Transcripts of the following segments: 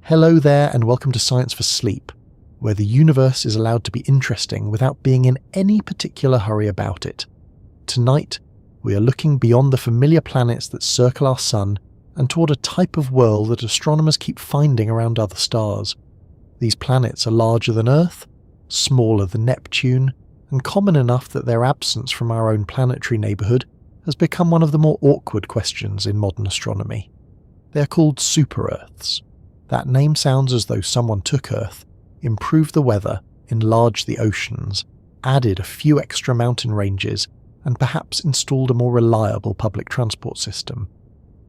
Hello there and welcome to Science for Sleep, where the universe is allowed to be interesting without being in any particular hurry about it. Tonight, we are looking beyond the familiar planets that circle our sun and toward a type of world that astronomers keep finding around other stars. These planets are larger than Earth, smaller than Neptune, and common enough that their absence from our own planetary neighbourhood has become one of the more awkward questions in modern astronomy. They are called super-Earths. That name sounds as though someone took Earth, improved the weather, enlarged the oceans, added a few extra mountain ranges, and perhaps installed a more reliable public transport system.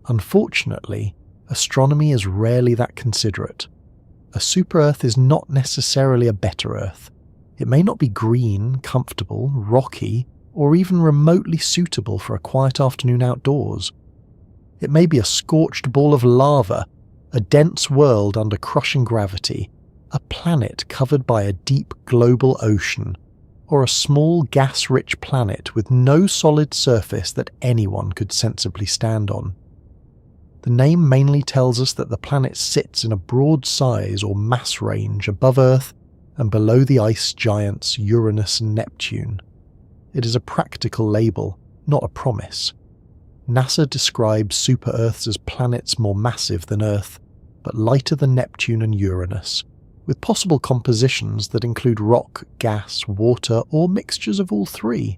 Unfortunately, astronomy is rarely that considerate. A super-Earth is not necessarily a better Earth. It may not be green, comfortable, rocky, or even remotely suitable for a quiet afternoon outdoors. It may be a scorched ball of lava, a dense world under crushing gravity, a planet covered by a deep global ocean, or a small gas-rich planet with no solid surface that anyone could sensibly stand on. The name mainly tells us that the planet sits in a broad size or mass range above Earth and below the ice giants Uranus and Neptune. It is a practical label, not a promise. NASA describes super-Earths as planets more massive than Earth, but lighter than Neptune and Uranus, with possible compositions that include rock, gas, water, or mixtures of all three.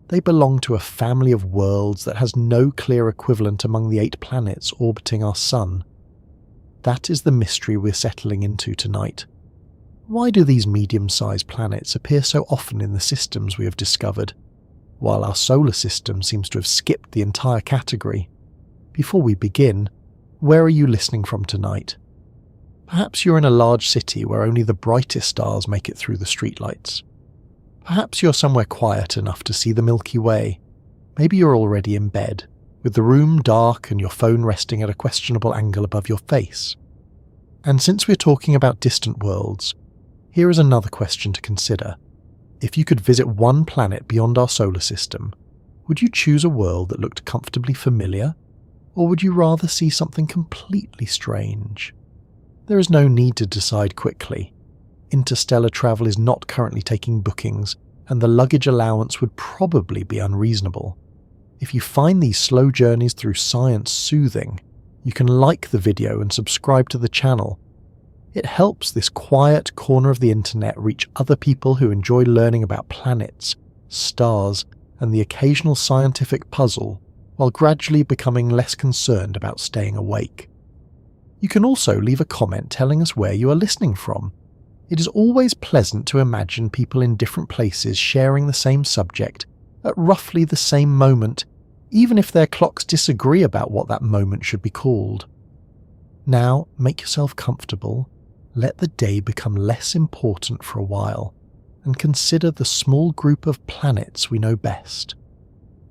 They belong to a family of worlds that has no clear equivalent among the 8 planets orbiting our Sun. That is the mystery we're settling into tonight. Why do these medium-sized planets appear so often in the systems we have discovered, while our solar system seems to have skipped the entire category? Before we begin, where are you listening from tonight? Perhaps you're in a large city where only the brightest stars make it through the streetlights. Perhaps you're somewhere quiet enough to see the Milky Way. Maybe you're already in bed, with the room dark and your phone resting at a questionable angle above your face. And since we're talking about distant worlds, here is another question to consider. If you could visit one planet beyond our solar system, would you choose a world that looked comfortably familiar, or would you rather see something completely strange? There is no need to decide quickly. Interstellar travel is not currently taking bookings, and the luggage allowance would probably be unreasonable. If you find these slow journeys through science soothing, you can like the video and subscribe to the channel. It helps this quiet corner of the internet reach other people who enjoy learning about planets, stars, and the occasional scientific puzzle, while gradually becoming less concerned about staying awake. You can also leave a comment telling us where you are listening from. It is always pleasant to imagine people in different places sharing the same subject at roughly the same moment, even if their clocks disagree about what that moment should be called. Now, make yourself comfortable. Let the day become less important for a while, and consider the small group of planets we know best.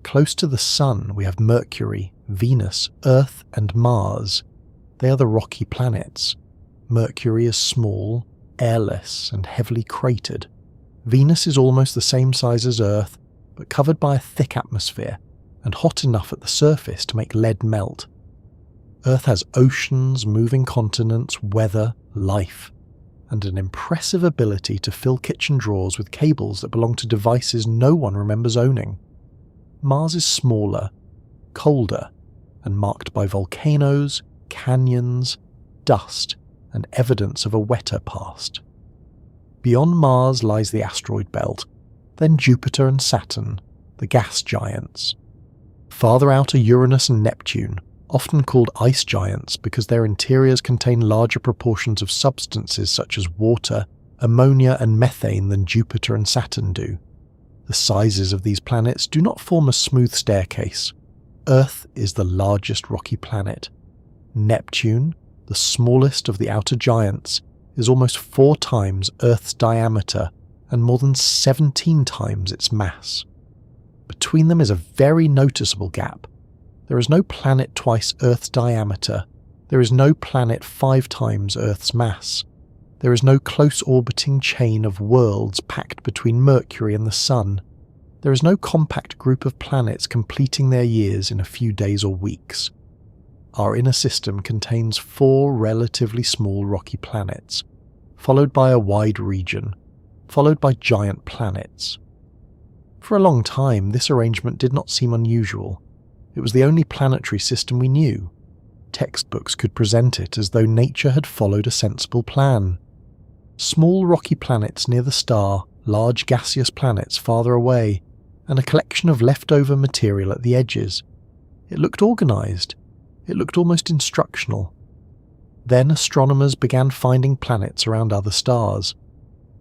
Close to the Sun we have Mercury, Venus, Earth and Mars. They are the rocky planets. Mercury is small, airless and heavily cratered. Venus is almost the same size as Earth, but covered by a thick atmosphere, and hot enough at the surface to make lead melt. Earth has oceans, moving continents, weather, life, and an impressive ability to fill kitchen drawers with cables that belong to devices no one remembers owning. Mars is smaller, colder, and marked by volcanoes, canyons, dust, and evidence of a wetter past. Beyond Mars lies the asteroid belt, then Jupiter and Saturn, the gas giants. Farther out are Uranus and Neptune, often called ice giants because their interiors contain larger proportions of substances such as water, ammonia and methane than Jupiter and Saturn do. The sizes of these planets do not form a smooth staircase. Earth is the largest rocky planet. Neptune, the smallest of the outer giants, is almost 4 times Earth's diameter and more than 17 times its mass. Between them is a very noticeable gap. There is no planet twice Earth's diameter. There is no planet 5 times Earth's mass. There is no close orbiting chain of worlds packed between Mercury and the Sun. There is no compact group of planets completing their years in a few days or weeks. our inner system contains 4 relatively small rocky planets, followed by a wide region, followed by giant planets. For a long time, this arrangement did not seem unusual. It was the only planetary system we knew. Textbooks could present it as though nature had followed a sensible plan. Small rocky planets near the star, large gaseous planets farther away, and a collection of leftover material at the edges. It looked organised. It looked almost instructional. Then astronomers began finding planets around other stars.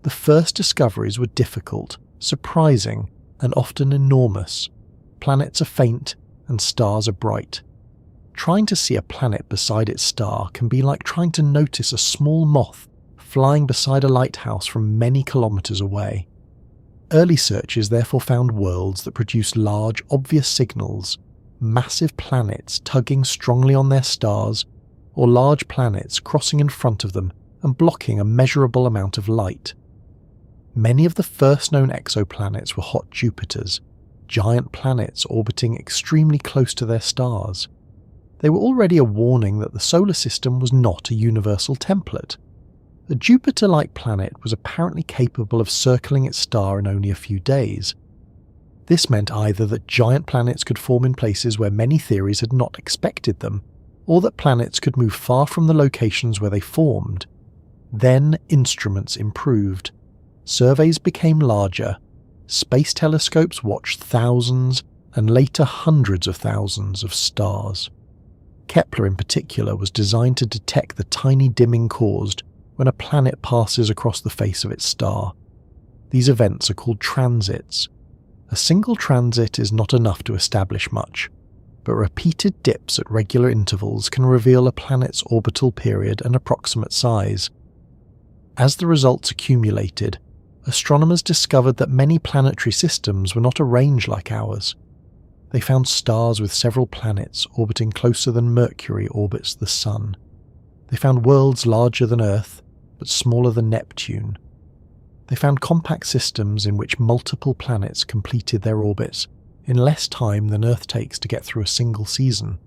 The first discoveries were difficult, surprising, and often enormous. Planets are faint and stars are bright. Trying to see a planet beside its star can be like trying to notice a small moth flying beside a lighthouse from many kilometers away. Early searches therefore found worlds that produced large, obvious signals, massive planets tugging strongly on their stars, or large planets crossing in front of them and blocking a measurable amount of light. Many of the first known exoplanets were hot Jupiters, giant planets orbiting extremely close to their stars. They were already a warning that the solar system was not a universal template. A Jupiter-like planet was apparently capable of circling its star in only a few days. This meant either that giant planets could form in places where many theories had not expected them, or that planets could move far from the locations where they formed. Then instruments improved. Surveys became larger. Space telescopes watched thousands, and later hundreds of thousands, of stars. Kepler in particular was designed to detect the tiny dimming caused when a planet passes across the face of its star. These events are called transits. A single transit is not enough to establish much, but repeated dips at regular intervals can reveal a planet's orbital period and approximate size. As the results accumulated, astronomers discovered that many planetary systems were not arranged like ours. They found stars with several planets orbiting closer than Mercury orbits the Sun. They found worlds larger than Earth, but smaller than Neptune. They found compact systems in which multiple planets completed their orbits in less time than Earth takes to get through a single season.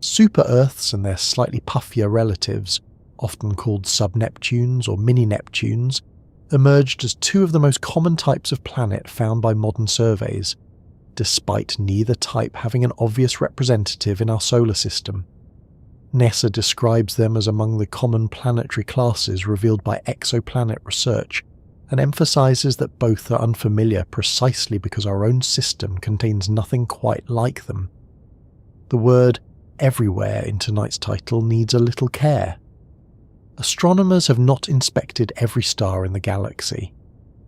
Super-Earths and their slightly puffier relatives, often called sub-Neptunes or mini-Neptunes, emerged as 2 of the most common types of planet found by modern surveys, despite neither type having an obvious representative in our solar system. NASA describes them as among the common planetary classes revealed by exoplanet research, and emphasizes that both are unfamiliar precisely because our own system contains nothing quite like them. The word everywhere in tonight's title needs a little care. Astronomers have not inspected every star in the galaxy.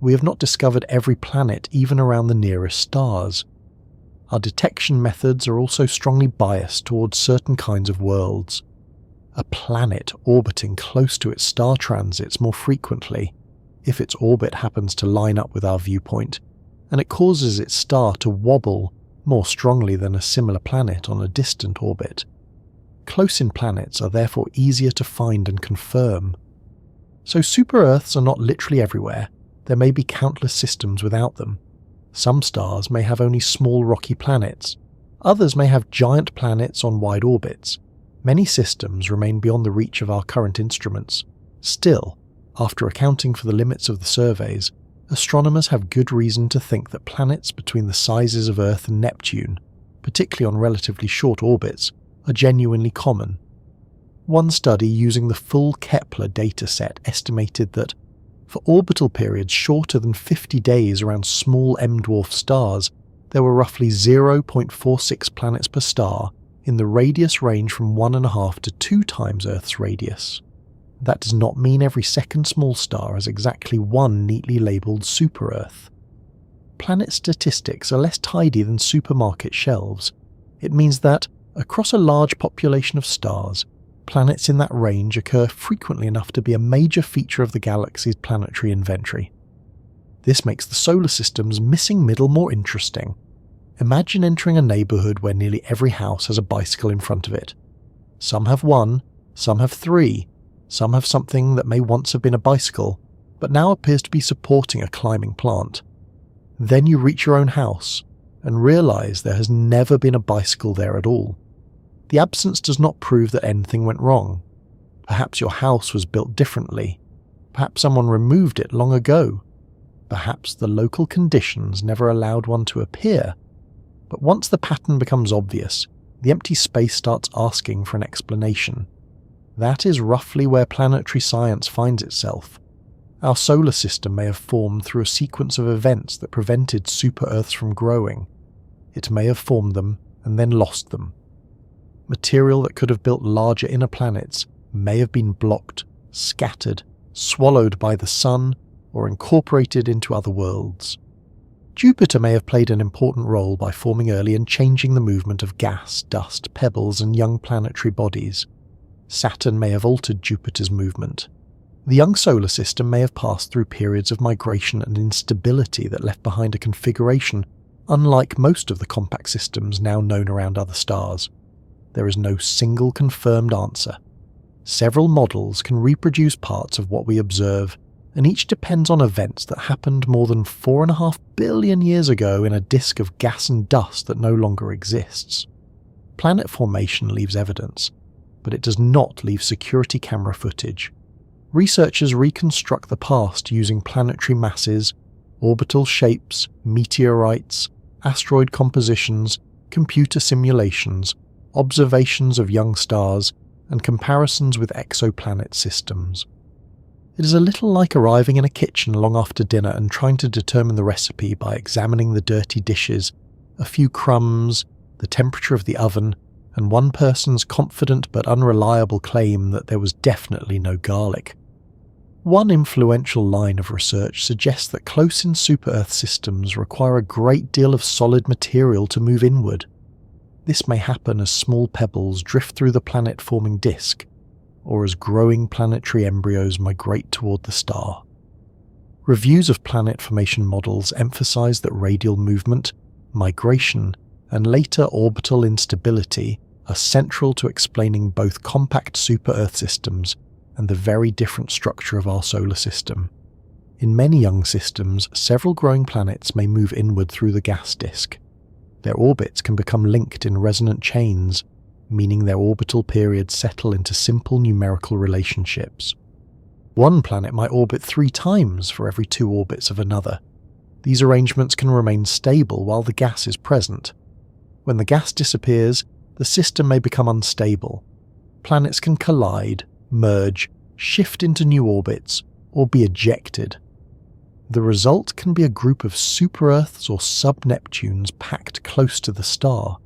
We have not discovered every planet even around the nearest stars. Our detection methods are also strongly biased towards certain kinds of worlds. A planet orbiting close to its star transits more frequently, if its orbit happens to line up with our viewpoint, and it causes its star to wobble more strongly than a similar planet on a distant orbit. Close-in planets are therefore easier to find and confirm. So super-Earths are not literally everywhere. There may be countless systems without them. Some stars may have only small rocky planets. Others may have giant planets on wide orbits. Many systems remain beyond the reach of our current instruments. Still, after accounting for the limits of the surveys, astronomers have good reason to think that planets between the sizes of Earth and Neptune, particularly on relatively short orbits, are genuinely common. One study using the full Kepler dataset estimated that, for orbital periods shorter than 50 days around small M-dwarf stars, there were roughly 0.46 planets per star in the radius range from 1.5 to 2 times Earth's radius. That does not mean every second small star has exactly one neatly labelled super-Earth. Planet statistics are less tidy than supermarket shelves. It means that, across a large population of stars, planets in that range occur frequently enough to be a major feature of the galaxy's planetary inventory. This makes the solar system's missing middle more interesting. Imagine entering a neighbourhood where nearly every house has a bicycle in front of it. Some have 1, some have 3, some have something that may once have been a bicycle, but now appears to be supporting a climbing plant. Then you reach your own house, and realise there has never been a bicycle there at all. The absence does not prove that anything went wrong. Perhaps your house was built differently. Perhaps someone removed it long ago. Perhaps the local conditions never allowed one to appear. But once the pattern becomes obvious, the empty space starts asking for an explanation. That is roughly where planetary science finds itself. Our solar system may have formed through a sequence of events that prevented super-Earths from growing. It may have formed them and then lost them. Material that could have built larger inner planets may have been blocked, scattered, swallowed by the sun, or incorporated into other worlds. Jupiter may have played an important role by forming early and changing the movement of gas, dust, pebbles, and young planetary bodies. Saturn may have altered Jupiter's movement. The young solar system may have passed through periods of migration and instability that left behind a configuration unlike most of the compact systems now known around other stars. There is no single confirmed answer. Several models can reproduce parts of what we observe, and each depends on events that happened more than 4.5 billion years ago in a disk of gas and dust that no longer exists. Planet formation leaves evidence, but it does not leave security camera footage. Researchers reconstruct the past using planetary masses, orbital shapes, meteorites, asteroid compositions, computer simulations, observations of young stars, and comparisons with exoplanet systems. It is a little like arriving in a kitchen long after dinner and trying to determine the recipe by examining the dirty dishes, a few crumbs, the temperature of the oven, and one person's confident but unreliable claim that there was definitely no garlic. One influential line of research suggests that close-in super-Earth systems require a great deal of solid material to move inward. This may happen as small pebbles drift through the planet-forming disk, or as growing planetary embryos migrate toward the star. Reviews of planet formation models emphasize that radial movement, migration, and later orbital instability are central to explaining both compact super-Earth systems and the very different structure of our solar system. In many young systems, several growing planets may move inward through the gas disk. Their orbits can become linked in resonant chains, meaning their orbital periods settle into simple numerical relationships. One planet might orbit 3 times for every 2 orbits of another. These arrangements can remain stable while the gas is present. When the gas disappears, the system may become unstable. Planets can collide, merge, shift into new orbits, or be ejected. The result can be a group of super-Earths or sub-Neptunes packed close to the star.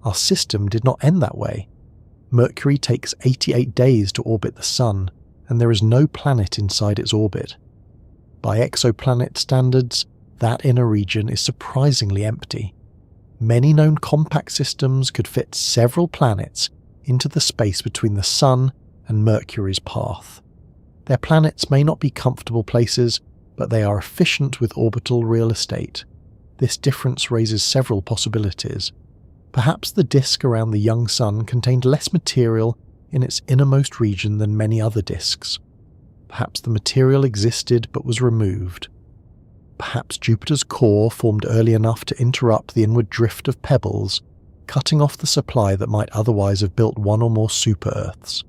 Our system did not end that way. Mercury takes 88 days to orbit the Sun, and there is no planet inside its orbit. By exoplanet standards, that inner region is surprisingly empty. Many known compact systems could fit several planets into the space between the Sun and Mercury's path. Their planets may not be comfortable places, but they are efficient with orbital real estate. This difference raises several possibilities. Perhaps the disk around the young Sun contained less material in its innermost region than many other disks. Perhaps the material existed but was removed. Perhaps Jupiter's core formed early enough to interrupt the inward drift of pebbles, cutting off the supply that might otherwise have built one or more super-Earths.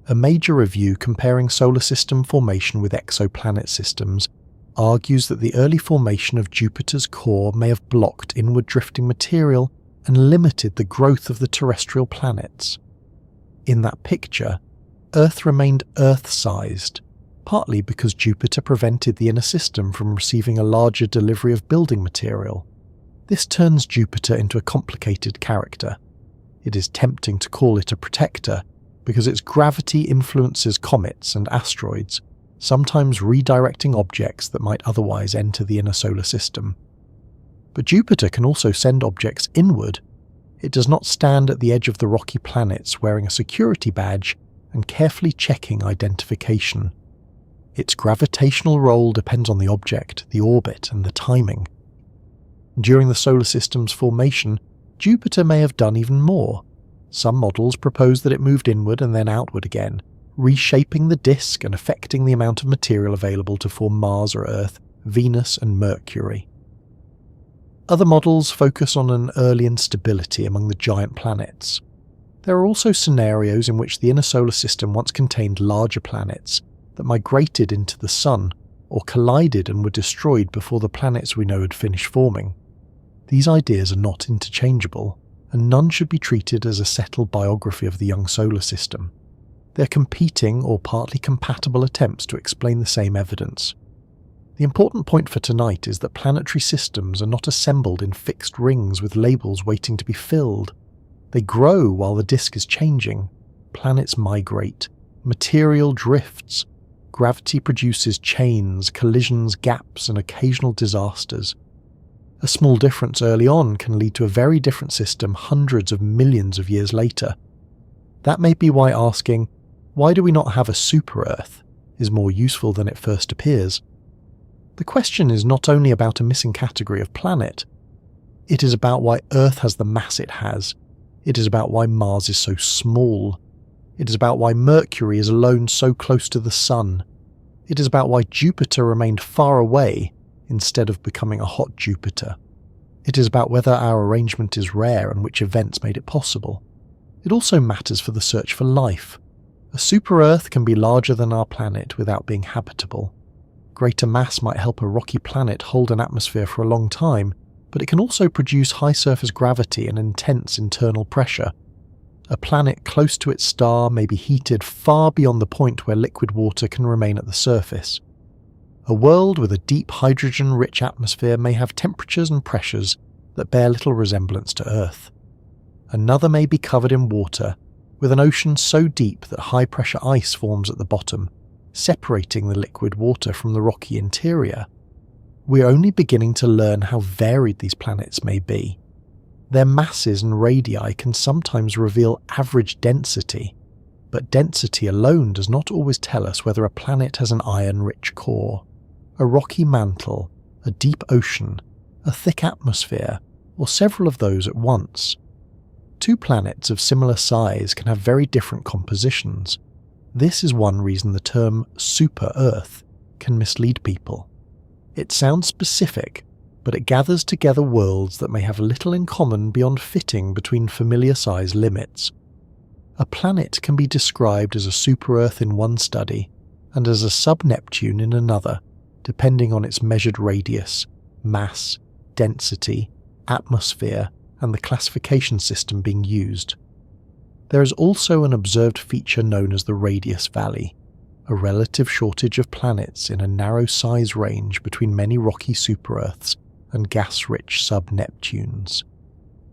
A major review comparing solar system formation with exoplanet systems argues that the early formation of Jupiter's core may have blocked inward drifting material and limited the growth of the terrestrial planets. In that picture, Earth remained Earth-sized, partly because Jupiter prevented the inner system from receiving a larger delivery of building material. This turns Jupiter into a complicated character. It is tempting to call it a protector, because its gravity influences comets and asteroids, sometimes redirecting objects that might otherwise enter the inner solar system. But Jupiter can also send objects inward. It does not stand at the edge of the rocky planets wearing a security badge and carefully checking identification. Its gravitational role depends on the object, the orbit, and the timing. During the solar system's formation, Jupiter may have done even more. Some models propose that it moved inward and then outward again, reshaping the disk and affecting the amount of material available to form Mars or Earth, Venus and Mercury. Other models focus on an early instability among the giant planets. There are also scenarios in which the inner solar system once contained larger planets that migrated into the Sun or collided and were destroyed before the planets we know had finished forming. These ideas are not interchangeable, and none should be treated as a settled biography of the young solar system. They're competing or partly compatible attempts to explain the same evidence. The important point for tonight is that planetary systems are not assembled in fixed rings with labels waiting to be filled. They grow while the disk is changing. Planets migrate. Material drifts. Gravity produces chains, collisions, gaps, and occasional disasters. A small difference early on can lead to a very different system hundreds of millions of years later. That may be why asking, "Why do we not have a super-Earth?" is more useful than it first appears. The question is not only about a missing category of planet. It is about why Earth has the mass it has. It is about why Mars is so small. It is about why Mercury is alone so close to the Sun. It is about why Jupiter remained far away instead of becoming a hot Jupiter. It is about whether our arrangement is rare and which events made it possible. It also matters for the search for life. A super-Earth can be larger than our planet without being habitable. Greater mass might help a rocky planet hold an atmosphere for a long time, but it can also produce high surface gravity and intense internal pressure. A planet close to its star may be heated far beyond the point where liquid water can remain at the surface. A world with a deep hydrogen-rich atmosphere may have temperatures and pressures that bear little resemblance to Earth. Another may be covered in water, with an ocean so deep that high-pressure ice forms at the bottom, separating the liquid water from the rocky interior. We're only beginning to learn how varied these planets may be. Their masses and radii can sometimes reveal average density, but density alone does not always tell us whether a planet has an iron-rich core, a rocky mantle, a deep ocean, a thick atmosphere, or several of those at once. Two planets of similar size can have very different compositions. This is one reason the term super-Earth can mislead people. It sounds specific, but it gathers together worlds that may have little in common beyond fitting between familiar size limits. A planet can be described as a super-Earth in one study and as a sub-Neptune in another, depending on its measured radius, mass, density, atmosphere, and the classification system being used. There is also an observed feature known as the radius valley, a relative shortage of planets in a narrow size range between many rocky super-Earths and gas-rich sub-Neptunes.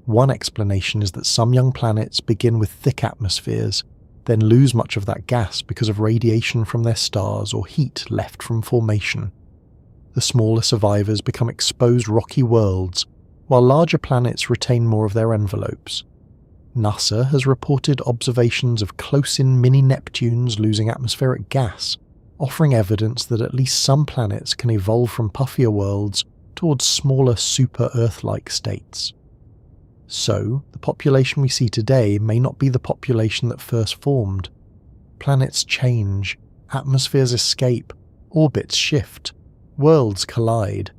One explanation is that some young planets begin with thick atmospheres, then lose much of that gas because of radiation from their stars or heat left from formation. The smaller survivors become exposed rocky worlds, while larger planets retain more of their envelopes. NASA has reported observations of close-in mini-Neptunes losing atmospheric gas, offering evidence that at least some planets can evolve from puffier worlds towards smaller super-Earth-like states. So, the population we see today may not be the population that first formed. Planets change, atmospheres escape, orbits shift, worlds collide.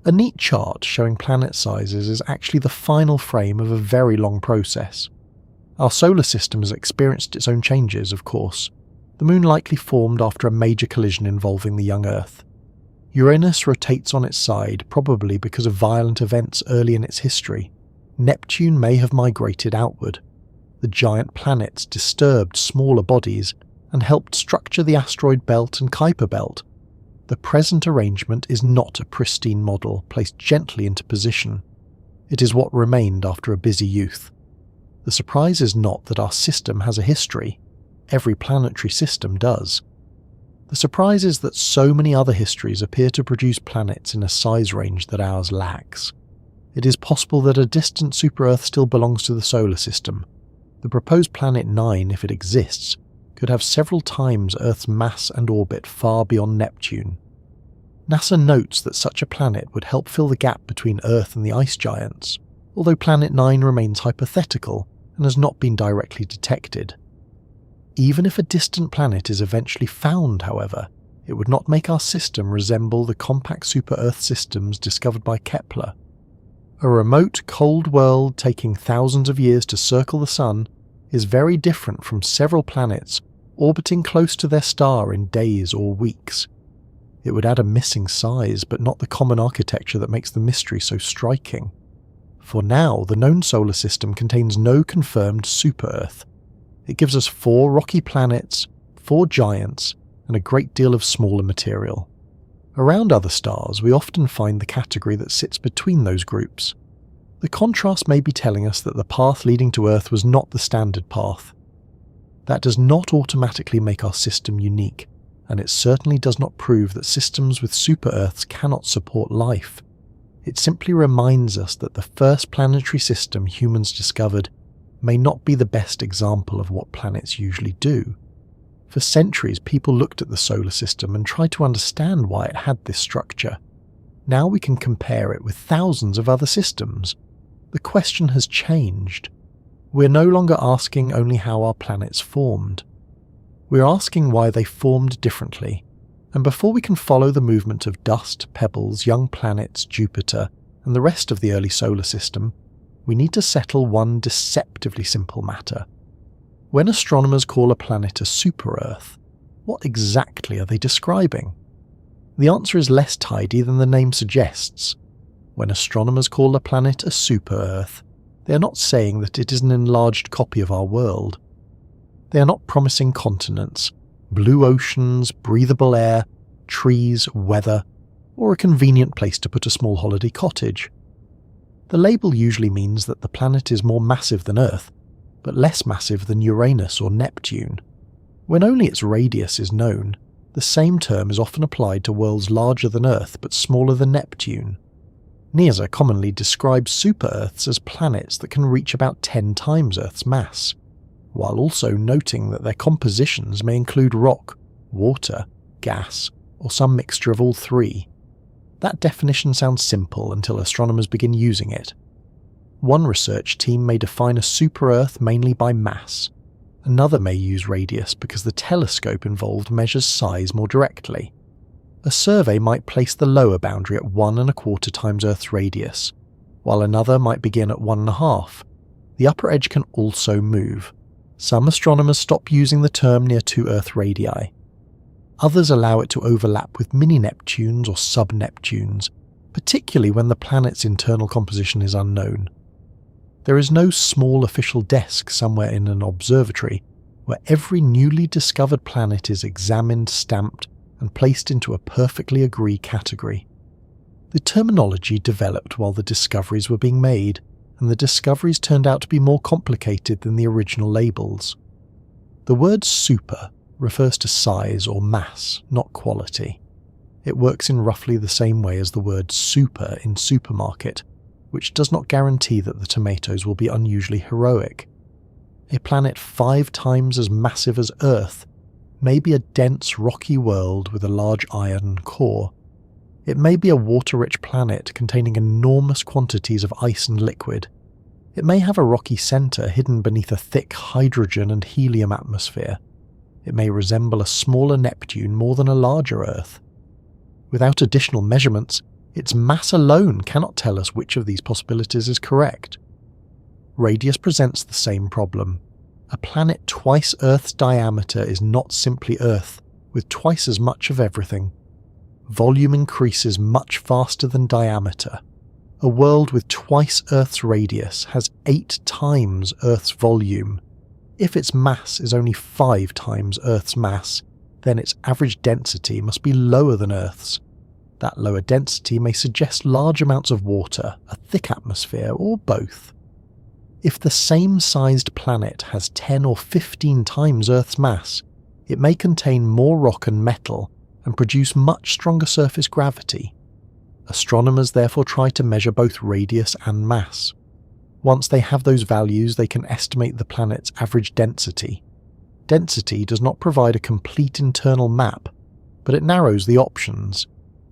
A neat chart showing planet sizes is actually the final frame of a very long process. Our solar system has experienced its own changes, of course. The Moon likely formed after a major collision involving the young Earth. Uranus rotates on its side, probably because of violent events early in its history. Neptune may have migrated outward. The giant planets disturbed smaller bodies and helped structure the asteroid belt and Kuiper belt. The present arrangement is not a pristine model placed gently into position. It is what remained after a busy youth. The surprise is not that our system has a history. Every planetary system does. The surprise is that so many other histories appear to produce planets in a size range that ours lacks. It is possible that a distant super-Earth still belongs to the solar system. The proposed planet 9, if it exists, could have several times Earth's mass and orbit far beyond Neptune. NASA notes that such a planet would help fill the gap between Earth and the ice giants, although Planet 9 remains hypothetical and has not been directly detected. Even if a distant planet is eventually found, however, it would not make our system resemble the compact super-Earth systems discovered by Kepler. A remote, cold world taking thousands of years to circle the Sun is very different from several planets orbiting close to their star in days or weeks. It would add a missing size, but not the common architecture that makes the mystery so striking. For now, the known solar system contains no confirmed super-Earth. It gives us 4 rocky planets, 4 giants, and a great deal of smaller material. Around other stars, we often find the category that sits between those groups. The contrast may be telling us that the path leading to Earth was not the standard path. That does not automatically make our system unique, and it certainly does not prove that systems with super-Earths cannot support life. It simply reminds us that the first planetary system humans discovered may not be the best example of what planets usually do. For centuries, people looked at the solar system and tried to understand why it had this structure. Now we can compare it with thousands of other systems. The question has changed. We're no longer asking only how our planets formed. We're asking why they formed differently. And before we can follow the movement of dust, pebbles, young planets, Jupiter, and the rest of the early solar system, we need to settle one deceptively simple matter. When astronomers call a planet a super-Earth, what exactly are they describing? The answer is less tidy than the name suggests. When astronomers call a planet a super-Earth, they are not saying that it is an enlarged copy of our world. They are not promising continents, blue oceans, breathable air, trees, weather, or a convenient place to put a small holiday cottage. The label usually means that the planet is more massive than Earth, but less massive than Uranus or Neptune. When only its radius is known, the same term is often applied to worlds larger than Earth but smaller than Neptune. NASA commonly describes super-Earths as planets that can reach about 10 times Earth's mass, while also noting that their compositions may include rock, water, gas, or some mixture of all three. That definition sounds simple until astronomers begin using it. One research team may define a super-Earth mainly by mass. Another may use radius because the telescope involved measures size more directly. A survey might place the lower boundary at 1.25 times Earth's radius, while another might begin at 1.5. The upper edge can also move. Some astronomers stop using the term near 2 Earth radii. Others allow it to overlap with mini-Neptunes or sub-Neptunes, particularly when the planet's internal composition is unknown. There is no small official desk somewhere in an observatory where every newly discovered planet is examined, stamped, and placed into a perfectly agreed category. The terminology developed while the discoveries were being made, and the discoveries turned out to be more complicated than the original labels. The word super refers to size or mass, not quality. It works in roughly the same way as the word super in supermarket, which does not guarantee that the tomatoes will be unusually heroic. A planet 5 times as massive as Earth may be a dense rocky world with a large iron core. It may be a water-rich planet containing enormous quantities of ice and liquid. It may have a rocky centre hidden beneath a thick hydrogen and helium atmosphere. It may resemble a smaller Neptune more than a larger Earth. Without additional measurements, its mass alone cannot tell us which of these possibilities is correct. Radius presents the same problem. A planet twice Earth's diameter is not simply Earth, with twice as much of everything. Volume increases much faster than diameter. A world with twice Earth's radius has 8 times Earth's volume. If its mass is only 5 times Earth's mass, then its average density must be lower than Earth's. That lower density may suggest large amounts of water, a thick atmosphere, or both. If the same sized planet has 10 or 15 times Earth's mass, it may contain more rock and metal and produce much stronger surface gravity. Astronomers therefore try to measure both radius and mass. Once they have those values, they can estimate the planet's average density. Density does not provide a complete internal map, but it narrows the options.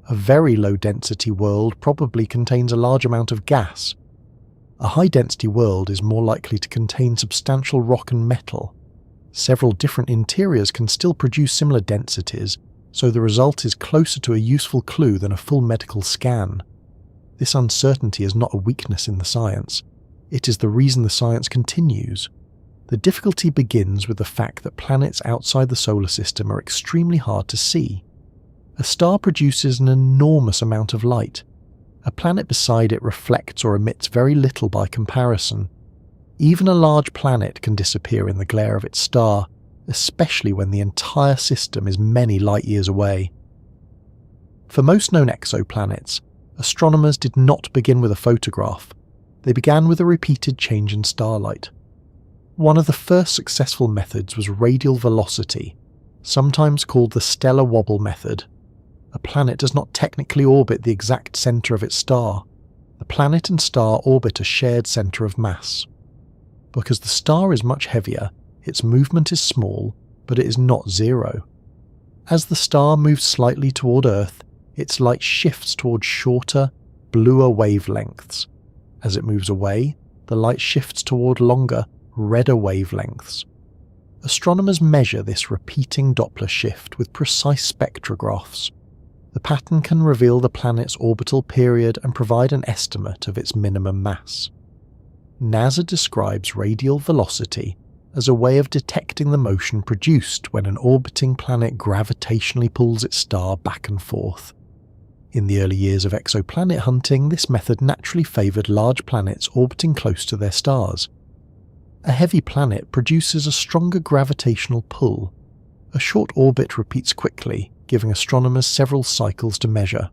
A very low-density world probably contains a large amount of gas. A high-density world is more likely to contain substantial rock and metal. Several different interiors can still produce similar densities, so the result is closer to a useful clue than a full medical scan. This uncertainty is not a weakness in the science. It is the reason the science continues. The difficulty begins with the fact that planets outside the solar system are extremely hard to see. A star produces an enormous amount of light. A planet beside it reflects or emits very little by comparison. Even a large planet can disappear in the glare of its star, especially when the entire system is many light years away. For most known exoplanets, astronomers did not begin with a photograph. They began with a repeated change in starlight. One of the first successful methods was radial velocity, sometimes called the stellar wobble method. A planet does not technically orbit the exact centre of its star. The planet and star orbit a shared centre of mass. Because the star is much heavier, its movement is small, but it is not zero. As the star moves slightly toward Earth, its light shifts toward shorter, bluer wavelengths. As it moves away, the light shifts toward longer, redder wavelengths. Astronomers measure this repeating Doppler shift with precise spectrographs. The pattern can reveal the planet's orbital period and provide an estimate of its minimum mass. NASA describes radial velocity as a way of detecting the motion produced when an orbiting planet gravitationally pulls its star back and forth. In the early years of exoplanet hunting, this method naturally favoured large planets orbiting close to their stars. A heavy planet produces a stronger gravitational pull. A short orbit repeats quickly, giving astronomers several cycles to measure.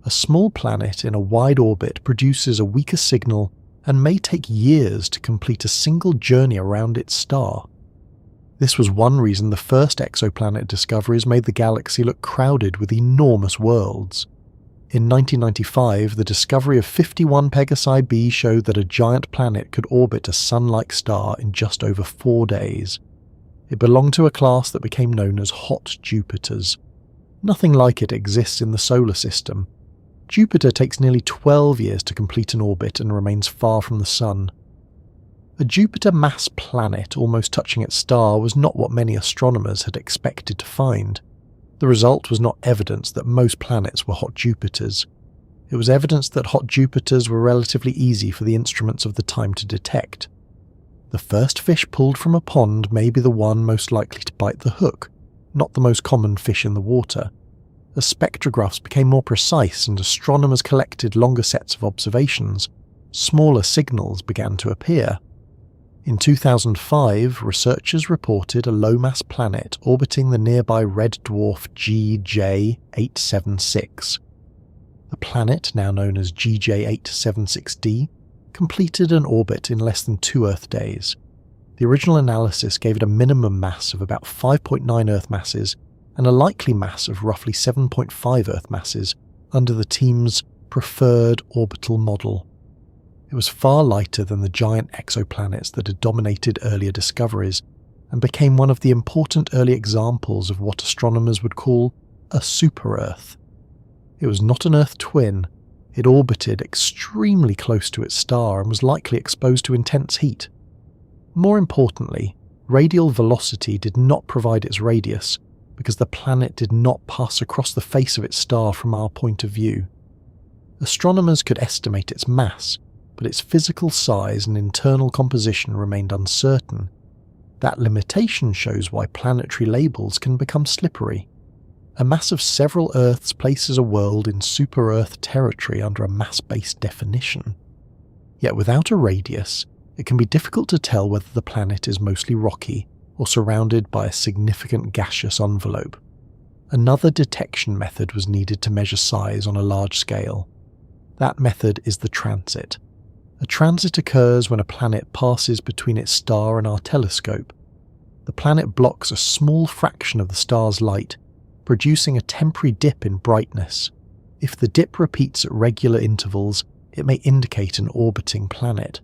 A small planet in a wide orbit produces a weaker signal and may take years to complete a single journey around its star. This was one reason the first exoplanet discoveries made the galaxy look crowded with enormous worlds. In 1995, the discovery of 51 Pegasi b showed that a giant planet could orbit a Sun-like star in just over 4 days. It belonged to a class that became known as hot Jupiters. Nothing like it exists in the solar system. Jupiter takes nearly 12 years to complete an orbit and remains far from the Sun. A Jupiter-mass planet almost touching its star was not what many astronomers had expected to find. The result was not evidence that most planets were hot Jupiters. It was evidence that hot Jupiters were relatively easy for the instruments of the time to detect. The first fish pulled from a pond may be the one most likely to bite the hook, not the most common fish in the water. As spectrographs became more precise and astronomers collected longer sets of observations, smaller signals began to appear. In 2005, researchers reported a low-mass planet orbiting the nearby red dwarf GJ876. The planet, now known as GJ876d, completed an orbit in less than 2 Earth days. The original analysis gave it a minimum mass of about 5.9 Earth masses and a likely mass of roughly 7.5 Earth masses under the team's preferred orbital model. It was far lighter than the giant exoplanets that had dominated earlier discoveries and became one of the important early examples of what astronomers would call a super-Earth. It was not an Earth twin. It orbited extremely close to its star and was likely exposed to intense heat. More importantly, radial velocity did not provide its radius, because the planet did not pass across the face of its star from our point of view. Astronomers could estimate its mass, but its physical size and internal composition remained uncertain. That limitation shows why planetary labels can become slippery. A mass of several Earths places a world in super-Earth territory under a mass-based definition. Yet without a radius, it can be difficult to tell whether the planet is mostly rocky or surrounded by a significant gaseous envelope. Another detection method was needed to measure size on a large scale. That method is the transit. A transit occurs when a planet passes between its star and our telescope. The planet blocks a small fraction of the star's light, producing a temporary dip in brightness. If the dip repeats at regular intervals, it may indicate an orbiting planet.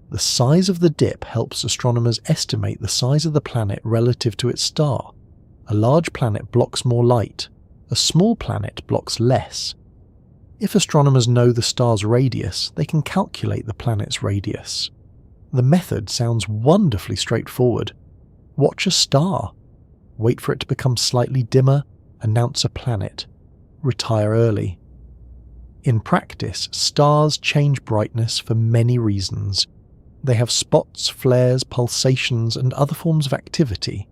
The size of the dip helps astronomers estimate the size of the planet relative to its star. A large planet blocks more light. A small planet blocks less. If astronomers know the star's radius, they can calculate the planet's radius. The method sounds wonderfully straightforward. Watch a star. Wait for it to become slightly dimmer, announce a planet. Retire early. In practice, stars change brightness for many reasons. They have spots, flares, pulsations, and other forms of activity.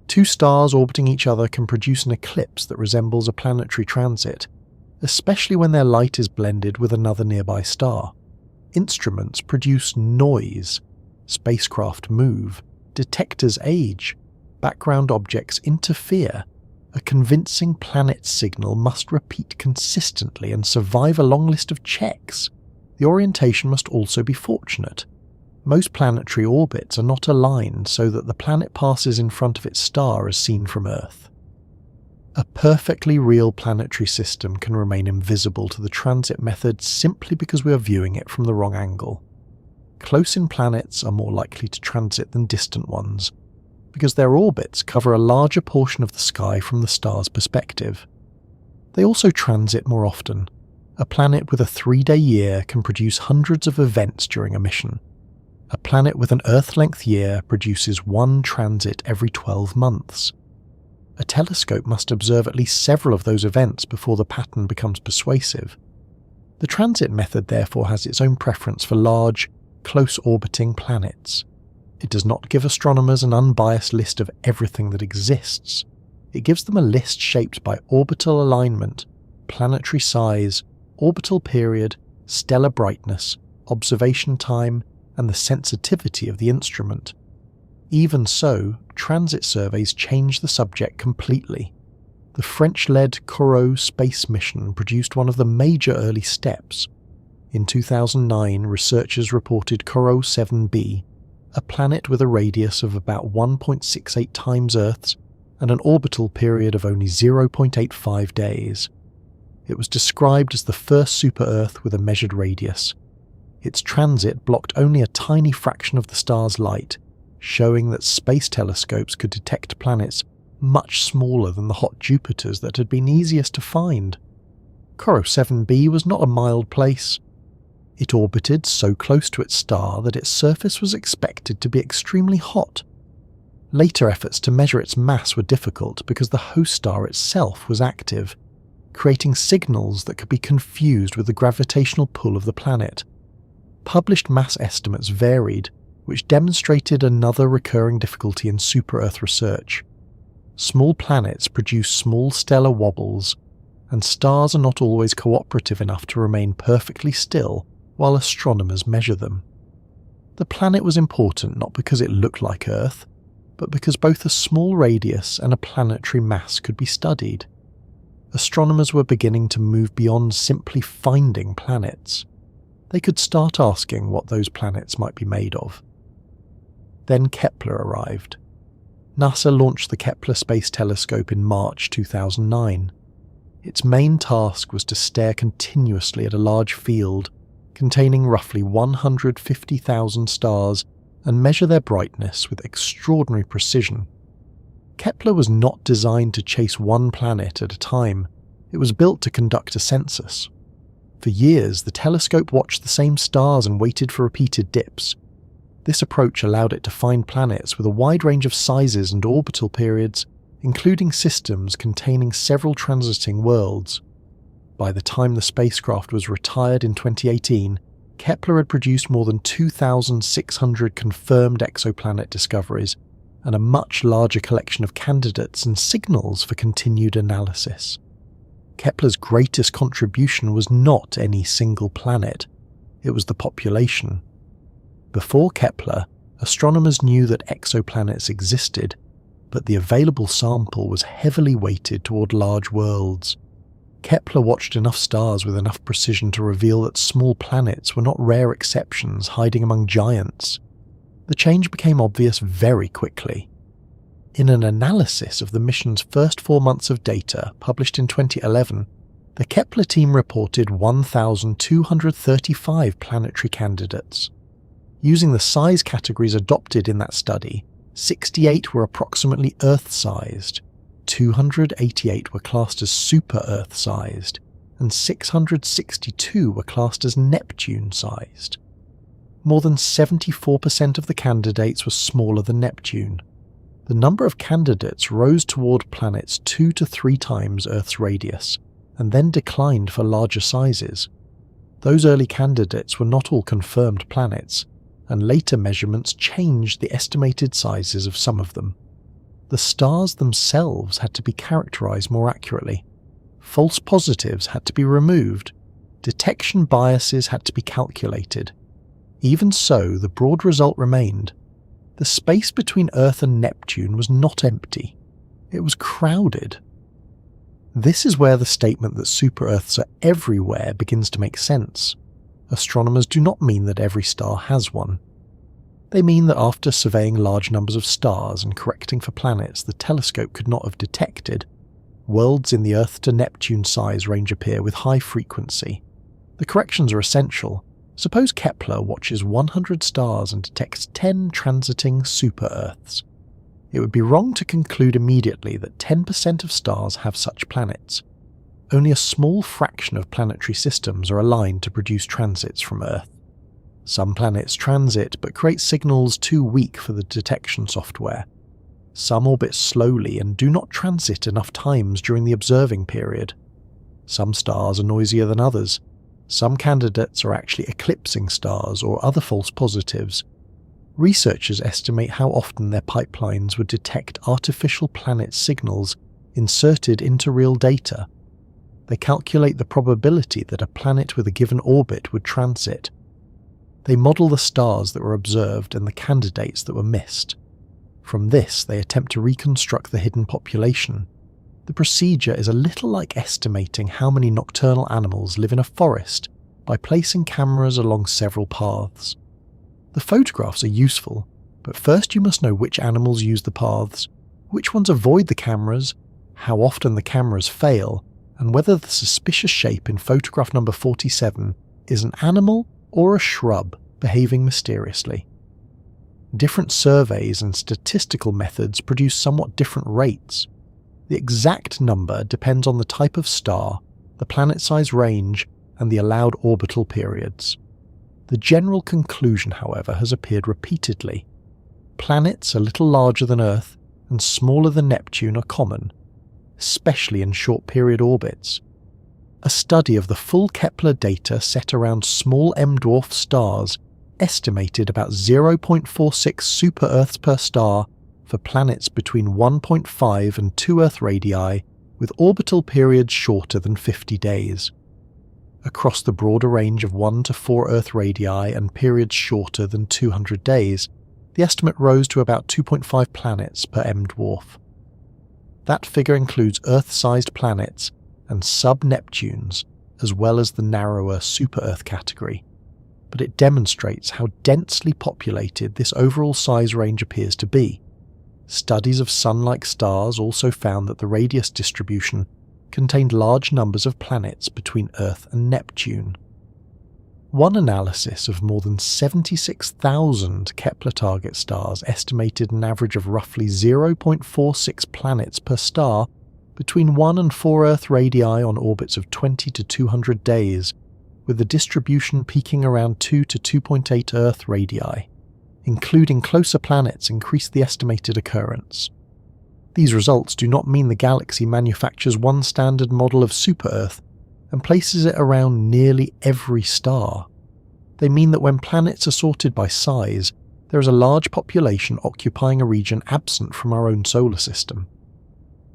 Two stars orbiting each other can produce an eclipse that resembles a planetary transit, especially when their light is blended with another nearby star. Instruments produce noise, spacecraft move, detectors age, background objects interfere. A convincing planet signal must repeat consistently and survive a long list of checks. The orientation must also be fortunate. Most planetary orbits are not aligned so that the planet passes in front of its star as seen from Earth. A perfectly real planetary system can remain invisible to the transit method simply because we are viewing it from the wrong angle. Close-in planets are more likely to transit than distant ones, because their orbits cover a larger portion of the sky from the star's perspective. They also transit more often. A planet with a 3-day year can produce hundreds of events during a mission. A planet with an Earth-length year produces one transit every 12 months. A telescope must observe at least several of those events before the pattern becomes persuasive. The transit method therefore has its own preference for large, close-orbiting planets. It does not give astronomers an unbiased list of everything that exists. It gives them a list shaped by orbital alignment, planetary size, orbital period, stellar brightness, observation time, and the sensitivity of the instrument. Even so, transit surveys change the subject completely. The French-led Corot space mission produced one of the major early steps. In 2009, researchers reported Corot 7b, a planet with a radius of about 1.68 times Earth's and an orbital period of only 0.85 days. It was described as the first super-Earth with a measured radius. Its transit blocked only a tiny fraction of the star's light, showing that space telescopes could detect planets much smaller than the hot Jupiters that had been easiest to find. Corot 7b was not a mild place. It orbited so close to its star that its surface was expected to be extremely hot. Later efforts to measure its mass were difficult because the host star itself was active, creating signals that could be confused with the gravitational pull of the planet. Published mass estimates varied, which demonstrated another recurring difficulty in super-Earth research. Small planets produce small stellar wobbles, and stars are not always cooperative enough to remain perfectly still while astronomers measure them. The planet was important not because it looked like Earth, but because both a small radius and a planetary mass could be studied. Astronomers were beginning to move beyond simply finding planets. They could start asking what those planets might be made of. Then Kepler arrived. NASA launched the Kepler Space Telescope in March 2009. Its main task was to stare continuously at a large field containing roughly 150,000 stars and measure their brightness with extraordinary precision. Kepler was not designed to chase one planet at a time. It was built to conduct a census. For years, the telescope watched the same stars and waited for repeated dips. This approach allowed it to find planets with a wide range of sizes and orbital periods, including systems containing several transiting worlds. By the time the spacecraft was retired in 2018, Kepler had produced more than 2,600 confirmed exoplanet discoveries and a much larger collection of candidates and signals for continued analysis. Kepler's greatest contribution was not any single planet, it was the population. Before Kepler, astronomers knew that exoplanets existed, but the available sample was heavily weighted toward large worlds. Kepler watched enough stars with enough precision to reveal that small planets were not rare exceptions hiding among giants. The change became obvious very quickly. In an analysis of the mission's first 4 months of data, published in 2011, the Kepler team reported 1,235 planetary candidates. Using the size categories adopted in that study, 68 were approximately Earth-sized, 288 were classed as super-Earth-sized, and 662 were classed as Neptune-sized. More than 74% of the candidates were smaller than Neptune. The number of candidates rose toward planets 2 to 3 times Earth's radius, and then declined for larger sizes. Those early candidates were not all confirmed planets, and later measurements changed the estimated sizes of some of them. The stars themselves had to be characterized more accurately. False positives had to be removed. Detection biases had to be calculated. Even so, the broad result remained. The space between Earth and Neptune was not empty. It was crowded. This is where the statement that super-Earths are everywhere begins to make sense. Astronomers do not mean that every star has one. They mean that after surveying large numbers of stars and correcting for planets the telescope could not have detected, worlds in the Earth to Neptune size range appear with high frequency. The corrections are essential. Suppose Kepler watches 100 stars and detects 10 transiting super-Earths. It would be wrong to conclude immediately that 10% of stars have such planets. Only a small fraction of planetary systems are aligned to produce transits from Earth. Some planets transit but create signals too weak for the detection software. Some orbit slowly and do not transit enough times during the observing period. Some stars are noisier than others. Some candidates are actually eclipsing stars or other false positives. Researchers estimate how often their pipelines would detect artificial planet signals inserted into real data. They calculate the probability that a planet with a given orbit would transit. They model the stars that were observed and the candidates that were missed. From this, they attempt to reconstruct the hidden population. The procedure is a little like estimating how many nocturnal animals live in a forest by placing cameras along several paths. The photographs are useful, but first you must know which animals use the paths, which ones avoid the cameras, how often the cameras fail, and whether the suspicious shape in photograph number 47 is an animal or a shrub behaving mysteriously. Different surveys and statistical methods produce somewhat different rates. The exact number depends on the type of star, the planet size range, and the allowed orbital periods. The general conclusion, however, has appeared repeatedly. Planets a little larger than Earth and smaller than Neptune are common, especially in short-period orbits. A study of the full Kepler data set around small M-dwarf stars estimated about 0.46 super-Earths per star for planets between 1.5 and 2 Earth radii with orbital periods shorter than 50 days. Across the broader range of 1 to 4 Earth radii and periods shorter than 200 days, the estimate rose to about 2.5 planets per M-dwarf. That figure includes Earth-sized planets and sub-Neptunes, as well as the narrower super-Earth category, but it demonstrates how densely populated this overall size range appears to be. Studies of Sun-like stars also found that the radius distribution contained large numbers of planets between Earth and Neptune. One analysis of more than 76,000 Kepler target stars estimated an average of roughly 0.46 planets per star between 1 and 4 Earth radii on orbits of 20 to 200 days, with the distribution peaking around 2 to 2.8 Earth radii. Including closer planets increased the estimated occurrence. These results do not mean the galaxy manufactures one standard model of super-Earth and places it around nearly every star. They mean that when planets are sorted by size, there is a large population occupying a region absent from our own solar system.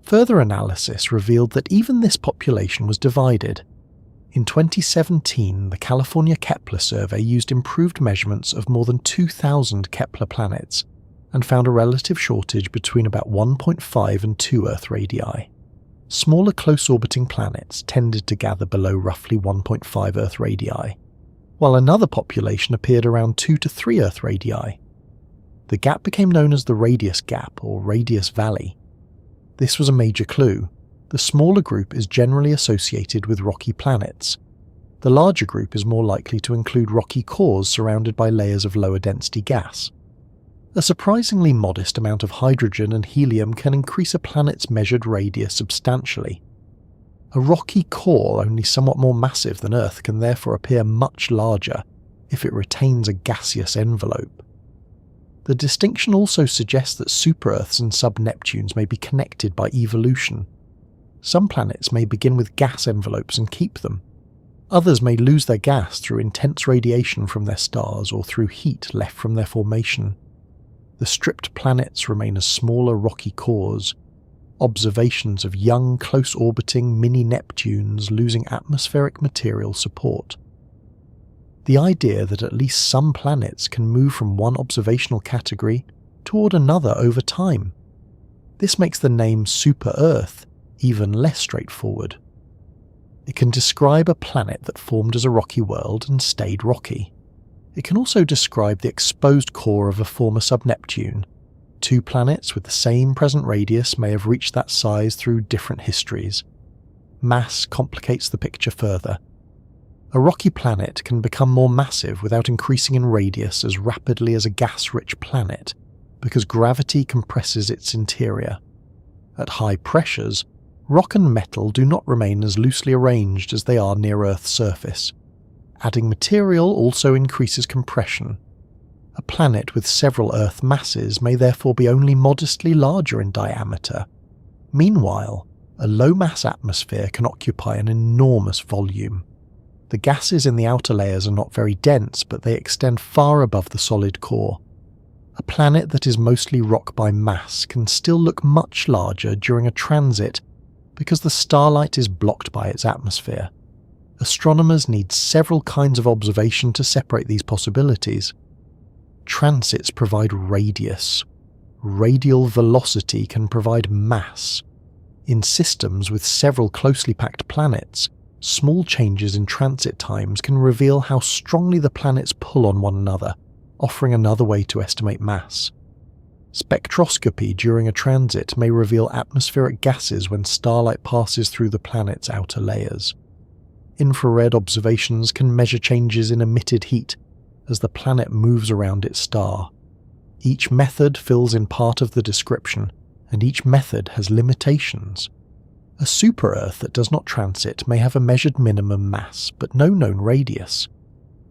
Further analysis revealed that even this population was divided. In 2017, the California Kepler survey used improved measurements of more than 2,000 Kepler planets and found a relative shortage between about 1.5 and 2 Earth radii. Smaller close-orbiting planets tended to gather below roughly 1.5 Earth radii, while another population appeared around 2 to 3 Earth radii. The gap became known as the radius gap or radius valley. This was a major clue. The smaller group is generally associated with rocky planets. The larger group is more likely to include rocky cores surrounded by layers of lower density gas. A surprisingly modest amount of hydrogen and helium can increase a planet's measured radius substantially. A rocky core only somewhat more massive than Earth can therefore appear much larger if it retains a gaseous envelope. The distinction also suggests that super-Earths and sub-Neptunes may be connected by evolution. Some planets may begin with gas envelopes and keep them. Others may lose their gas through intense radiation from their stars or through heat left from their formation. The stripped planets remain as smaller rocky cores, observations of young, close-orbiting mini-Neptunes losing atmospheric material support. The idea that at least some planets can move from one observational category toward another over time. This makes the name super-Earth even less straightforward. It can describe a planet that formed as a rocky world and stayed rocky. It can also describe the exposed core of a former sub-Neptune. Two planets with the same present radius may have reached that size through different histories. Mass complicates the picture further. A rocky planet can become more massive without increasing in radius as rapidly as a gas-rich planet, because gravity compresses its interior. At high pressures, rock and metal do not remain as loosely arranged as they are near Earth's surface. Adding material also increases compression. A planet with several Earth masses may therefore be only modestly larger in diameter. Meanwhile, a low-mass atmosphere can occupy an enormous volume. The gases in the outer layers are not very dense, but they extend far above the solid core. A planet that is mostly rock by mass can still look much larger during a transit because the starlight is blocked by its atmosphere. Astronomers need several kinds of observation to separate these possibilities. Transits provide radius. Radial velocity can provide mass. In systems with several closely packed planets, small changes in transit times can reveal how strongly the planets pull on one another, offering another way to estimate mass. Spectroscopy during a transit may reveal atmospheric gases when starlight passes through the planet's outer layers. Infrared observations can measure changes in emitted heat as the planet moves around its star. Each method fills in part of the description, and each method has limitations. A super-Earth that does not transit may have a measured minimum mass, but no known radius.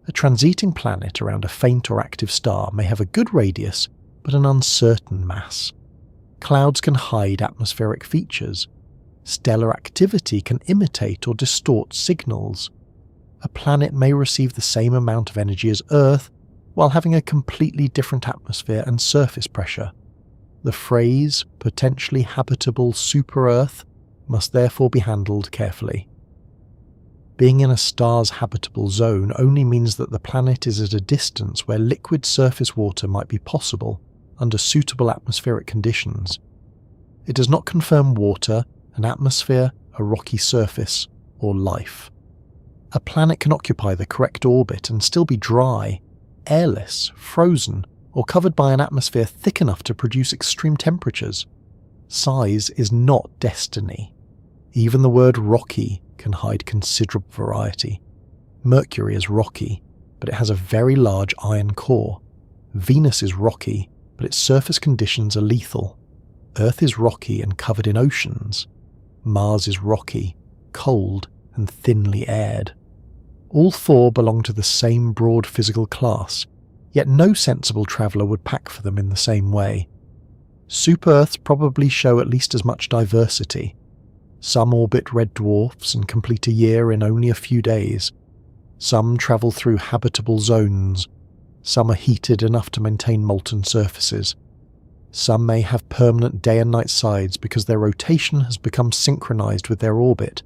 A transiting planet around a faint or active star may have a good radius, but an uncertain mass. Clouds can hide atmospheric features. Stellar activity can imitate or distort signals. A planet may receive the same amount of energy as Earth, while having a completely different atmosphere and surface pressure. The phrase, potentially habitable super-Earth, must therefore be handled carefully. Being in a star's habitable zone only means that the planet is at a distance where liquid surface water might be possible under suitable atmospheric conditions. It does not confirm water, an atmosphere, a rocky surface, or life. A planet can occupy the correct orbit and still be dry, airless, frozen, or covered by an atmosphere thick enough to produce extreme temperatures. Size is not destiny. Even the word rocky can hide considerable variety. Mercury is rocky, but it has a very large iron core. Venus is rocky, but its surface conditions are lethal. Earth is rocky and covered in oceans. Mars is rocky, cold, and thinly aired. All four belong to the same broad physical class, yet no sensible traveller would pack for them in the same way. Super-Earths probably show at least as much diversity. Some orbit red dwarfs and complete a year in only a few days. Some travel through habitable zones. Some are heated enough to maintain molten surfaces. Some may have permanent day and night sides because their rotation has become synchronized with their orbit.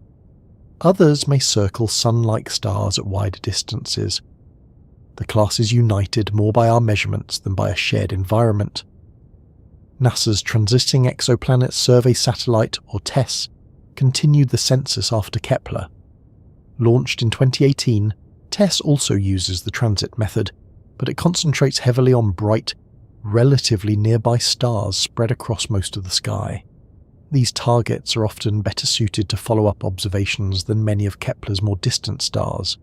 Others may circle sun-like stars at wider distances. The class is united more by our measurements than by a shared environment. NASA's Transiting Exoplanet Survey Satellite, or TESS, continued the census after Kepler. Launched in 2018, TESS also uses the transit method, but it concentrates heavily on bright, relatively nearby stars spread across most of the sky. These targets are often better suited to follow-up observations than many of Kepler's more distant stars.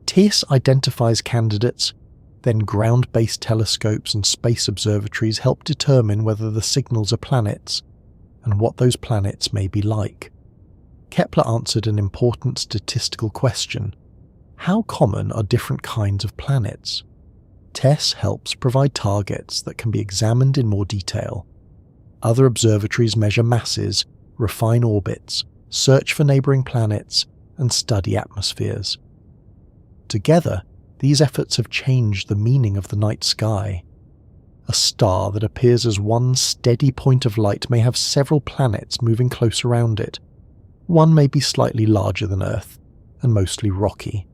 TESS identifies candidates, then ground-based telescopes and space observatories help determine whether the signals are planets, and what those planets may be like. Kepler answered an important statistical question: how common are different kinds of planets? TESS helps provide targets that can be examined in more detail. Other observatories measure masses, refine orbits, search for neighbouring planets, and study atmospheres. Together, these efforts have changed the meaning of the night sky. A star that appears as one steady point of light may have several planets moving close around it. One may be slightly larger than Earth, and mostly rocky.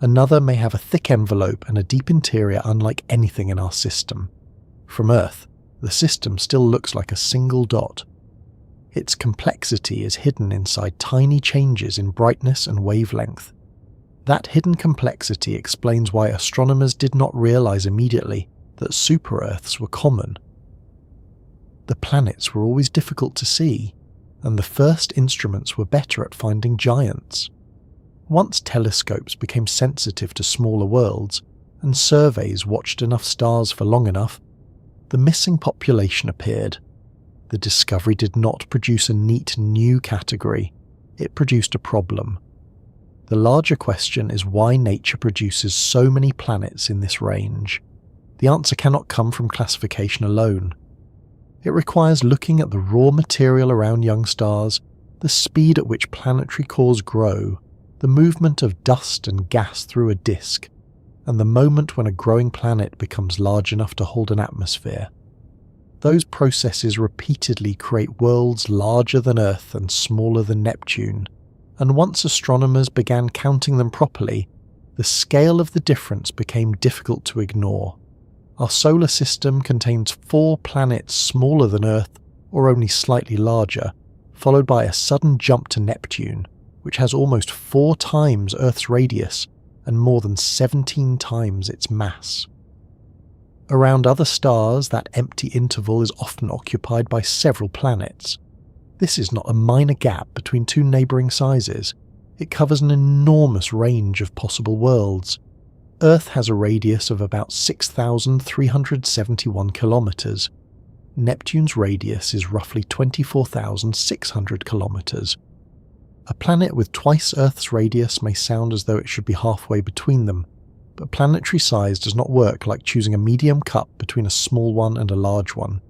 Another may have a thick envelope and a deep interior unlike anything in our system. From Earth, the system still looks like a single dot. Its complexity is hidden inside tiny changes in brightness and wavelength. That hidden complexity explains why astronomers did not realize immediately that super-Earths were common. The planets were always difficult to see, and the first instruments were better at finding giants. Once telescopes became sensitive to smaller worlds, and surveys watched enough stars for long enough, the missing population appeared. The discovery did not produce a neat new category, it produced a problem. The larger question is why nature produces so many planets in this range. The answer cannot come from classification alone. It requires looking at the raw material around young stars, the speed at which planetary cores grow, the movement of dust and gas through a disk, and the moment when a growing planet becomes large enough to hold an atmosphere. Those processes repeatedly create worlds larger than Earth and smaller than Neptune, and once astronomers began counting them properly, the scale of the difference became difficult to ignore. Our solar system contains 4 planets smaller than Earth or only slightly larger, followed by a sudden jump to Neptune, which has almost 4 times Earth's radius and more than 17 times its mass. Around other stars, that empty interval is often occupied by several planets. This is not a minor gap between 2 neighbouring sizes. It covers an enormous range of possible worlds. Earth has a radius of about 6,371 kilometres. Neptune's radius is roughly 24,600 kilometres. A planet with twice Earth's radius may sound as though it should be halfway between them, but planetary size does not work like choosing a medium cup between a small one and a large one.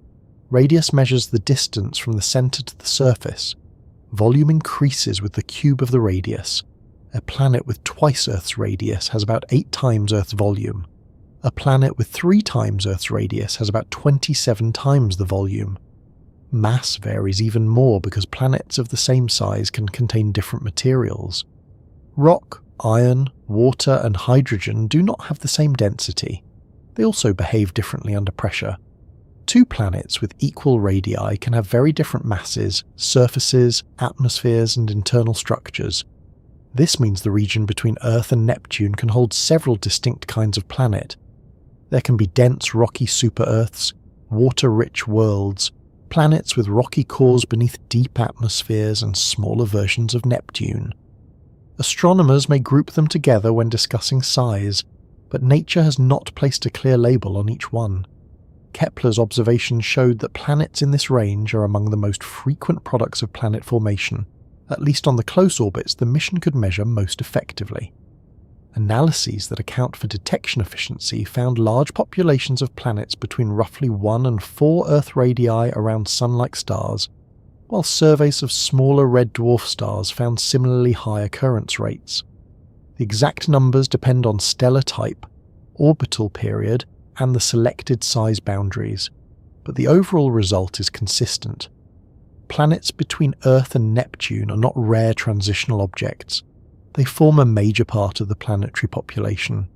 Radius measures the distance from the centre to the surface. Volume increases with the cube of the radius. A planet with twice Earth's radius has about 8 times Earth's volume. A planet with 3 times Earth's radius has about 27 times the volume. Mass varies even more because planets of the same size can contain different materials. Rock, iron, water, and hydrogen do not have the same density. They also behave differently under pressure. 2 planets with equal radii can have very different masses, surfaces, atmospheres, and internal structures. This means the region between Earth and Neptune can hold several distinct kinds of planet. There can be dense rocky super-Earths, water-rich worlds, planets with rocky cores beneath deep atmospheres, and smaller versions of Neptune. Astronomers may group them together when discussing size, but nature has not placed a clear label on each one. Kepler's observations showed that planets in this range are among the most frequent products of planet formation, at least on the close orbits the mission could measure most effectively. Analyses that account for detection efficiency found large populations of planets between roughly 1 and 4 Earth radii around Sun-like stars, while surveys of smaller red dwarf stars found similarly high occurrence rates. The exact numbers depend on stellar type, orbital period, and the selected size boundaries, but the overall result is consistent. Planets between Earth and Neptune are not rare transitional objects. They form a major part of the planetary population.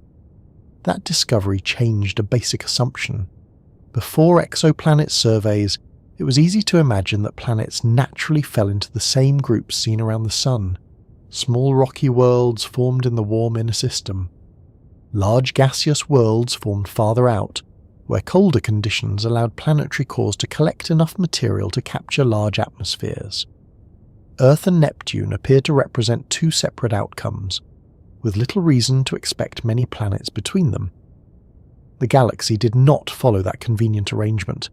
That discovery changed a basic assumption. Before exoplanet surveys, it was easy to imagine that planets naturally fell into the same groups seen around the Sun, small rocky worlds formed in the warm inner system. Large gaseous worlds formed farther out, where colder conditions allowed planetary cores to collect enough material to capture large atmospheres. Earth and Neptune appear to represent 2 separate outcomes, with little reason to expect many planets between them. The galaxy did not follow that convenient arrangement.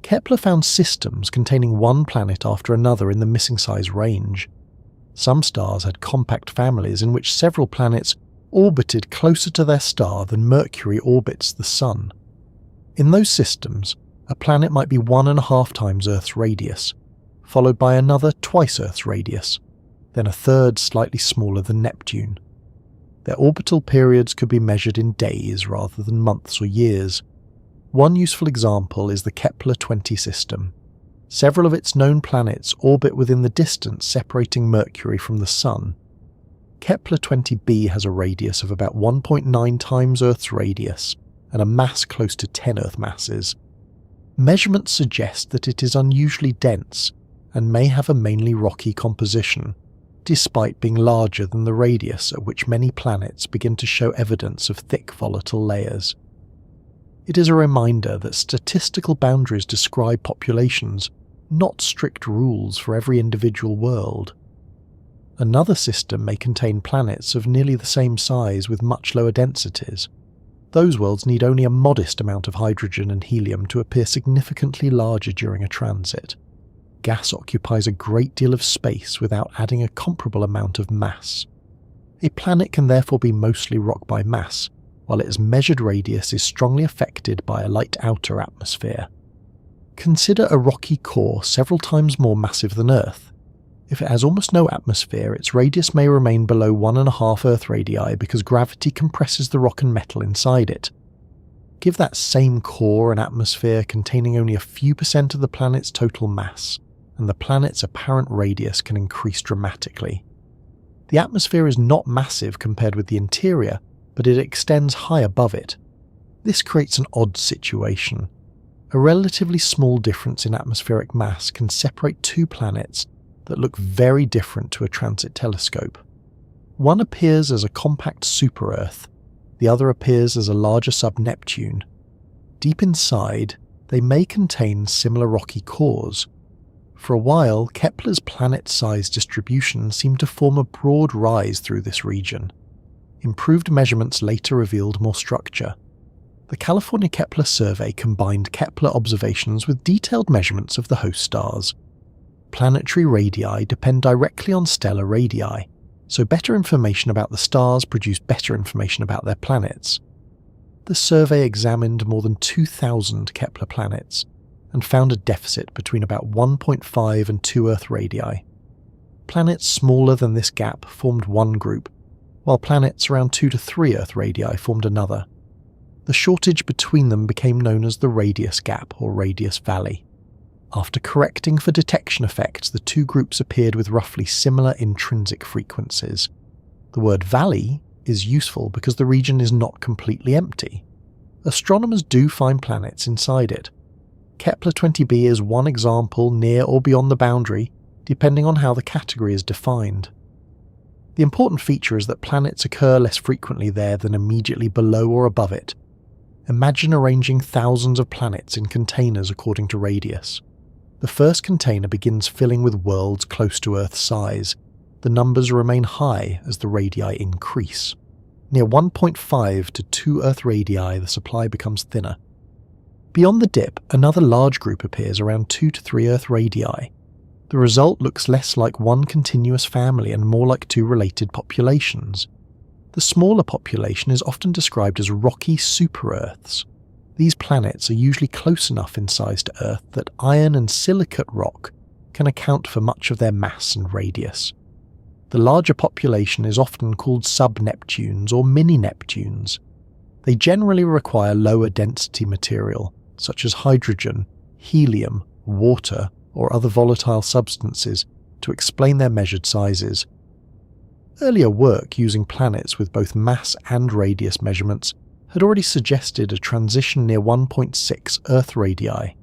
Kepler found systems containing 1 planet after another in the missing size range. Some stars had compact families in which several planets orbited closer to their star than Mercury orbits the Sun. In those systems, a planet might be 1.5 times Earth's radius, followed by another twice Earth's radius, then a third slightly smaller than Neptune. Their orbital periods could be measured in days rather than months or years. One useful example is the Kepler-20 system. Several of its known planets orbit within the distance separating Mercury from the Sun. Kepler-20b has a radius of about 1.9 times Earth's radius and a mass close to 10 Earth masses. Measurements suggest that it is unusually dense and may have a mainly rocky composition, despite being larger than the radius at which many planets begin to show evidence of thick volatile layers. It is a reminder that statistical boundaries describe populations, not strict rules for every individual world. Another system may contain planets of nearly the same size with much lower densities. Those worlds need only a modest amount of hydrogen and helium to appear significantly larger during a transit. Gas occupies a great deal of space without adding a comparable amount of mass. A planet can therefore be mostly rock by mass, while its measured radius is strongly affected by a light outer atmosphere. Consider a rocky core several times more massive than Earth. If it has almost no atmosphere, its radius may remain below 1.5 Earth radii because gravity compresses the rock and metal inside it. Give that same core an atmosphere containing only a few % of the planet's total mass, and the planet's apparent radius can increase dramatically. The atmosphere is not massive compared with the interior, but it extends high above it. This creates an odd situation. A relatively small difference in atmospheric mass can separate two planets that look very different to a transit telescope. One appears as a compact super-Earth, the other appears as a larger sub-Neptune. Deep inside, they may contain similar rocky cores. For a while, Kepler's planet-size distribution seemed to form a broad rise through this region. Improved measurements later revealed more structure. The California Kepler survey combined Kepler observations with detailed measurements of the host stars. Planetary radii depend directly on stellar radii, so better information about the stars produce better information about their planets. The survey examined more than 2,000 Kepler planets and found a deficit between about 1.5 and 2 Earth radii. Planets smaller than this gap formed one group, while planets around 2 to 3 Earth radii formed another. The shortage between them became known as the radius gap or radius valley. After correcting for detection effects, the two groups appeared with roughly similar intrinsic frequencies. The word valley is useful because the region is not completely empty. Astronomers do find planets inside it. Kepler-20b is one example near or beyond the boundary, depending on how the category is defined. The important feature is that planets occur less frequently there than immediately below or above it. Imagine arranging thousands of planets in containers according to radius. The first container begins filling with worlds close to Earth's size. The numbers remain high as the radii increase. Near 1.5 to 2 Earth radii, the supply becomes thinner. Beyond the dip, another large group appears around 2 to 3 Earth radii. The result looks less like one continuous family and more like two related populations. The smaller population is often described as rocky super-Earths. These planets are usually close enough in size to Earth that iron and silicate rock can account for much of their mass and radius. The larger population is often called sub-Neptunes or mini-Neptunes. They generally require lower density material, such as hydrogen, helium, water, or other volatile substances, to explain their measured sizes. Earlier work using planets with both mass and radius measurements had already suggested a transition near 1.6 Earth radii.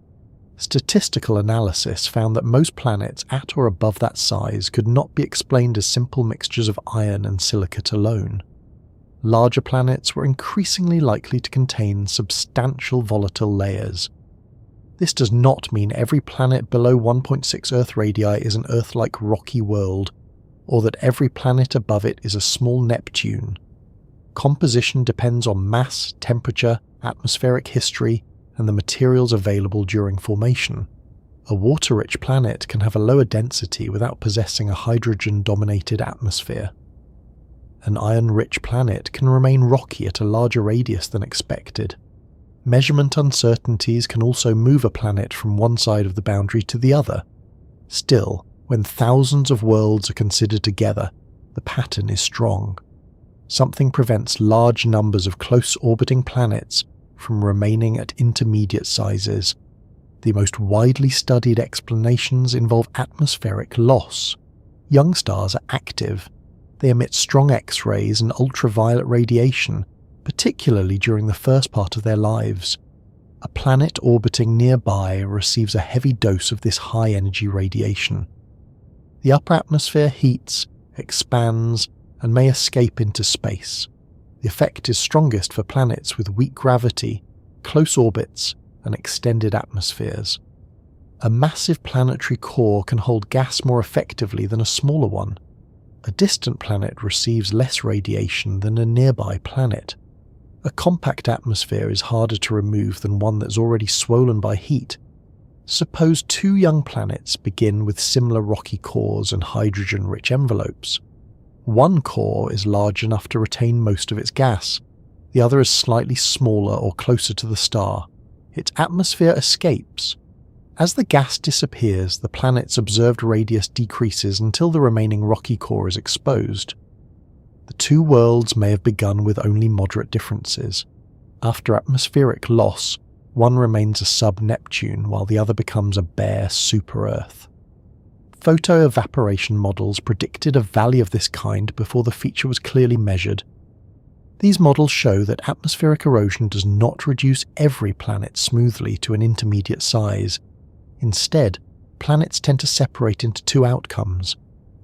Statistical analysis found that most planets at or above that size could not be explained as simple mixtures of iron and silicate alone. Larger planets were increasingly likely to contain substantial volatile layers. This does not mean every planet below 1.6 Earth radii is an Earth-like rocky world, or that every planet above it is a small Neptune. Composition depends on mass, temperature, atmospheric history, and the materials available during formation. A water-rich planet can have a lower density without possessing a hydrogen-dominated atmosphere. An iron-rich planet can remain rocky at a larger radius than expected. Measurement uncertainties can also move a planet from one side of the boundary to the other. Still, when thousands of worlds are considered together, the pattern is strong. something prevents large numbers of close-orbiting planets from remaining at intermediate sizes. The most widely studied explanations involve atmospheric loss. Young stars are active. They emit strong X-rays and ultraviolet radiation, particularly during the first part of their lives. A planet orbiting nearby receives a heavy dose of this high-energy radiation. The upper atmosphere heats, expands, and may escape into space. The effect is strongest for planets with weak gravity, close orbits, and extended atmospheres. A massive planetary core can hold gas more effectively than a smaller one. A distant planet receives less radiation than a nearby planet. A compact atmosphere is harder to remove than one that's already swollen by heat. Suppose two young planets begin with similar rocky cores and hydrogen-rich envelopes. One core is large enough to retain most of its gas. The other is slightly smaller or closer to the star. Its atmosphere escapes. As the gas disappears, the planet's observed radius decreases until the remaining rocky core is exposed. The two worlds may have begun with only moderate differences. After atmospheric loss, one remains a sub-Neptune while the other becomes a bare super-Earth. Photoevaporation models predicted a valley of this kind before the feature was clearly measured. These models show that atmospheric erosion does not reduce every planet smoothly to an intermediate size. Instead, planets tend to separate into two outcomes.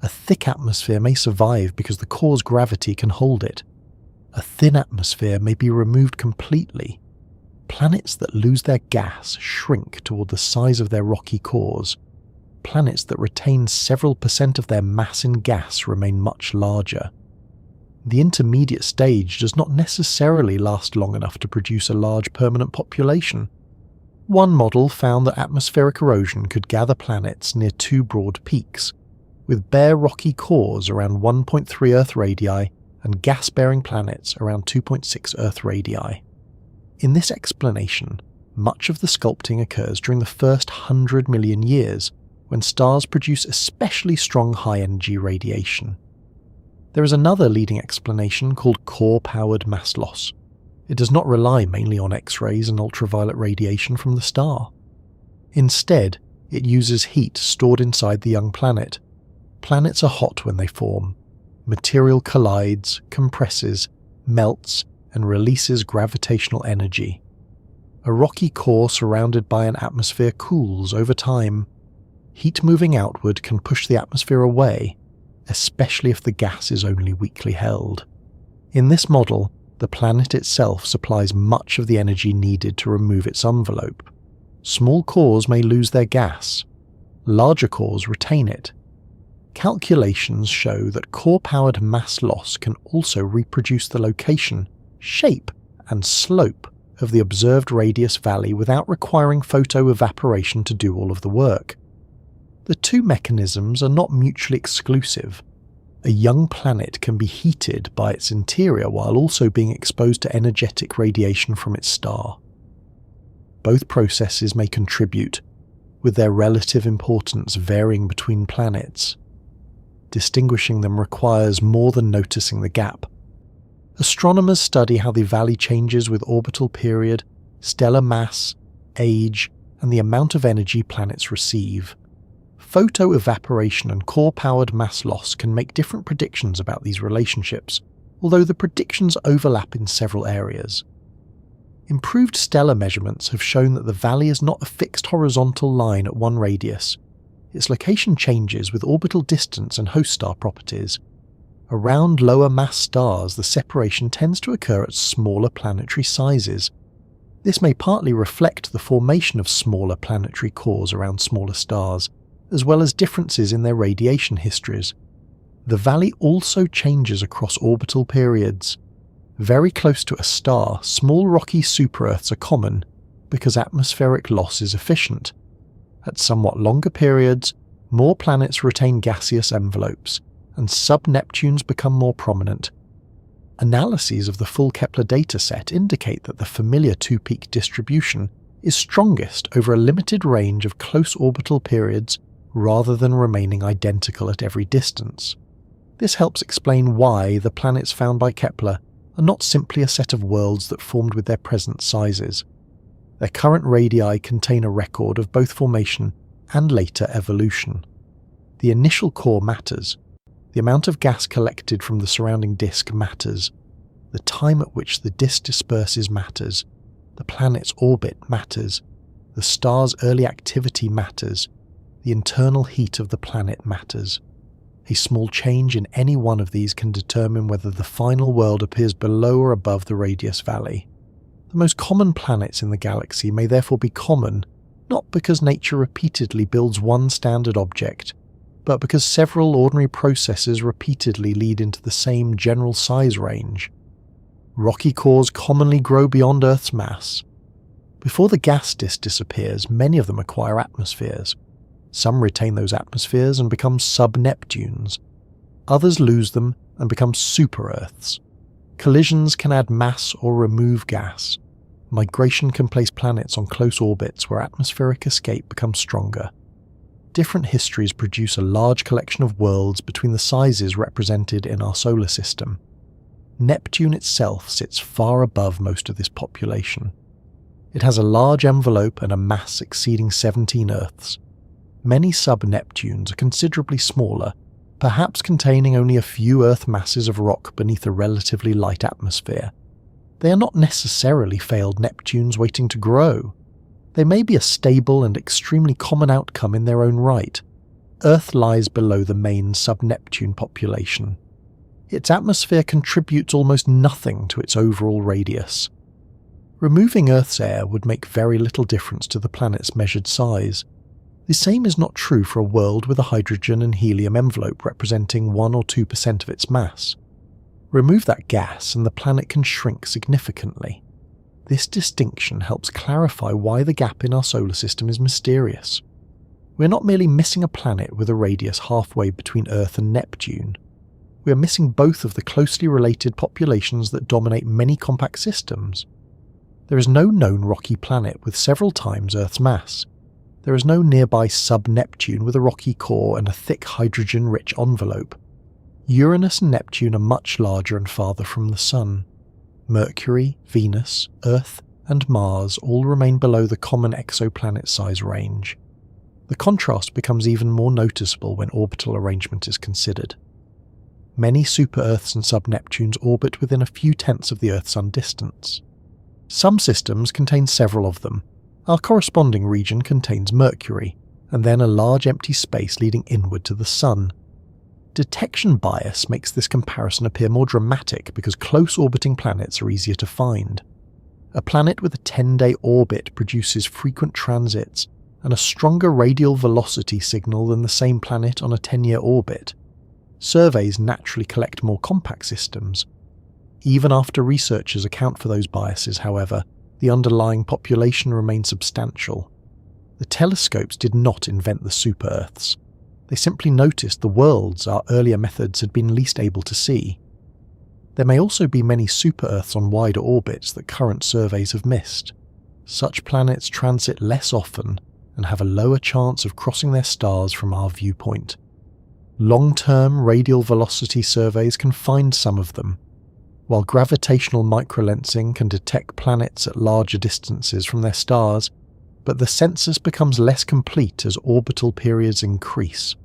A thick atmosphere may survive because the core's gravity can hold it. A thin atmosphere may be removed completely. Planets that lose their gas shrink toward the size of their rocky cores. Planets that retain several % of their mass in gas remain much larger. The intermediate stage does not necessarily last long enough to produce a large permanent population. One model found that atmospheric erosion could gather planets near two broad peaks, with bare rocky cores around 1.3 Earth radii and gas-bearing planets around 2.6 Earth radii. In this explanation, much of the sculpting occurs during the first 100 million years, when stars produce especially strong high-energy radiation. There is another leading explanation called core-powered mass loss. It does not rely mainly on X-rays and ultraviolet radiation from the star. Instead, it uses heat stored inside the young planet. Planets are hot when they form. Material collides, compresses, melts, and releases gravitational energy. A rocky core surrounded by an atmosphere cools over time. Heat moving outward can push the atmosphere away, especially if the gas is only weakly held. In this model, the planet itself supplies much of the energy needed to remove its envelope. Small cores may lose their gas. Larger cores retain it. Calculations show that core-powered mass loss can also reproduce the location, shape, and slope of the observed radius valley without requiring photoevaporation to do all of the work. The two mechanisms are not mutually exclusive. A young planet can be heated by its interior while also being exposed to energetic radiation from its star. Both processes may contribute, with their relative importance varying between planets. Distinguishing them requires more than noticing the gap. Astronomers study how the valley changes with orbital period, stellar mass, age, and the amount of energy planets receive. Photoevaporation and core-powered mass loss can make different predictions about these relationships, although the predictions overlap in several areas. Improved stellar measurements have shown that the valley is not a fixed horizontal line at one radius. Its location changes with orbital distance and host star properties. Around lower mass stars, the separation tends to occur at smaller planetary sizes. This may partly reflect the formation of smaller planetary cores around smaller stars, as well as differences in their radiation histories. The valley also changes across orbital periods. Very close to a star, small rocky super-Earths are common because atmospheric loss is efficient. At somewhat longer periods, more planets retain gaseous envelopes, and sub-Neptunes become more prominent. Analyses of the full Kepler dataset indicate that the familiar two-peak distribution is strongest over a limited range of close orbital periods rather than remaining identical at every distance. This helps explain why the planets found by Kepler are not simply a set of worlds that formed with their present sizes. Their current radii contain a record of both formation and later evolution. The initial core matters. The amount of gas collected from the surrounding disk matters. The time at which the disk disperses matters. The planet's orbit matters. The star's early activity matters. The internal heat of the planet matters. A small change in any one of these can determine whether the final world appears below or above the radius valley. The most common planets in the galaxy may therefore be common, not because nature repeatedly builds one standard object, but because several ordinary processes repeatedly lead into the same general size range. Rocky cores commonly grow beyond Earth's mass. Before the gas disk disappears, many of them acquire atmospheres. Some retain those atmospheres and become sub-Neptunes. Others lose them and become super-Earths. Collisions can add mass or remove gas. Migration can place planets on close orbits where atmospheric escape becomes stronger. Different histories produce a large collection of worlds between the sizes represented in our solar system. Neptune itself sits far above most of this population. It has a large envelope and a mass exceeding 17 Earths. Many sub-Neptunes are considerably smaller, perhaps containing only a few Earth masses of rock beneath a relatively light atmosphere. They are not necessarily failed Neptunes waiting to grow. They may be a stable and extremely common outcome in their own right. Earth lies below the main sub-Neptune population. Its atmosphere contributes almost nothing to its overall radius. Removing Earth's air would make very little difference to the planet's measured size. The same is not true for a world with a hydrogen and helium envelope representing 1 or 2% of its mass. Remove that gas and the planet can shrink significantly. This distinction helps clarify why the gap in our solar system is mysterious. We're not merely missing a planet with a radius halfway between Earth and Neptune. We are missing both of the closely related populations that dominate many compact systems. There is no known rocky planet with several times Earth's mass. There is no nearby sub-Neptune with a rocky core and a thick hydrogen-rich envelope. Uranus and Neptune are much larger and farther from the Sun. Mercury, Venus, Earth, and Mars all remain below the common exoplanet size range. The contrast becomes even more noticeable when orbital arrangement is considered. Many super-Earths and sub-Neptunes orbit within a few tenths of the Earth-Sun distance. Some systems contain several of them. Our corresponding region contains Mercury, and then a large empty space leading inward to the Sun. Detection bias makes this comparison appear more dramatic because close orbiting planets are easier to find. A planet with a 10-day orbit produces frequent transits and a stronger radial velocity signal than the same planet on a 10-year orbit. Surveys naturally collect more compact systems. Even after researchers account for those biases, however, the underlying population remains substantial. The telescopes did not invent the super-Earths. They simply noticed the worlds our earlier methods had been least able to see. There may also be many super-Earths on wider orbits that current surveys have missed. Such planets transit less often and have a lower chance of crossing their stars from our viewpoint. Long-term radial velocity surveys can find some of them, while gravitational microlensing can detect planets at larger distances from their stars, but the census becomes less complete as orbital periods increase.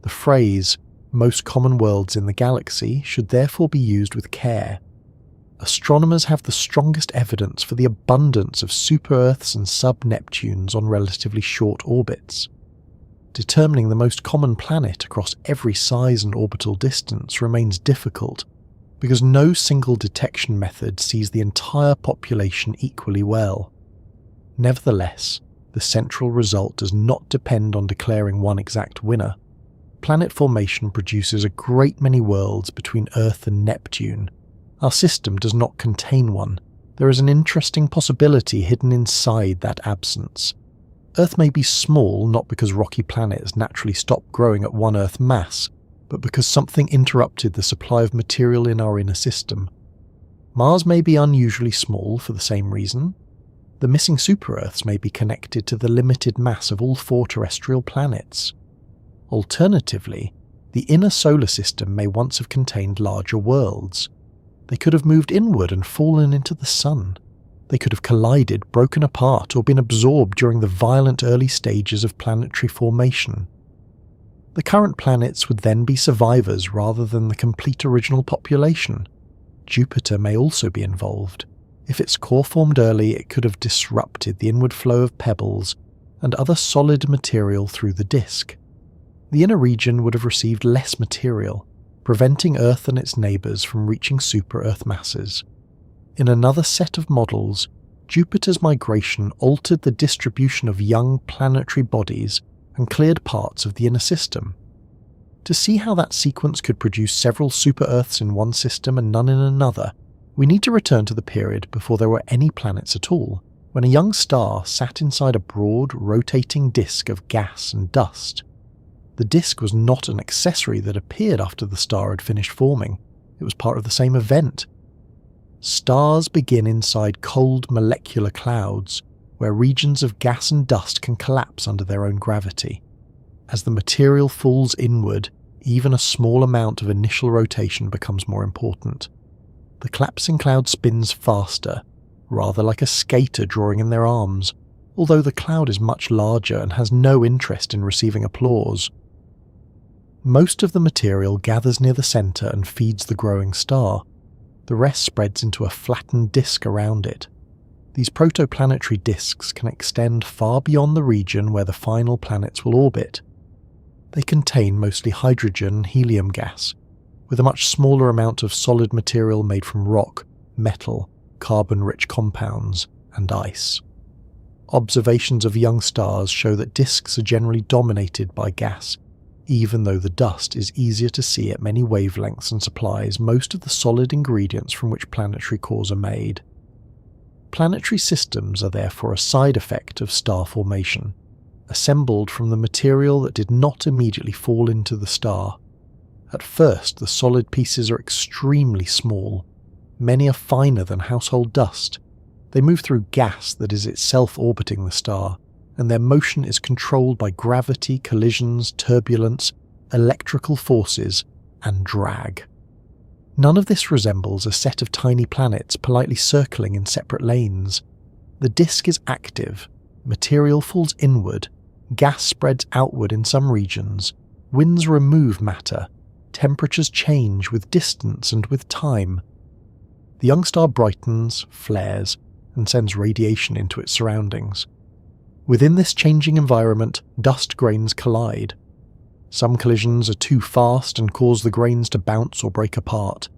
The phrase, "most common worlds in the galaxy," should therefore be used with care. Astronomers have the strongest evidence for the abundance of super-Earths and sub-Neptunes on relatively short orbits. Determining the most common planet across every size and orbital distance remains difficult, because no single detection method sees the entire population equally well. Nevertheless, the central result does not depend on declaring one exact winner. Planet formation produces a great many worlds between Earth and Neptune. Our system does not contain one. There is an interesting possibility hidden inside that absence. Earth may be small not because rocky planets naturally stop growing at one Earth mass, but because something interrupted the supply of material in our inner system. Mars may be unusually small for the same reason. The missing super-Earths may be connected to the limited mass of all 4 terrestrial planets. Alternatively, The inner solar system may once have contained larger worlds. They could have moved inward and fallen into the sun. They could have collided, broken apart, or been absorbed during the violent early stages of planetary formation. The current planets would then be survivors rather than the complete original population. Jupiter may also be involved. If its core formed early, it could have disrupted the inward flow of pebbles and other solid material through the disk. The inner region would have received less material, preventing Earth and its neighbours from reaching super-Earth masses. In another set of models, Jupiter's migration altered the distribution of young planetary bodies and cleared parts of the inner system. To see how that sequence could produce several super-Earths in one system and none in another, we need to return to the period before there were any planets at all, when a young star sat inside a broad, rotating disk of gas and dust. The disk was not an accessory that appeared after the star had finished forming. It was part of the same event. Stars begin inside cold molecular clouds, where regions of gas and dust can collapse under their own gravity. As the material falls inward, even a small amount of initial rotation becomes more important. The collapsing cloud spins faster, rather like a skater drawing in their arms, although the cloud is much larger and has no interest in receiving applause. Most of the material gathers near the centre and feeds the growing star. The rest spreads into a flattened disk around it. These protoplanetary disks can extend far beyond the region where the final planets will orbit. They contain mostly hydrogen and helium gas, with a much smaller amount of solid material made from rock, metal, carbon-rich compounds, and ice. Observations of young stars show that disks are generally dominated by gas, even though the dust is easier to see at many wavelengths and supplies most of the solid ingredients from which planetary cores are made. Planetary systems are therefore a side effect of star formation, assembled from the material that did not immediately fall into the star. At first, the solid pieces are extremely small. Many are finer than household dust. They move through gas that is itself orbiting the star, and their motion is controlled by gravity, collisions, turbulence, electrical forces, and drag. None of this resembles a set of tiny planets politely circling in separate lanes. The disk is active, material falls inward, gas spreads outward in some regions, winds remove matter, temperatures change with distance and with time. The young star brightens, flares, and sends radiation into its surroundings. Within this changing environment, dust grains collide. Some collisions are too fast and cause the grains to bounce or break apart.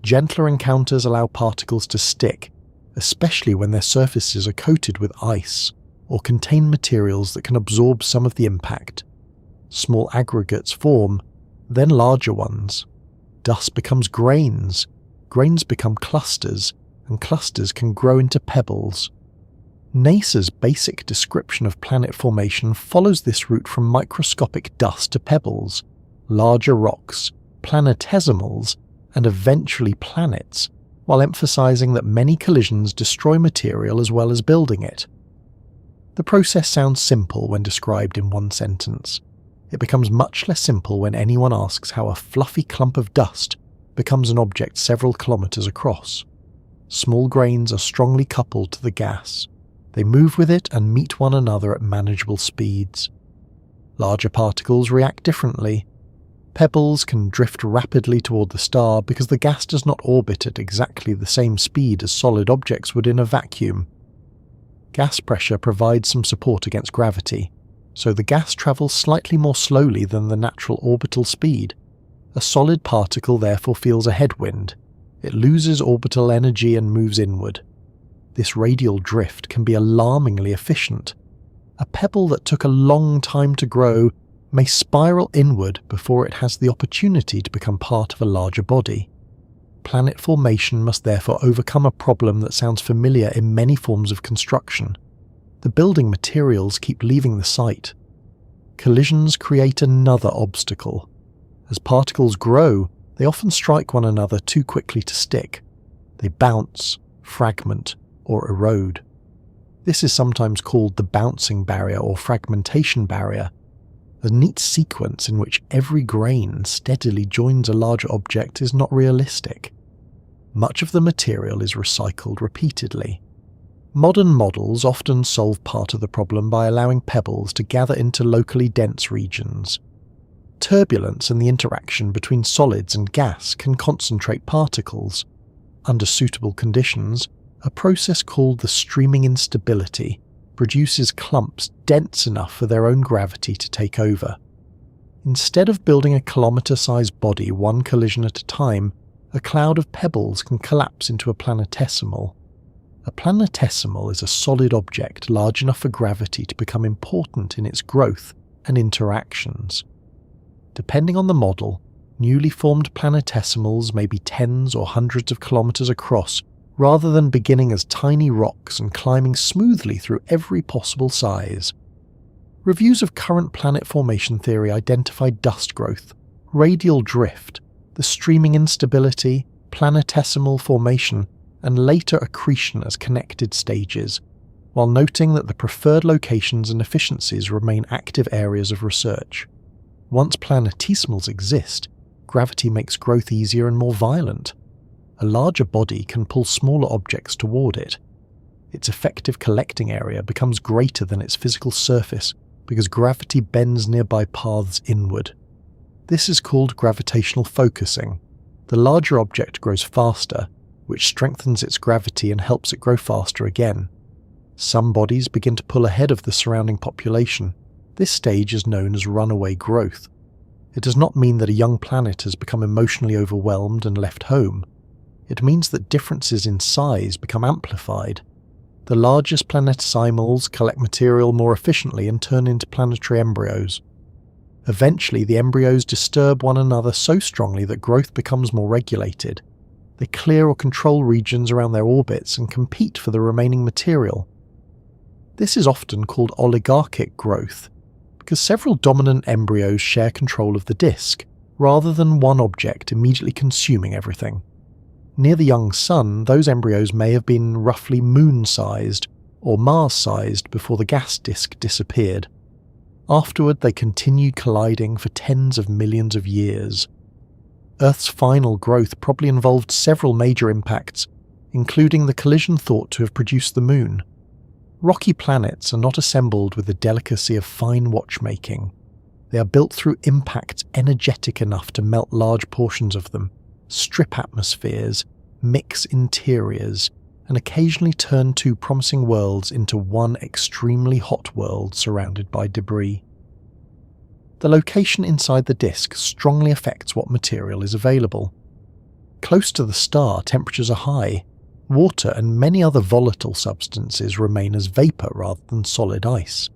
Gentler encounters allow particles to stick, especially when their surfaces are coated with ice or contain materials that can absorb some of the impact. Small aggregates form, then larger ones. Dust becomes grains, grains become clusters, and clusters can grow into pebbles. NASA's basic description of planet formation follows this route from microscopic dust to pebbles, larger rocks, planetesimals, and eventually planets, while emphasizing that many collisions destroy material as well as building it. The process sounds simple when described in one sentence. It becomes much less simple when anyone asks how a fluffy clump of dust becomes an object several kilometers across. Small grains are strongly coupled to the gas. They move with it and meet one another at manageable speeds. Larger particles react differently. Pebbles can drift rapidly toward the star because the gas does not orbit at exactly the same speed as solid objects would in a vacuum. Gas pressure provides some support against gravity, so the gas travels slightly more slowly than the natural orbital speed. A solid particle therefore feels a headwind. It loses orbital energy and moves inward. This radial drift can be alarmingly efficient. A pebble that took a long time to grow may spiral inward before it has the opportunity to become part of a larger body. Planet formation must therefore overcome a problem that sounds familiar in many forms of construction. The building materials keep leaving the site. Collisions create another obstacle. As particles grow, they often strike one another too quickly to stick. They bounce, fragment, or erode. This is sometimes called the bouncing barrier or fragmentation barrier. The neat sequence in which every grain steadily joins a larger object is not realistic. Much of the material is recycled repeatedly. Modern models often solve part of the problem by allowing pebbles to gather into locally dense regions. Turbulence and the interaction between solids and gas can concentrate particles. Under suitable conditions, a process called the streaming instability produces clumps dense enough for their own gravity to take over. Instead of building a kilometre-sized body one collision at a time, a cloud of pebbles can collapse into a planetesimal. A planetesimal is a solid object large enough for gravity to become important in its growth and interactions. Depending on the model, newly formed planetesimals may be tens or hundreds of kilometres across, rather than beginning as tiny rocks and climbing smoothly through every possible size. Reviews of current planet formation theory identify dust growth, radial drift, the streaming instability, planetesimal formation, and later accretion as connected stages, while noting that the preferred locations and efficiencies remain active areas of research. Once planetesimals exist, gravity makes growth easier and more violent. A larger body can pull smaller objects toward it. Its effective collecting area becomes greater than its physical surface because gravity bends nearby paths inward. This is called gravitational focusing. The larger object grows faster, which strengthens its gravity and helps it grow faster again. Some bodies begin to pull ahead of the surrounding population. This stage is known as runaway growth. It does not mean that a young planet has become emotionally overwhelmed and left home. It means that differences in size become amplified. The largest planetesimals collect material more efficiently and turn into planetary embryos. Eventually, the embryos disturb one another so strongly that growth becomes more regulated. They clear or control regions around their orbits and compete for the remaining material. This is often called oligarchic growth, because several dominant embryos share control of the disk, rather than one object immediately consuming everything. Near the young Sun, those embryos may have been roughly Moon-sized or Mars-sized before the gas disk disappeared. Afterward, they continued colliding for tens of millions of years. Earth's final growth probably involved several major impacts, including the collision thought to have produced the Moon. Rocky planets are not assembled with the delicacy of fine watchmaking. They are built through impacts energetic enough to melt large portions of them, strip atmospheres, mix interiors, and occasionally turn two promising worlds into one extremely hot world surrounded by debris. The location inside the disk strongly affects what material is available. Close to the star, temperatures are high. Water and many other volatile substances remain as vapor rather than solid ice.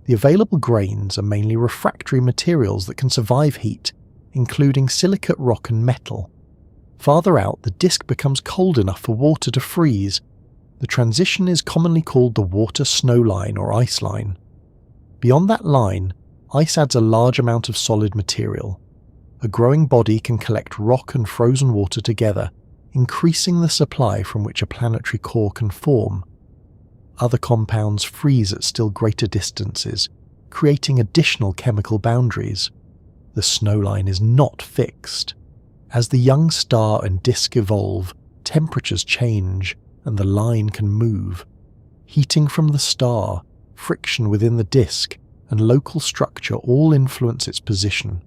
The available grains are mainly refractory materials that can survive heat, including silicate rock and metal. Farther out, the disk becomes cold enough for water to freeze. The transition is commonly called the water snow line or ice line. Beyond that line, ice adds a large amount of solid material. A growing body can collect rock and frozen water together, increasing the supply from which a planetary core can form. Other compounds freeze at still greater distances, creating additional chemical boundaries. The snow line is not fixed. As the young star and disk evolve, temperatures change and the line can move. Heating from the star, friction within the disk, and local structure all influence its position.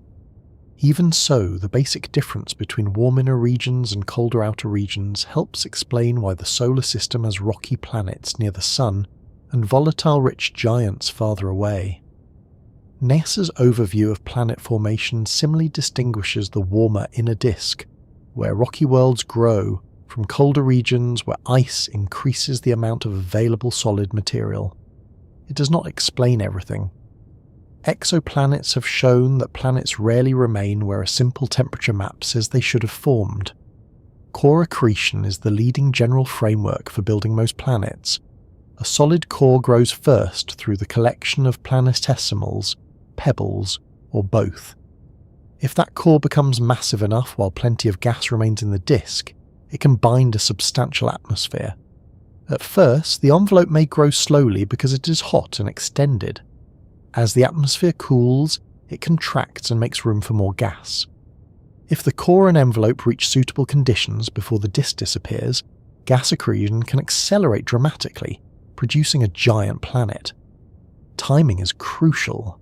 Even so, the basic difference between warm inner regions and colder outer regions helps explain why the solar system has rocky planets near the Sun and volatile-rich giants farther away. NASA's overview of planet formation similarly distinguishes the warmer inner disk, where rocky worlds grow, from colder regions where ice increases the amount of available solid material. It does not explain everything. Exoplanets have shown that planets rarely remain where a simple temperature map says they should have formed. Core accretion is the leading general framework for building most planets. A solid core grows first through the collection of planetesimals, pebbles, or both. If that core becomes massive enough while plenty of gas remains in the disk, it can bind a substantial atmosphere. At first, the envelope may grow slowly because it is hot and extended. As the atmosphere cools, it contracts and makes room for more gas. If the core and envelope reach suitable conditions before the disk disappears, gas accretion can accelerate dramatically, producing a giant planet. Timing is crucial.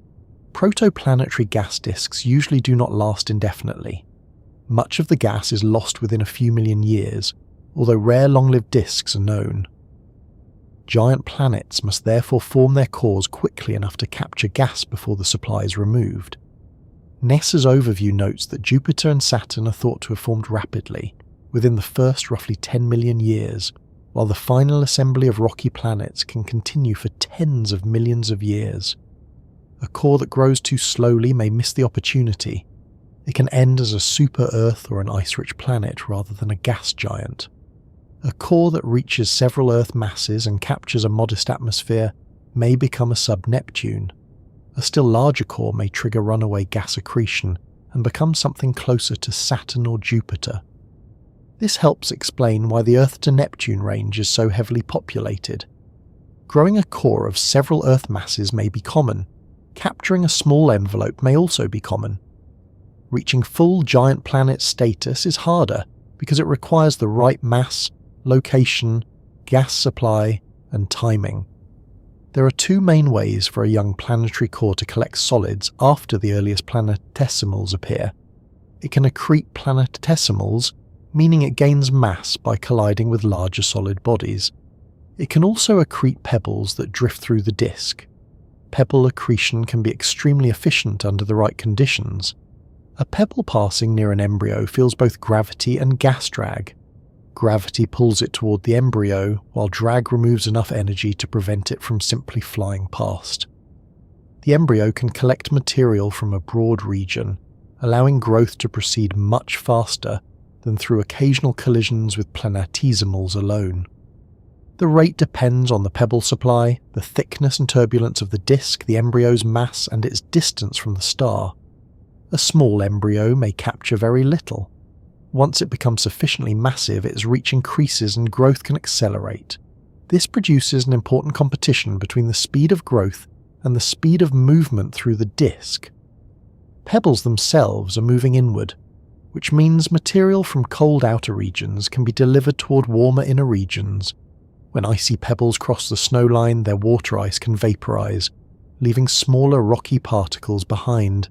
Protoplanetary gas disks usually do not last indefinitely. Much of the gas is lost within a few million years, although rare long-lived disks are known. Giant planets must therefore form their cores quickly enough to capture gas before the supply is removed. NASA's overview notes that Jupiter and Saturn are thought to have formed rapidly, within the first roughly 10 million years, while the final assembly of rocky planets can continue for tens of millions of years. A core that grows too slowly may miss the opportunity. It can end as a super-Earth or an ice-rich planet rather than a gas giant. A core that reaches several Earth masses and captures a modest atmosphere may become a sub-Neptune. A still larger core may trigger runaway gas accretion and become something closer to Saturn or Jupiter. This helps explain why the Earth to Neptune range is so heavily populated. Growing a core of several Earth masses may be common. Capturing a small envelope may also be common. Reaching full giant planet status is harder because it requires the right mass, location, gas supply, and timing. There are two main ways for a young planetary core to collect solids after the earliest planetesimals appear. It can accrete planetesimals, meaning it gains mass by colliding with larger solid bodies. It can also accrete pebbles that drift through the disk. Pebble accretion can be extremely efficient under the right conditions. A pebble passing near an embryo feels both gravity and gas drag. Gravity pulls it toward the embryo, while drag removes enough energy to prevent it from simply flying past. The embryo can collect material from a broad region, allowing growth to proceed much faster than through occasional collisions with planetesimals alone. The rate depends on the pebble supply, the thickness and turbulence of the disk, the embryo's mass, and its distance from the star. A small embryo may capture very little. Once it becomes sufficiently massive, its reach increases and growth can accelerate. This produces an important competition between the speed of growth and the speed of movement through the disk. Pebbles themselves are moving inward, which means material from cold outer regions can be delivered toward warmer inner regions. When icy pebbles cross the snow line, their water ice can vaporize, leaving smaller rocky particles behind.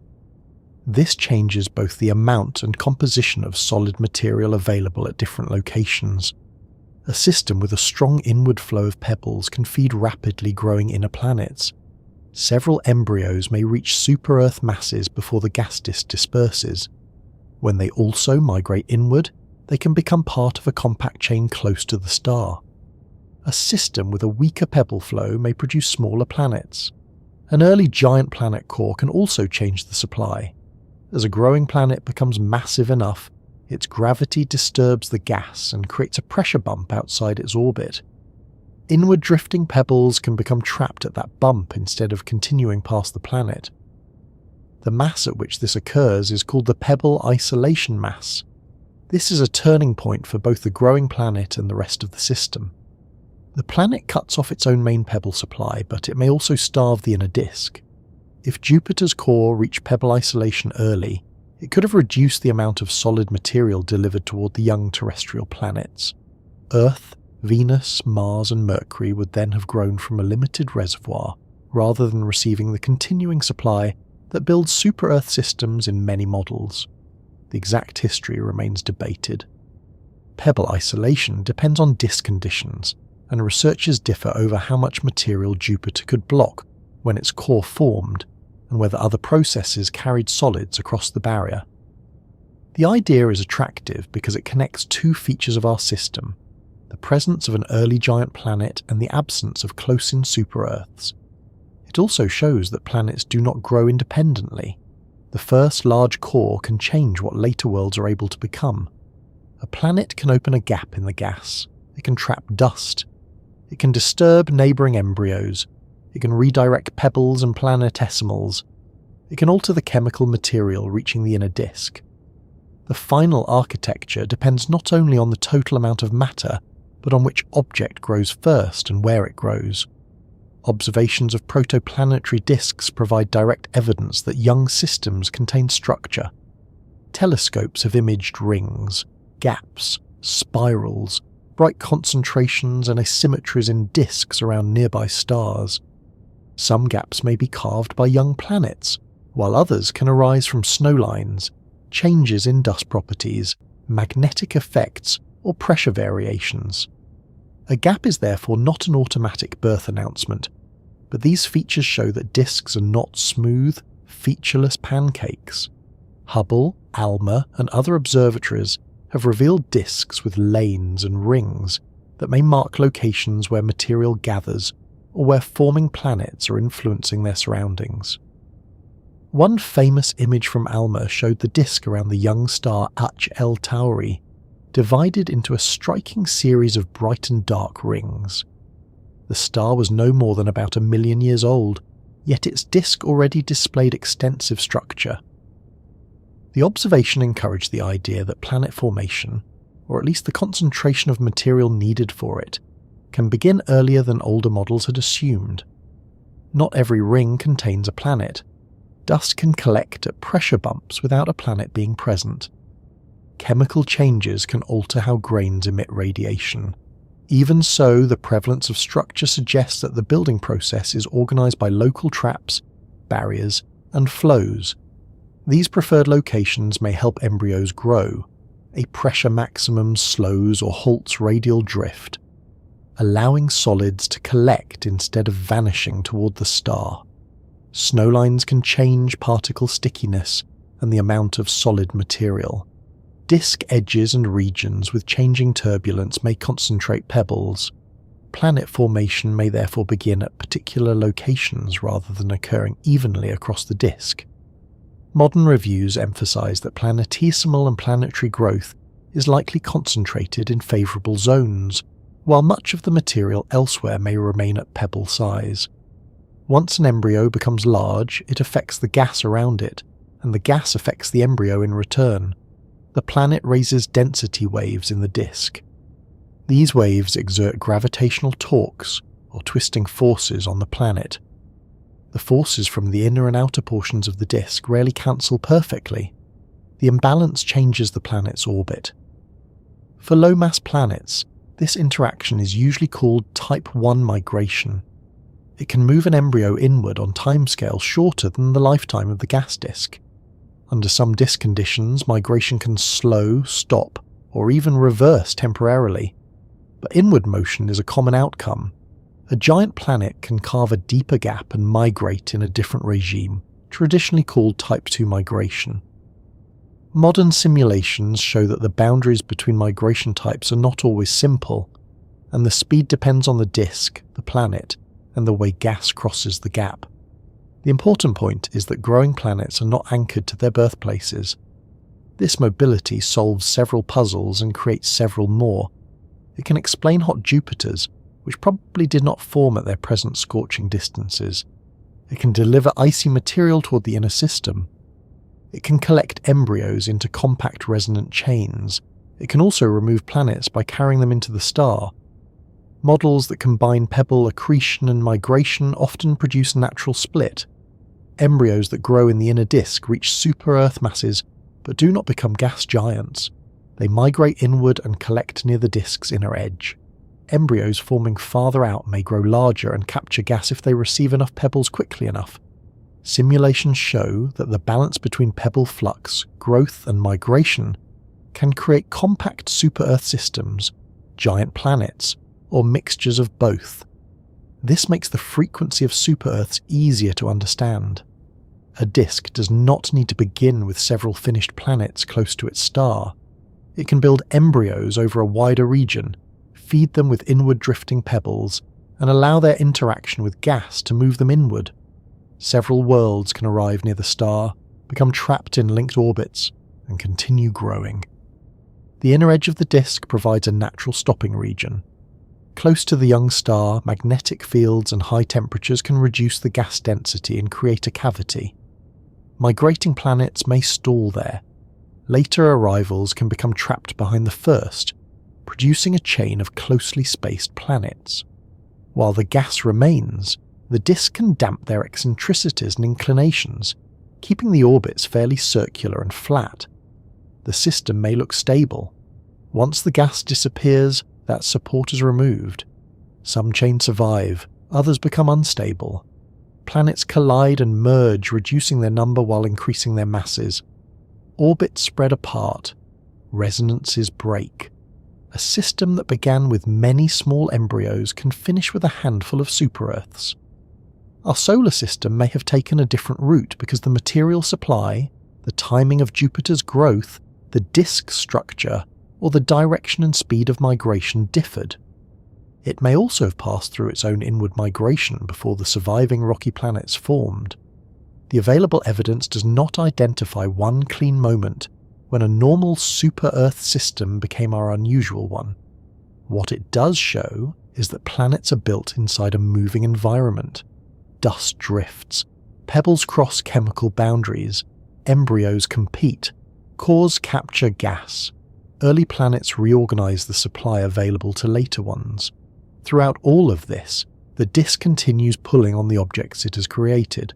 This changes both the amount and composition of solid material available at different locations. A system with a strong inward flow of pebbles can feed rapidly growing inner planets. Several embryos may reach super-Earth masses before the gas disk disperses. When they also migrate inward, they can become part of a compact chain close to the star. A system with a weaker pebble flow may produce smaller planets. An early giant planet core can also change the supply. As a growing planet becomes massive enough, its gravity disturbs the gas and creates a pressure bump outside its orbit. Inward drifting pebbles can become trapped at that bump instead of continuing past the planet. The mass at which this occurs is called the pebble isolation mass. This is a turning point for both the growing planet and the rest of the system. The planet cuts off its own main pebble supply, but it may also starve the inner disk. If Jupiter's core reached pebble isolation early, it could have reduced the amount of solid material delivered toward the young terrestrial planets. Earth, Venus, Mars, and Mercury would then have grown from a limited reservoir, rather than receiving the continuing supply that builds super-Earth systems in many models. The exact history remains debated. Pebble isolation depends on disk conditions, and researchers differ over how much material Jupiter could block when its core formed, and whether other processes carried solids across the barrier. The idea is attractive because it connects two features of our system: the presence of an early giant planet and the absence of close-in super-Earths. It also shows that planets do not grow independently. The first large core can change what later worlds are able to become. A planet can open a gap in the gas. It can trap dust. It can disturb neighbouring embryos. It can redirect pebbles and planetesimals. It can alter the chemical material reaching the inner disk. The final architecture depends not only on the total amount of matter, but on which object grows first and where it grows. Observations of protoplanetary disks provide direct evidence that young systems contain structure. Telescopes have imaged rings, gaps, spirals, bright concentrations and asymmetries in disks around nearby stars. Some gaps may be carved by young planets, while others can arise from snowlines, changes in dust properties, magnetic effects, or pressure variations. A gap is therefore not an automatic birth announcement, but these features show that disks are not smooth, featureless pancakes. Hubble, ALMA, and other observatories have revealed disks with lanes and rings that may mark locations where material gathers or where forming planets are influencing their surroundings. One famous image from ALMA showed the disk around the young star H-L Tauri divided into a striking series of bright and dark rings. The star was no more than about 1 million years old, yet its disk already displayed extensive structure. The observation encouraged the idea that planet formation, or at least the concentration of material needed for it, can begin earlier than older models had assumed. Not every ring contains a planet. Dust can collect at pressure bumps without a planet being present. Chemical changes can alter how grains emit radiation. Even so, the prevalence of structure suggests that the building process is organized by local traps, barriers, and flows. These preferred locations may help embryos grow. A pressure maximum slows or halts radial drift, allowing solids to collect instead of vanishing toward the star. Snowlines can change particle stickiness and the amount of solid material. Disk edges and regions with changing turbulence may concentrate pebbles. Planet formation may therefore begin at particular locations rather than occurring evenly across the disk. Modern reviews emphasize that planetesimal and planetary growth is likely concentrated in favorable zones, while much of the material elsewhere may remain at pebble size. Once an embryo becomes large, it affects the gas around it, and the gas affects the embryo in return. The planet raises density waves in the disk. These waves exert gravitational torques, or twisting forces, on the planet. The forces from the inner and outer portions of the disk rarely cancel perfectly. The imbalance changes the planet's orbit. For low-mass planets, this interaction is usually called Type 1 migration. It can move an embryo inward on timescales shorter than the lifetime of the gas disk. Under some disk conditions, migration can slow, stop, or even reverse temporarily. But inward motion is a common outcome. A giant planet can carve a deeper gap and migrate in a different regime, traditionally called Type 2 migration. Modern simulations show that the boundaries between migration types are not always simple, and the speed depends on the disk, the planet, and the way gas crosses the gap. The important point is that growing planets are not anchored to their birthplaces. This mobility solves several puzzles and creates several more. It can explain hot Jupiters, which probably did not form at their present scorching distances. It can deliver icy material toward the inner system. It can collect embryos into compact resonant chains. It can also remove planets by carrying them into the star. Models that combine pebble accretion and migration often produce natural split. Embryos that grow in the inner disk reach super-Earth masses, but do not become gas giants. They migrate inward and collect near the disk's inner edge. Embryos forming farther out may grow larger and capture gas if they receive enough pebbles quickly enough. Simulations show that the balance between pebble flux, growth, and migration can create compact super-Earth systems, giant planets, or mixtures of both. This makes the frequency of super-Earths easier to understand. A disk does not need to begin with several finished planets close to its star. It can build embryos over a wider region, feed them with inward drifting pebbles, and allow their interaction with gas to move them inward. Several worlds can arrive near the star, become trapped in linked orbits, and continue growing. The inner edge of the disk provides a natural stopping region. Close to the young star, magnetic fields and high temperatures can reduce the gas density and create a cavity. Migrating planets may stall there. Later arrivals can become trapped behind the first, producing a chain of closely spaced planets. While the gas remains, the disk can damp their eccentricities and inclinations, keeping the orbits fairly circular and flat. The system may look stable. Once the gas disappears, that support is removed. Some chains survive, others become unstable. Planets collide and merge, reducing their number while increasing their masses. Orbits spread apart. Resonances break. A system that began with many small embryos can finish with a handful of super-Earths. Our solar system may have taken a different route because the material supply, the timing of Jupiter's growth, the disk structure, or the direction and speed of migration differed. It may also have passed through its own inward migration before the surviving rocky planets formed. The available evidence does not identify one clean moment when a normal super-Earth system became our unusual one. What it does show is that planets are built inside a moving environment. Dust drifts, pebbles cross chemical boundaries, embryos compete, cores capture gas. Early planets reorganize the supply available to later ones. Throughout all of this, the disk continues pulling on the objects it has created.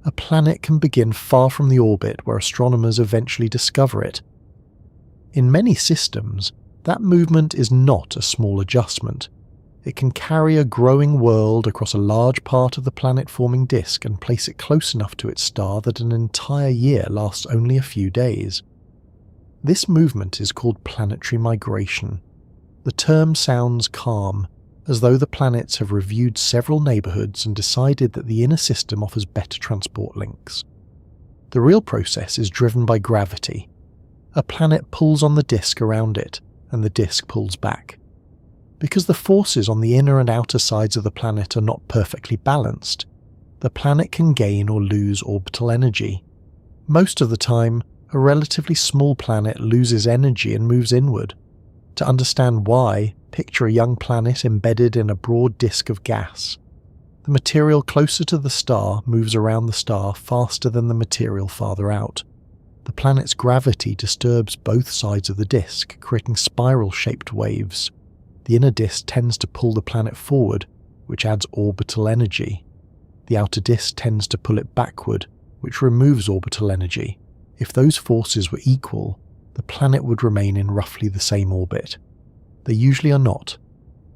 A planet can begin far from the orbit where astronomers eventually discover it. In many systems, that movement is not a small adjustment. It can carry a growing world across a large part of the planet-forming disk and place it close enough to its star that an entire year lasts only a few days. This movement is called planetary migration. The term sounds calm, as though the planets have reviewed several neighbourhoods and decided that the inner system offers better transport links. The real process is driven by gravity. A planet pulls on the disk around it, and the disk pulls back. Because the forces on the inner and outer sides of the planet are not perfectly balanced, the planet can gain or lose orbital energy. Most of the time, a relatively small planet loses energy and moves inward. To understand why, picture a young planet embedded in a broad disk of gas. The material closer to the star moves around the star faster than the material farther out. The planet's gravity disturbs both sides of the disk, creating spiral-shaped waves. The inner disk tends to pull the planet forward, which adds orbital energy. The outer disk tends to pull it backward, which removes orbital energy. If those forces were equal, the planet would remain in roughly the same orbit. They usually are not.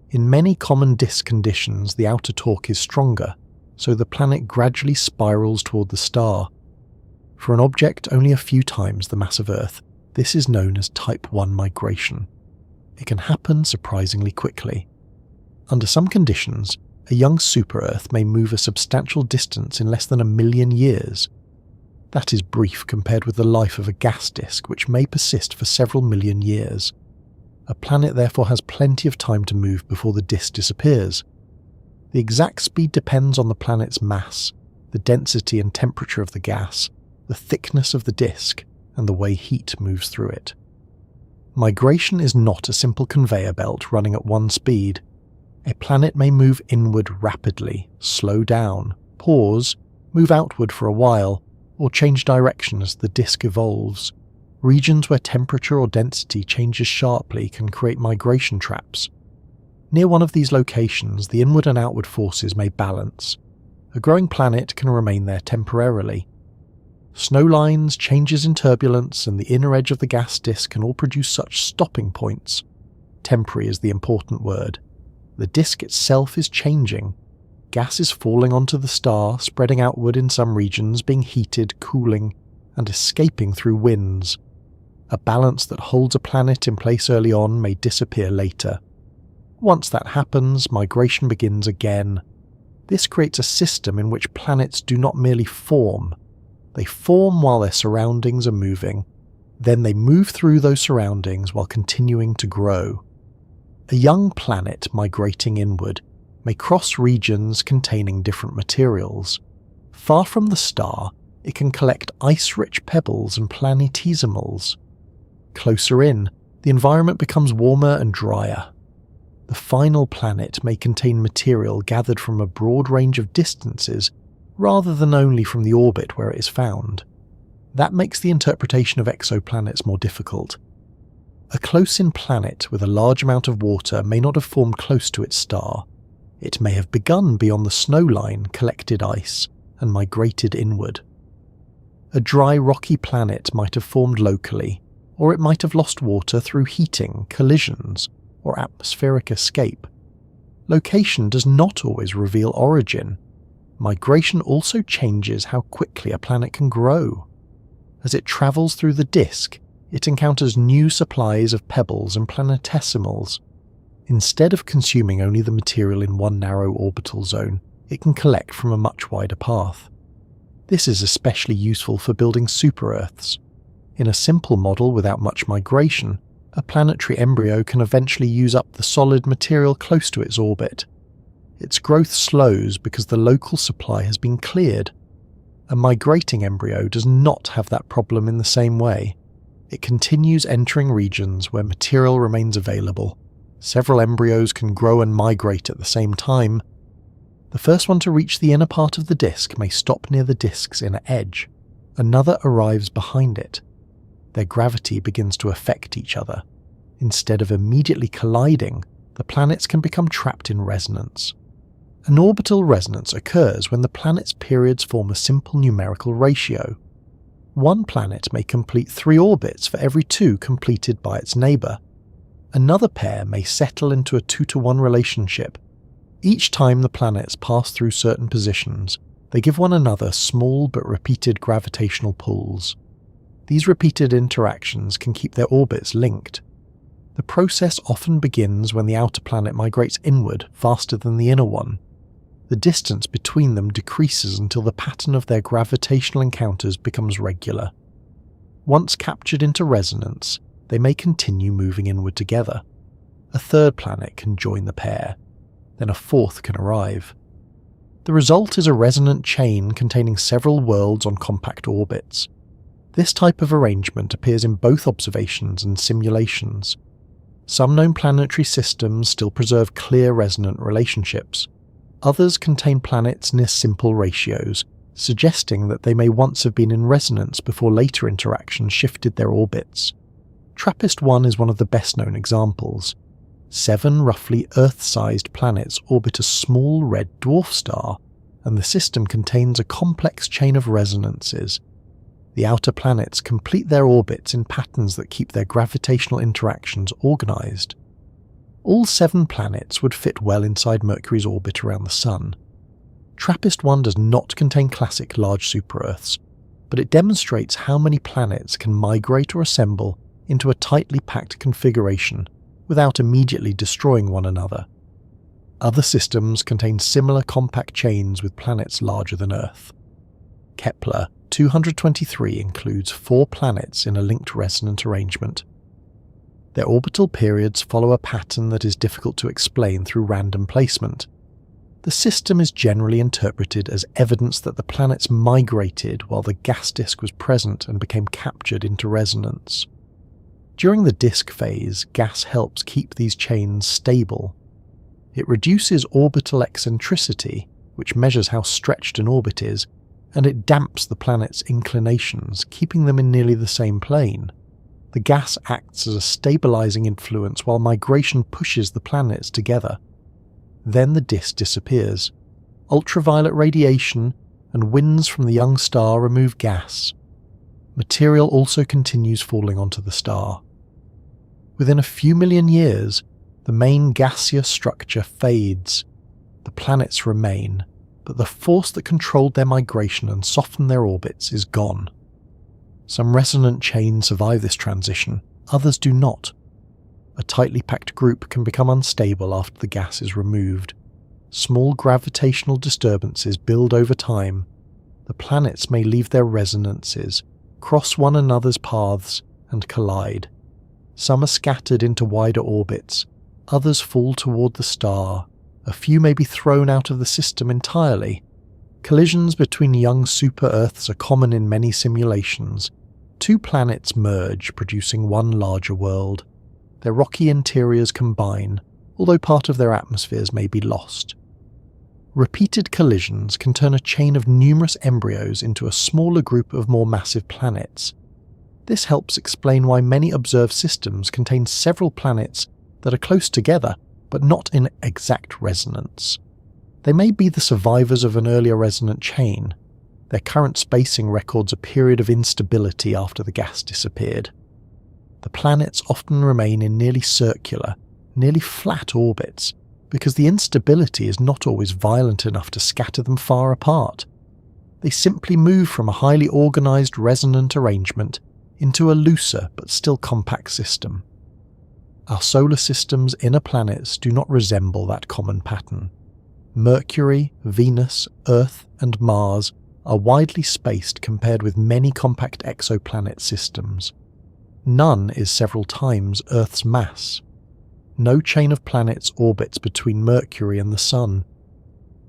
In many common disk conditions, the outer torque is stronger, so the planet gradually spirals toward the star. For an object only a few times the mass of Earth, this is known as Type 1 migration. It can happen surprisingly quickly. Under some conditions, a young super-Earth may move a substantial distance in less than 1 million years. That is brief compared with the life of a gas disk, which may persist for several million years. A planet therefore has plenty of time to move before the disk disappears. The exact speed depends on the planet's mass, the density and temperature of the gas, the thickness of the disk, and the way heat moves through it. Migration is not a simple conveyor belt running at one speed. A planet may move inward rapidly, slow down, pause, move outward for a while, or change direction as the disk evolves. Regions where temperature or density changes sharply can create migration traps. Near one of these locations, the inward and outward forces may balance. A growing planet can remain there temporarily. Snow lines, changes in turbulence, and the inner edge of the gas disk can all produce such stopping points. Temporary is the important word. The disk itself is changing. Gas is falling onto the star, spreading outward in some regions, being heated, cooling, and escaping through winds. A balance that holds a planet in place early on may disappear later. Once that happens, migration begins again. This creates a system in which planets do not merely form. They form while their surroundings are moving. Then they move through those surroundings while continuing to grow. A young planet migrating inward may cross regions containing different materials. Far from the star, it can collect ice-rich pebbles and planetesimals. Closer in, the environment becomes warmer and drier. The final planet may contain material gathered from a broad range of distances rather than only from the orbit where it is found. That makes the interpretation of exoplanets more difficult. A close-in planet with a large amount of water may not have formed close to its star. It may have begun beyond the snow line, collected ice, and migrated inward. A dry, rocky planet might have formed locally, or it might have lost water through heating, collisions, or atmospheric escape. Location does not always reveal origin. Migration also changes how quickly a planet can grow. As it travels through the disk, it encounters new supplies of pebbles and planetesimals. Instead of consuming only the material in one narrow orbital zone, it can collect from a much wider path. This is especially useful for building super-Earths. In a simple model without much migration, a planetary embryo can eventually use up the solid material close to its orbit. Its growth slows because the local supply has been cleared. A migrating embryo does not have that problem in the same way. It continues entering regions where material remains available. Several embryos can grow and migrate at the same time. The first one to reach the inner part of the disk may stop near the disk's inner edge. Another arrives behind it. Their gravity begins to affect each other. Instead of immediately colliding, the planets can become trapped in resonance. An orbital resonance occurs when the planet's periods form a simple numerical ratio. One planet may complete 3 orbits for every 2 completed by its neighbour. Another pair may settle into a 2-to-1 relationship. Each time the planets pass through certain positions, they give one another small but repeated gravitational pulls. These repeated interactions can keep their orbits linked. The process often begins when the outer planet migrates inward faster than the inner one. The distance between them decreases until the pattern of their gravitational encounters becomes regular. Once captured into resonance, they may continue moving inward together. A third planet can join the pair, then a fourth can arrive. The result is a resonant chain containing several worlds on compact orbits. This type of arrangement appears in both observations and simulations. Some known planetary systems still preserve clear resonant relationships. Others contain planets near simple ratios, suggesting that they may once have been in resonance before later interactions shifted their orbits. TRAPPIST-1 is one of the best-known examples. 7 roughly Earth-sized planets orbit a small red dwarf star, and the system contains a complex chain of resonances. The outer planets complete their orbits in patterns that keep their gravitational interactions organized. All 7 planets would fit well inside Mercury's orbit around the Sun. TRAPPIST-1 does not contain classic large super-Earths, but it demonstrates how many planets can migrate or assemble into a tightly packed configuration without immediately destroying one another. Other systems contain similar compact chains with planets larger than Earth. Kepler 223 includes 4 planets in a linked resonant arrangement. Their orbital periods follow a pattern that is difficult to explain through random placement. The system is generally interpreted as evidence that the planets migrated while the gas disk was present and became captured into resonance. During the disk phase, gas helps keep these chains stable. It reduces orbital eccentricity, which measures how stretched an orbit is, and it damps the planet's inclinations, keeping them in nearly the same plane. The gas acts as a stabilizing influence while migration pushes the planets together. Then the disk disappears. Ultraviolet radiation and winds from the young star remove gas. Material also continues falling onto the star. Within a few million years, the main gaseous structure fades. The planets remain, but the force that controlled their migration and softened their orbits is gone. Some resonant chains survive this transition, others do not. A tightly packed group can become unstable after the gas is removed. Small gravitational disturbances build over time. The planets may leave their resonances, cross one another's paths, and collide. Some are scattered into wider orbits, others fall toward the star, a few may be thrown out of the system entirely. Collisions between young super-Earths are common in many simulations. 2 planets merge, producing one larger world. Their rocky interiors combine, although part of their atmospheres may be lost. Repeated collisions can turn a chain of numerous embryos into a smaller group of more massive planets. This helps explain why many observed systems contain several planets that are close together but not in exact resonance. They may be the survivors of an earlier resonant chain. Their current spacing records a period of instability after the gas disappeared. The planets often remain in nearly circular, nearly flat orbits, because the instability is not always violent enough to scatter them far apart. They simply move from a highly organised resonant arrangement into a looser but still compact system. Our solar system's inner planets do not resemble that common pattern. Mercury, Venus, Earth, and Mars are widely spaced compared with many compact exoplanet systems. None is several times Earth's mass. No chain of planets orbits between Mercury and the Sun.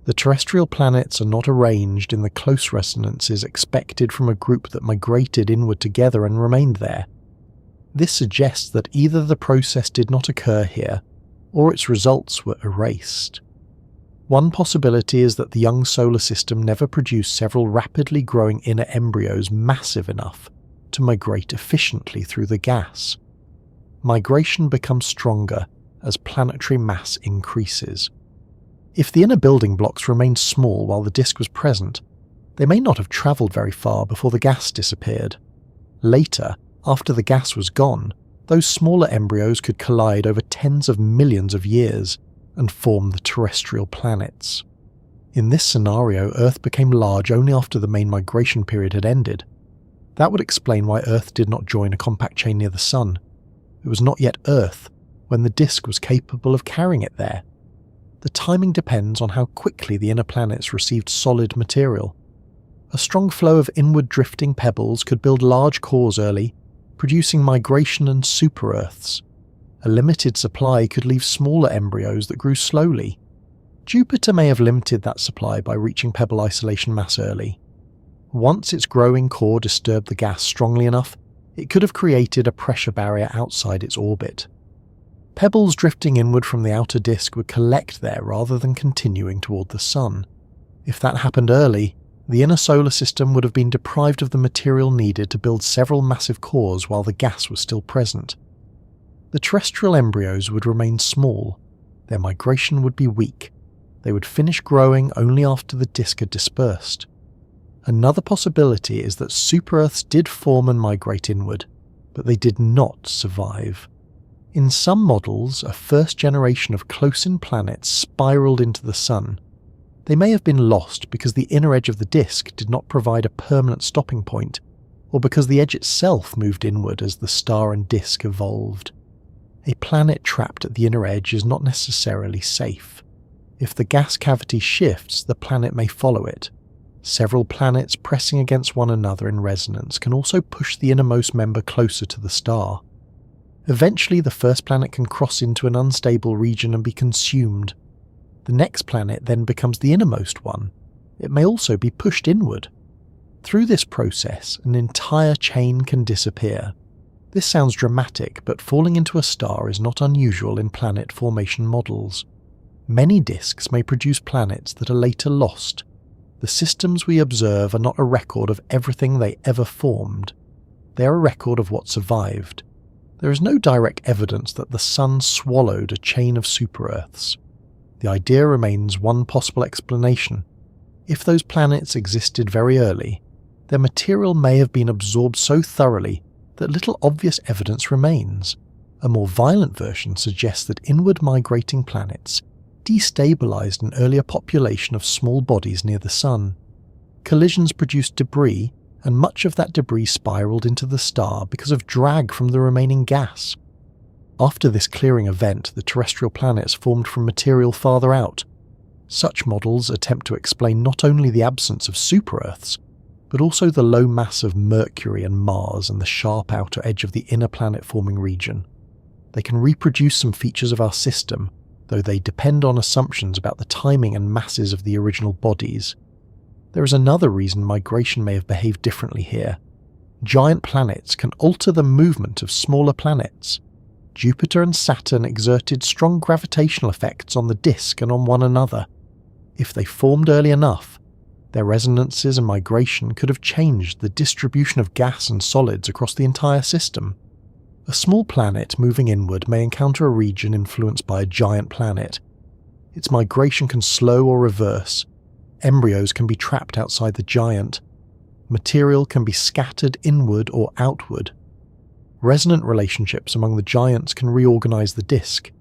The terrestrial planets are not arranged in the close resonances expected from a group that migrated inward together and remained there. This suggests that either the process did not occur here, or its results were erased. One possibility is that the young solar system never produced several rapidly growing inner embryos massive enough to migrate efficiently through the gas. Migration becomes stronger as planetary mass increases. If the inner building blocks remained small while the disk was present, they may not have travelled very far before the gas disappeared. Later, after the gas was gone, those smaller embryos could collide over tens of millions of years and form the terrestrial planets. In this scenario, Earth became large only after the main migration period had ended. That would explain why Earth did not join a compact chain near the Sun. It was not yet Earth when the disk was capable of carrying it there. The timing depends on how quickly the inner planets received solid material. A strong flow of inward drifting pebbles could build large cores early, producing migration and super-Earths. A limited supply could leave smaller embryos that grew slowly. Jupiter may have limited that supply by reaching pebble isolation mass early. Once its growing core disturbed the gas strongly enough, it could have created a pressure barrier outside its orbit. Pebbles drifting inward from the outer disk would collect there rather than continuing toward the Sun. If that happened early, the inner solar system would have been deprived of the material needed to build several massive cores while the gas was still present. The terrestrial embryos would remain small. Their migration would be weak. They would finish growing only after the disk had dispersed. Another possibility is that super-Earths did form and migrate inward, but they did not survive. In some models, a first generation of close-in planets spiraled into the Sun. They may have been lost because the inner edge of the disk did not provide a permanent stopping point, or because the edge itself moved inward as the star and disk evolved. A planet trapped at the inner edge is not necessarily safe. If the gas cavity shifts, the planet may follow it. Several planets pressing against one another in resonance can also push the innermost member closer to the star. Eventually, the first planet can cross into an unstable region and be consumed. The next planet then becomes the innermost one. It may also be pushed inward. Through this process, an entire chain can disappear. This sounds dramatic, but falling into a star is not unusual in planet formation models. Many disks may produce planets that are later lost. The systems we observe are not a record of everything they ever formed. They are a record of what survived. There is no direct evidence that the Sun swallowed a chain of super-Earths. The idea remains one possible explanation. If those planets existed very early, their material may have been absorbed so thoroughly that little obvious evidence remains. A more violent version suggests that inward migrating planets destabilized an earlier population of small bodies near the Sun. Collisions produced debris, and much of that debris spiraled into the star because of drag from the remaining gas. After this clearing event, the terrestrial planets formed from material farther out. Such models attempt to explain not only the absence of super-Earths, but also the low mass of Mercury and Mars and the sharp outer edge of the inner planet-forming region. They can reproduce some features of our system, though they depend on assumptions about the timing and masses of the original bodies. There is another reason migration may have behaved differently here. Giant planets can alter the movement of smaller planets. Jupiter and Saturn exerted strong gravitational effects on the disk and on one another. If they formed early enough, their resonances and migration could have changed the distribution of gas and solids across the entire system. A small planet moving inward may encounter a region influenced by a giant planet. Its migration can slow or reverse. Embryos can be trapped outside the giant. Material can be scattered inward or outward. Resonant relationships among the giants can reorganize the disk.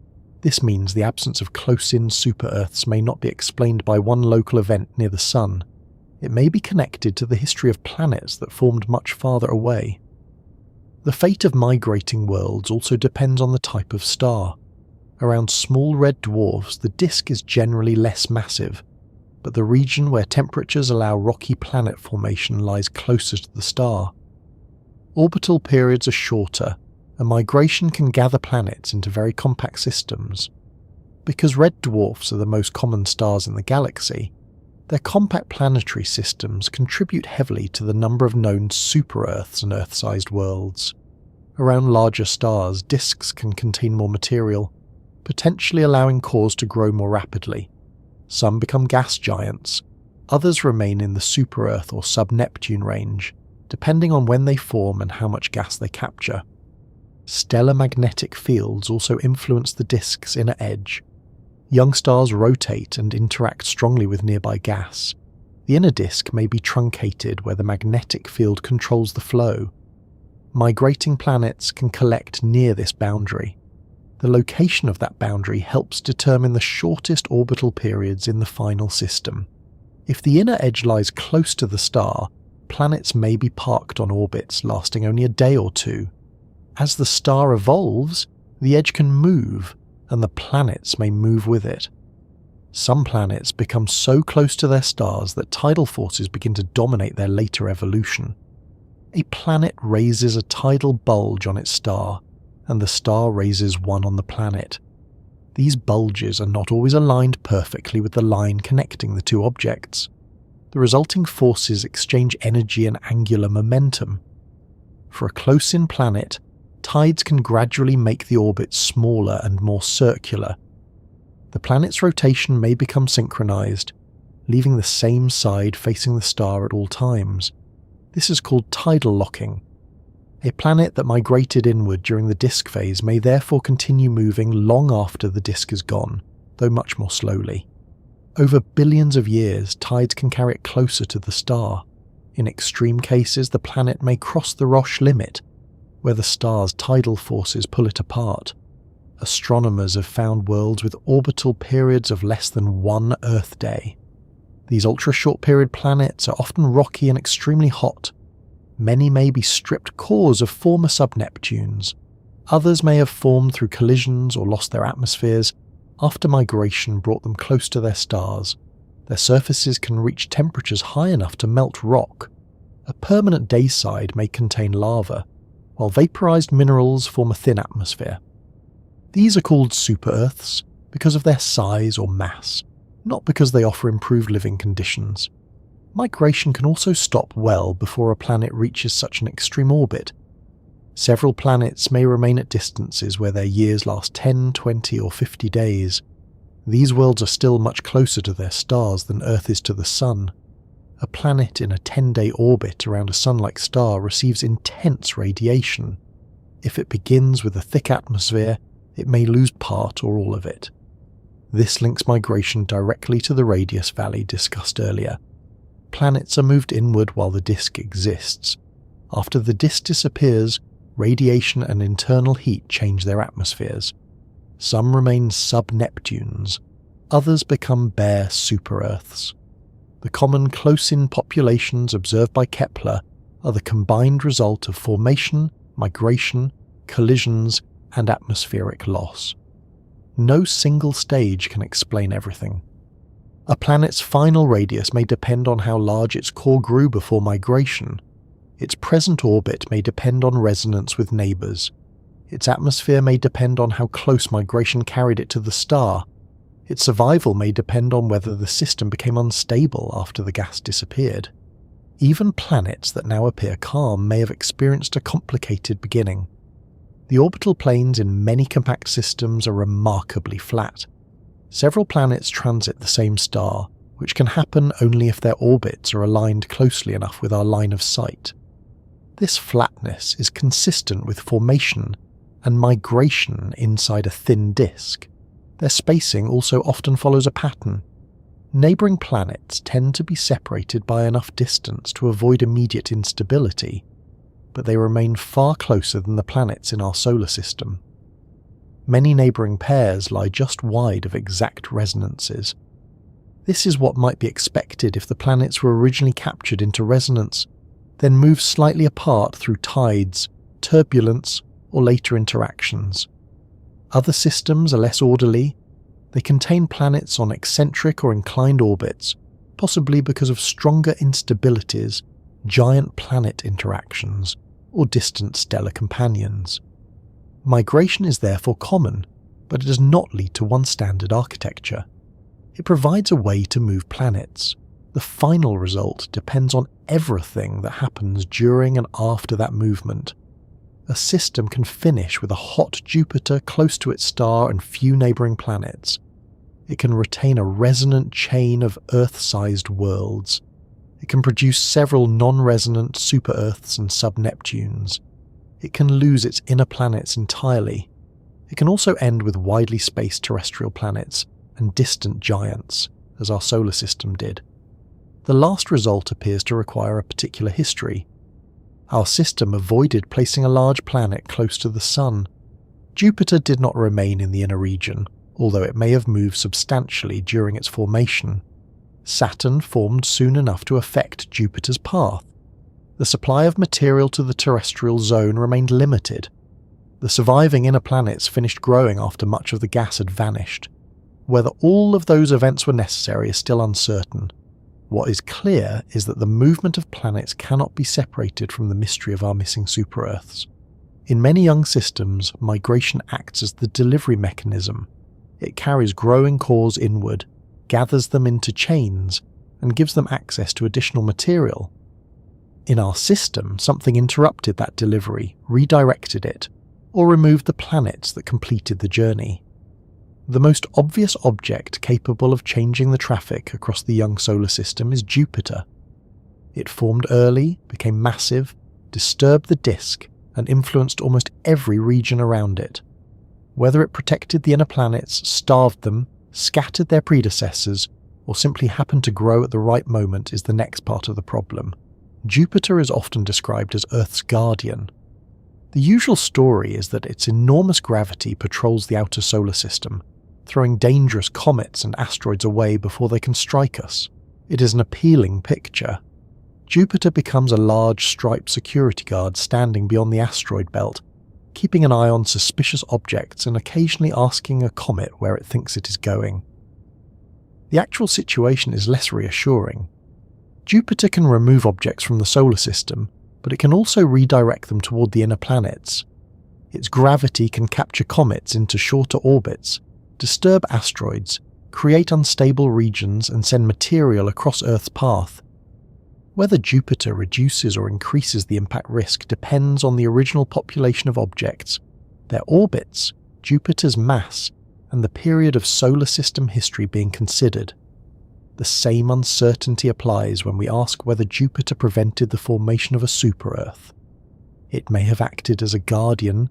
This means the absence of close-in super-Earths may not be explained by one local event near the Sun. It may be connected to the history of planets that formed much farther away. The fate of migrating worlds also depends on the type of star. Around small red dwarfs, the disk is generally less massive, but the region where temperatures allow rocky planet formation lies closer to the star. Orbital periods are shorter, and migration can gather planets into very compact systems. Because red dwarfs are the most common stars in the galaxy, their compact planetary systems contribute heavily to the number of known super-Earths and Earth-sized worlds. Around larger stars, disks can contain more material, potentially allowing cores to grow more rapidly. Some become gas giants, others remain in the super-Earth or sub-Neptune range, depending on when they form and how much gas they capture. Stellar magnetic fields also influence the disk's inner edge. Young stars rotate and interact strongly with nearby gas. The inner disk may be truncated where the magnetic field controls the flow. Migrating planets can collect near this boundary. The location of that boundary helps determine the shortest orbital periods in the final system. If the inner edge lies close to the star, planets may be parked on orbits lasting only a day or two. As the star evolves, the edge can move, and the planets may move with it. Some planets become so close to their stars that tidal forces begin to dominate their later evolution. A planet raises a tidal bulge on its star, and the star raises one on the planet. These bulges are not always aligned perfectly with the line connecting the two objects. The resulting forces exchange energy and angular momentum. For a close-in planet, tides can gradually make the orbit smaller and more circular. The planet's rotation may become synchronized, leaving the same side facing the star at all times. This is called tidal locking. A planet that migrated inward during the disk phase may therefore continue moving long after the disk is gone, though much more slowly. Over billions of years, tides can carry it closer to the star. In extreme cases, the planet may cross the Roche limit, where the star's tidal forces pull it apart. Astronomers have found worlds with orbital periods of less than 1 Earth day. These ultra-short period planets are often rocky and extremely hot. Many may be stripped cores of former sub-Neptunes. Others may have formed through collisions or lost their atmospheres after migration brought them close to their stars. Their surfaces can reach temperatures high enough to melt rock. A permanent day side may contain lava, while vaporized minerals form a thin atmosphere. These are called super-Earths because of their size or mass, not because they offer improved living conditions. Migration can also stop well before a planet reaches such an extreme orbit. Several planets may remain at distances where their years last 10, 20 or 50 days. These worlds are still much closer to their stars than Earth is to the Sun. A planet in a 10-day orbit around a Sun-like star receives intense radiation. If it begins with a thick atmosphere, it may lose part or all of it. This links migration directly to the radius valley discussed earlier. Planets are moved inward while the disk exists. After the disk disappears, radiation and internal heat change their atmospheres. Some remain sub-Neptunes, others become bare super-Earths. The common close-in populations observed by Kepler are the combined result of formation, migration, collisions, and atmospheric loss. No single stage can explain everything. A planet's final radius may depend on how large its core grew before migration. Its present orbit may depend on resonance with neighbours. Its atmosphere may depend on how close migration carried it to the star. Its survival may depend on whether the system became unstable after the gas disappeared. Even planets that now appear calm may have experienced a complicated beginning. The orbital planes in many compact systems are remarkably flat. Several planets transit the same star, which can happen only if their orbits are aligned closely enough with our line of sight. This flatness is consistent with formation and migration inside a thin disk. Their spacing also often follows a pattern. Neighbouring planets tend to be separated by enough distance to avoid immediate instability, but they remain far closer than the planets in our solar system. Many neighbouring pairs lie just wide of exact resonances. This is what might be expected if the planets were originally captured into resonance, then moved slightly apart through tides, turbulence, or later interactions. Other systems are less orderly. They contain planets on eccentric or inclined orbits, possibly because of stronger instabilities, giant planet interactions, or distant stellar companions. Migration is therefore common, but it does not lead to one standard architecture. It provides a way to move planets. The final result depends on everything that happens during and after that movement. A system can finish with a hot Jupiter close to its star and few neighbouring planets. It can retain a resonant chain of Earth-sized worlds. It can produce several non-resonant super-Earths and sub-Neptunes. It can lose its inner planets entirely. It can also end with widely spaced terrestrial planets and distant giants, as our solar system did. The last result appears to require a particular history. Our system avoided placing a large planet close to the Sun. Jupiter did not remain in the inner region, although it may have moved substantially during its formation. Saturn formed soon enough to affect Jupiter's path. The supply of material to the terrestrial zone remained limited. The surviving inner planets finished growing after much of the gas had vanished. Whether all of those events were necessary is still uncertain. What is clear is that the movement of planets cannot be separated from the mystery of our missing super-Earths. In many young systems, migration acts as the delivery mechanism. It carries growing cores inward, gathers them into chains, and gives them access to additional material. In our system, something interrupted that delivery, redirected it, or removed the planets that completed the journey. The most obvious object capable of changing the traffic across the young solar system is Jupiter. It formed early, became massive, disturbed the disk, and influenced almost every region around it. Whether it protected the inner planets, starved them, scattered their predecessors, or simply happened to grow at the right moment is the next part of the problem. Jupiter is often described as Earth's guardian. The usual story is that its enormous gravity patrols the outer solar system, throwing dangerous comets and asteroids away before they can strike us. It is an appealing picture. Jupiter becomes a large striped security guard standing beyond the asteroid belt, keeping an eye on suspicious objects and occasionally asking a comet where it thinks it is going. The actual situation is less reassuring. Jupiter can remove objects from the solar system, but it can also redirect them toward the inner planets. Its gravity can capture comets into shorter orbits, disturb asteroids, create unstable regions, and send material across Earth's path. Whether Jupiter reduces or increases the impact risk depends on the original population of objects, their orbits, Jupiter's mass, and the period of solar system history being considered. The same uncertainty applies when we ask whether Jupiter prevented the formation of a super-Earth. It may have acted as a guardian,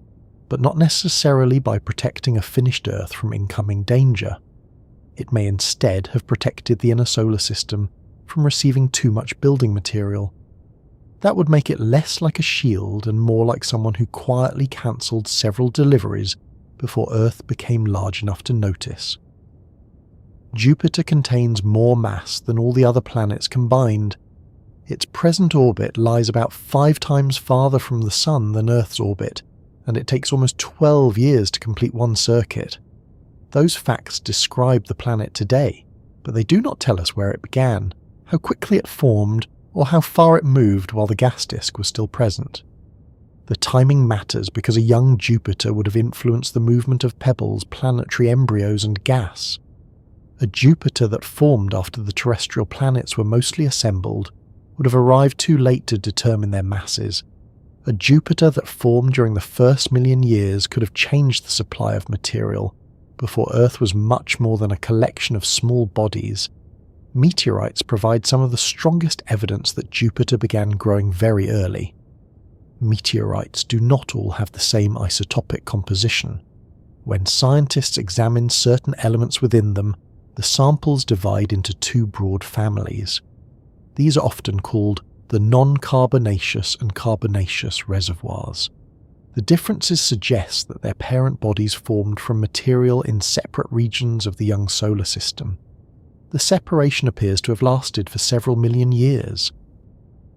but not necessarily by protecting a finished Earth from incoming danger. It may instead have protected the inner solar system from receiving too much building material. That would make it less like a shield and more like someone who quietly cancelled several deliveries before Earth became large enough to notice. Jupiter contains more mass than all the other planets combined. Its present orbit lies about 5 times farther from the Sun than Earth's orbit, and it takes almost 12 years to complete one circuit. Those facts describe the planet today, but they do not tell us where it began, how quickly it formed, or how far it moved while the gas disk was still present. The timing matters because a young Jupiter would have influenced the movement of pebbles, planetary embryos, and gas. A Jupiter that formed after the terrestrial planets were mostly assembled would have arrived too late to determine their masses. A Jupiter that formed during the first million years could have changed the supply of material before Earth was much more than a collection of small bodies. Meteorites provide some of the strongest evidence that Jupiter began growing very early. Meteorites do not all have the same isotopic composition. When scientists examine certain elements within them, the samples divide into two broad families. These are often called the non-carbonaceous and carbonaceous reservoirs. The differences suggest that their parent bodies formed from material in separate regions of the young solar system. The separation appears to have lasted for several million years.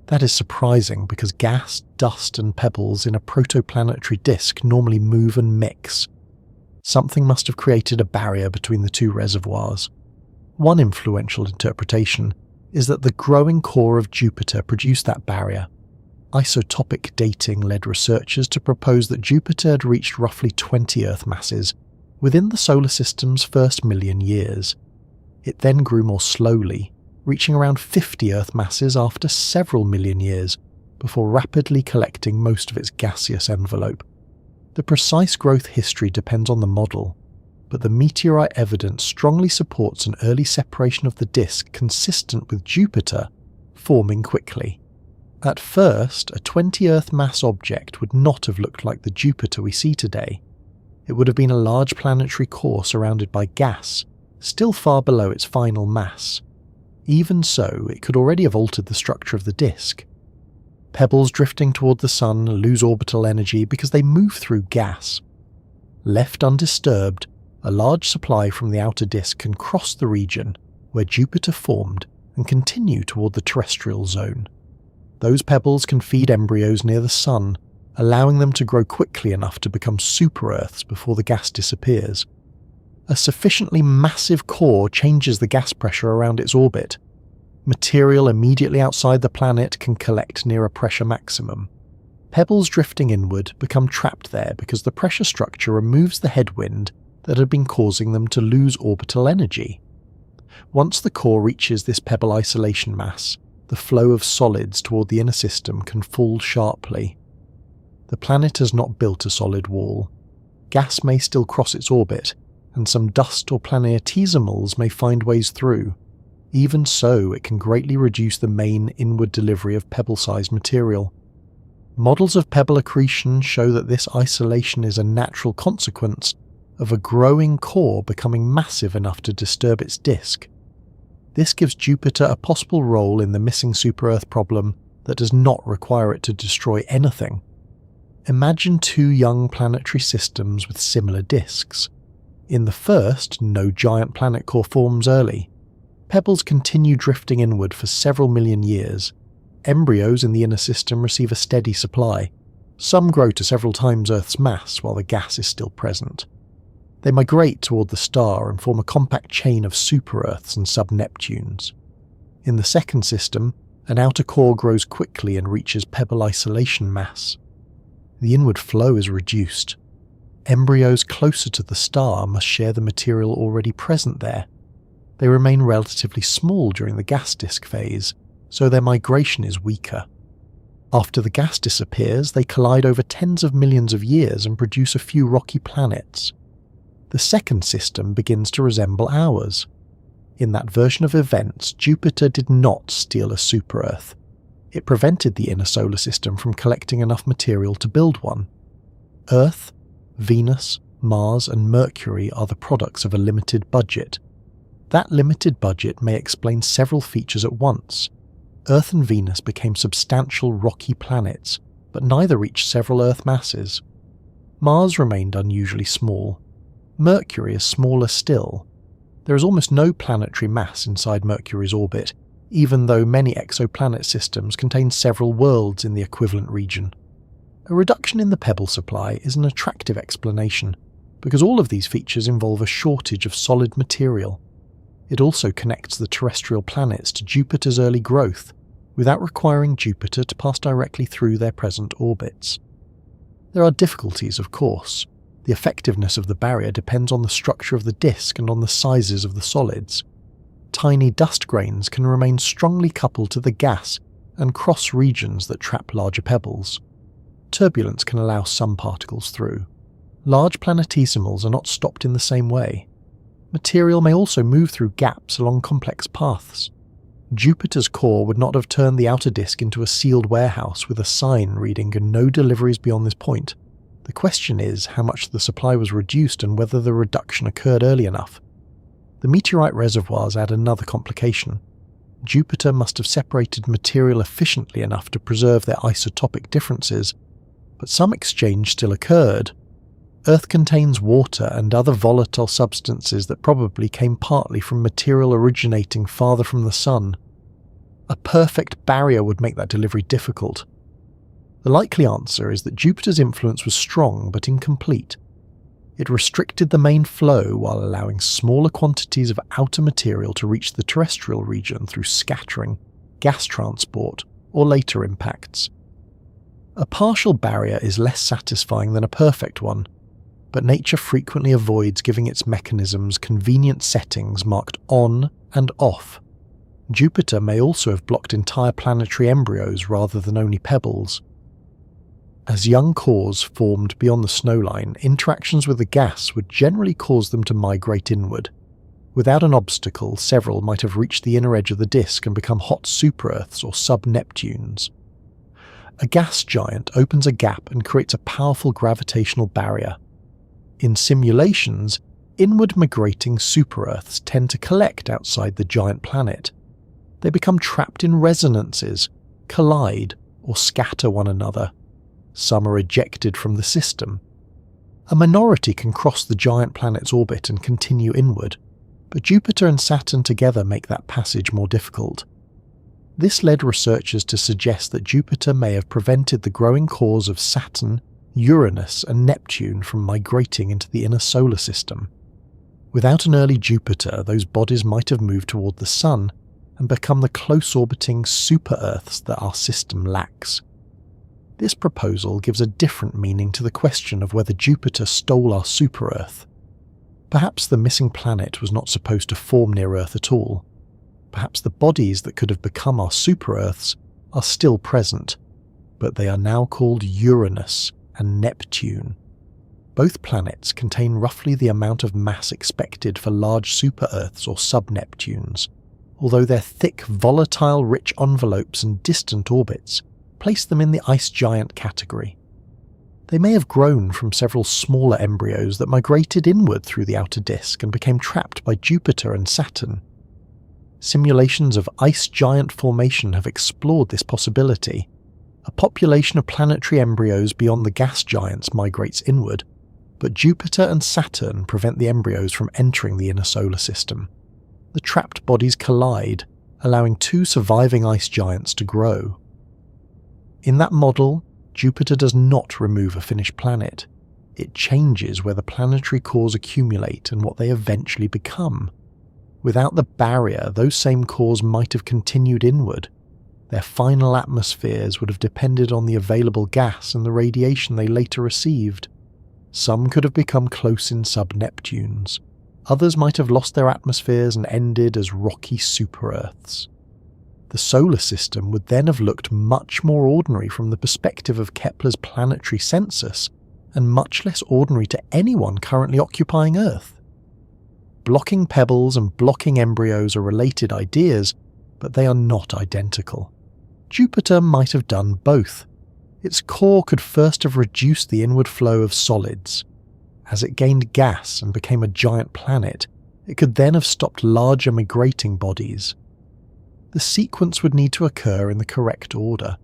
That is surprising because gas, dust and pebbles in a protoplanetary disk normally move and mix. Something must have created a barrier between the two reservoirs. One influential interpretation is that the growing core of Jupiter produced that barrier. Isotopic dating led researchers to propose that Jupiter had reached roughly 20 Earth masses within the solar system's first million years. It then grew more slowly, reaching around 50 Earth masses after several million years, before rapidly collecting most of its gaseous envelope. The precise growth history depends on the model, but the meteorite evidence strongly supports an early separation of the disk consistent with Jupiter forming quickly. At first, a 20 Earth mass object would not have looked like the Jupiter we see today. It would have been a large planetary core surrounded by gas, still far below its final mass. Even so, it could already have altered the structure of the disk. Pebbles drifting toward the Sun lose orbital energy because they move through gas. Left undisturbed, a large supply from the outer disk can cross the region where Jupiter formed and continue toward the terrestrial zone. Those pebbles can feed embryos near the Sun, allowing them to grow quickly enough to become super-Earths before the gas disappears. A sufficiently massive core changes the gas pressure around its orbit. Material immediately outside the planet can collect near a pressure maximum. Pebbles drifting inward become trapped there because the pressure structure removes the headwind that had been causing them to lose orbital energy. Once the core reaches this pebble isolation mass, the flow of solids toward the inner system can fall sharply. The planet has not built a solid wall. Gas may still cross its orbit, and some dust or planetesimals may find ways through. Even so, it can greatly reduce the main inward delivery of pebble-sized material. Models of pebble accretion show that this isolation is a natural consequence of a growing core becoming massive enough to disturb its disk. This gives Jupiter a possible role in the missing super-Earth problem that does not require it to destroy anything. Imagine two young planetary systems with similar disks. In the first, no giant planet core forms early. Pebbles continue drifting inward for several million years. Embryos in the inner system receive a steady supply. Some grow to several times Earth's mass while the gas is still present. They migrate toward the star and form a compact chain of super-Earths and sub-Neptunes. In the second system, an outer core grows quickly and reaches pebble isolation mass. The inward flow is reduced. Embryos closer to the star must share the material already present there. They remain relatively small during the gas disk phase, so their migration is weaker. After the gas disappears, they collide over tens of millions of years and produce a few rocky planets. The second system begins to resemble ours. In that version of events, Jupiter did not steal a super-Earth. It prevented the inner solar system from collecting enough material to build one. Earth, Venus, Mars and Mercury are the products of a limited budget. That limited budget may explain several features at once. Earth and Venus became substantial rocky planets, but neither reached several Earth masses. Mars remained unusually small. Mercury is smaller still. There is almost no planetary mass inside Mercury's orbit, even though many exoplanet systems contain several worlds in the equivalent region. A reduction in the pebble supply is an attractive explanation, because all of these features involve a shortage of solid material. It also connects the terrestrial planets to Jupiter's early growth, without requiring Jupiter to pass directly through their present orbits. There are difficulties, of course. The effectiveness of the barrier depends on the structure of the disk and on the sizes of the solids. Tiny dust grains can remain strongly coupled to the gas and cross regions that trap larger pebbles. Turbulence can allow some particles through. Large planetesimals are not stopped in the same way. Material may also move through gaps along complex paths. Jupiter's core would not have turned the outer disk into a sealed warehouse with a sign reading "No deliveries beyond this point." The The question is how much the supply was reduced and whether the reduction occurred early enough. The meteorite reservoirs add another complication. Jupiter must have separated material efficiently enough to preserve their isotopic differences, but some exchange still occurred. Earth contains water and other volatile substances that probably came partly from material originating farther from the Sun. A perfect barrier would make that delivery difficult. The likely answer is that Jupiter's influence was strong but incomplete. It restricted the main flow while allowing smaller quantities of outer material to reach the terrestrial region through scattering, gas transport, or later impacts. A partial barrier is less satisfying than a perfect one, but nature frequently avoids giving its mechanisms convenient settings marked on and off. Jupiter may also have blocked entire planetary embryos rather than only pebbles. As young cores formed beyond the snowline, interactions with the gas would generally cause them to migrate inward. Without an obstacle, several might have reached the inner edge of the disk and become hot super-Earths or sub-Neptunes. A gas giant opens a gap and creates a powerful gravitational barrier. In simulations, inward migrating super-Earths tend to collect outside the giant planet. They become trapped in resonances, collide, or scatter one another. Some are ejected from the system. A minority can cross the giant planet's orbit and continue inward, but Jupiter and Saturn together make that passage more difficult. This led researchers to suggest that Jupiter may have prevented the growing cores of Saturn, Uranus and Neptune from migrating into the inner solar system. Without an early Jupiter, those bodies might have moved toward the Sun and become the close-orbiting super-Earths that our system lacks. This proposal gives a different meaning to the question of whether Jupiter stole our super-Earth. Perhaps the missing planet was not supposed to form near Earth at all. Perhaps the bodies that could have become our super-Earths are still present, but they are now called Uranus and Neptune. Both planets contain roughly the amount of mass expected for large super-Earths or sub-Neptunes, although their thick, volatile-rich envelopes and distant orbits place them in the ice giant category. They may have grown from several smaller embryos that migrated inward through the outer disk and became trapped by Jupiter and Saturn. Simulations of ice giant formation have explored this possibility. A population of planetary embryos beyond the gas giants migrates inward, but Jupiter and Saturn prevent the embryos from entering the inner solar system. The trapped bodies collide, allowing two surviving ice giants to grow. In that model, Jupiter does not remove a finished planet. It changes where the planetary cores accumulate and what they eventually become. Without the barrier, those same cores might have continued inward. Their final atmospheres would have depended on the available gas and the radiation they later received. Some could have become close-in sub-Neptunes. Others might have lost their atmospheres and ended as rocky super-Earths. The solar system would then have looked much more ordinary from the perspective of Kepler's planetary census, and much less ordinary to anyone currently occupying Earth. Blocking pebbles and blocking embryos are related ideas, but they are not identical. Jupiter might have done both. Its core could first have reduced the inward flow of solids. As it gained gas and became a giant planet, it could then have stopped larger migrating bodies. The sequence would need to occur in the correct order.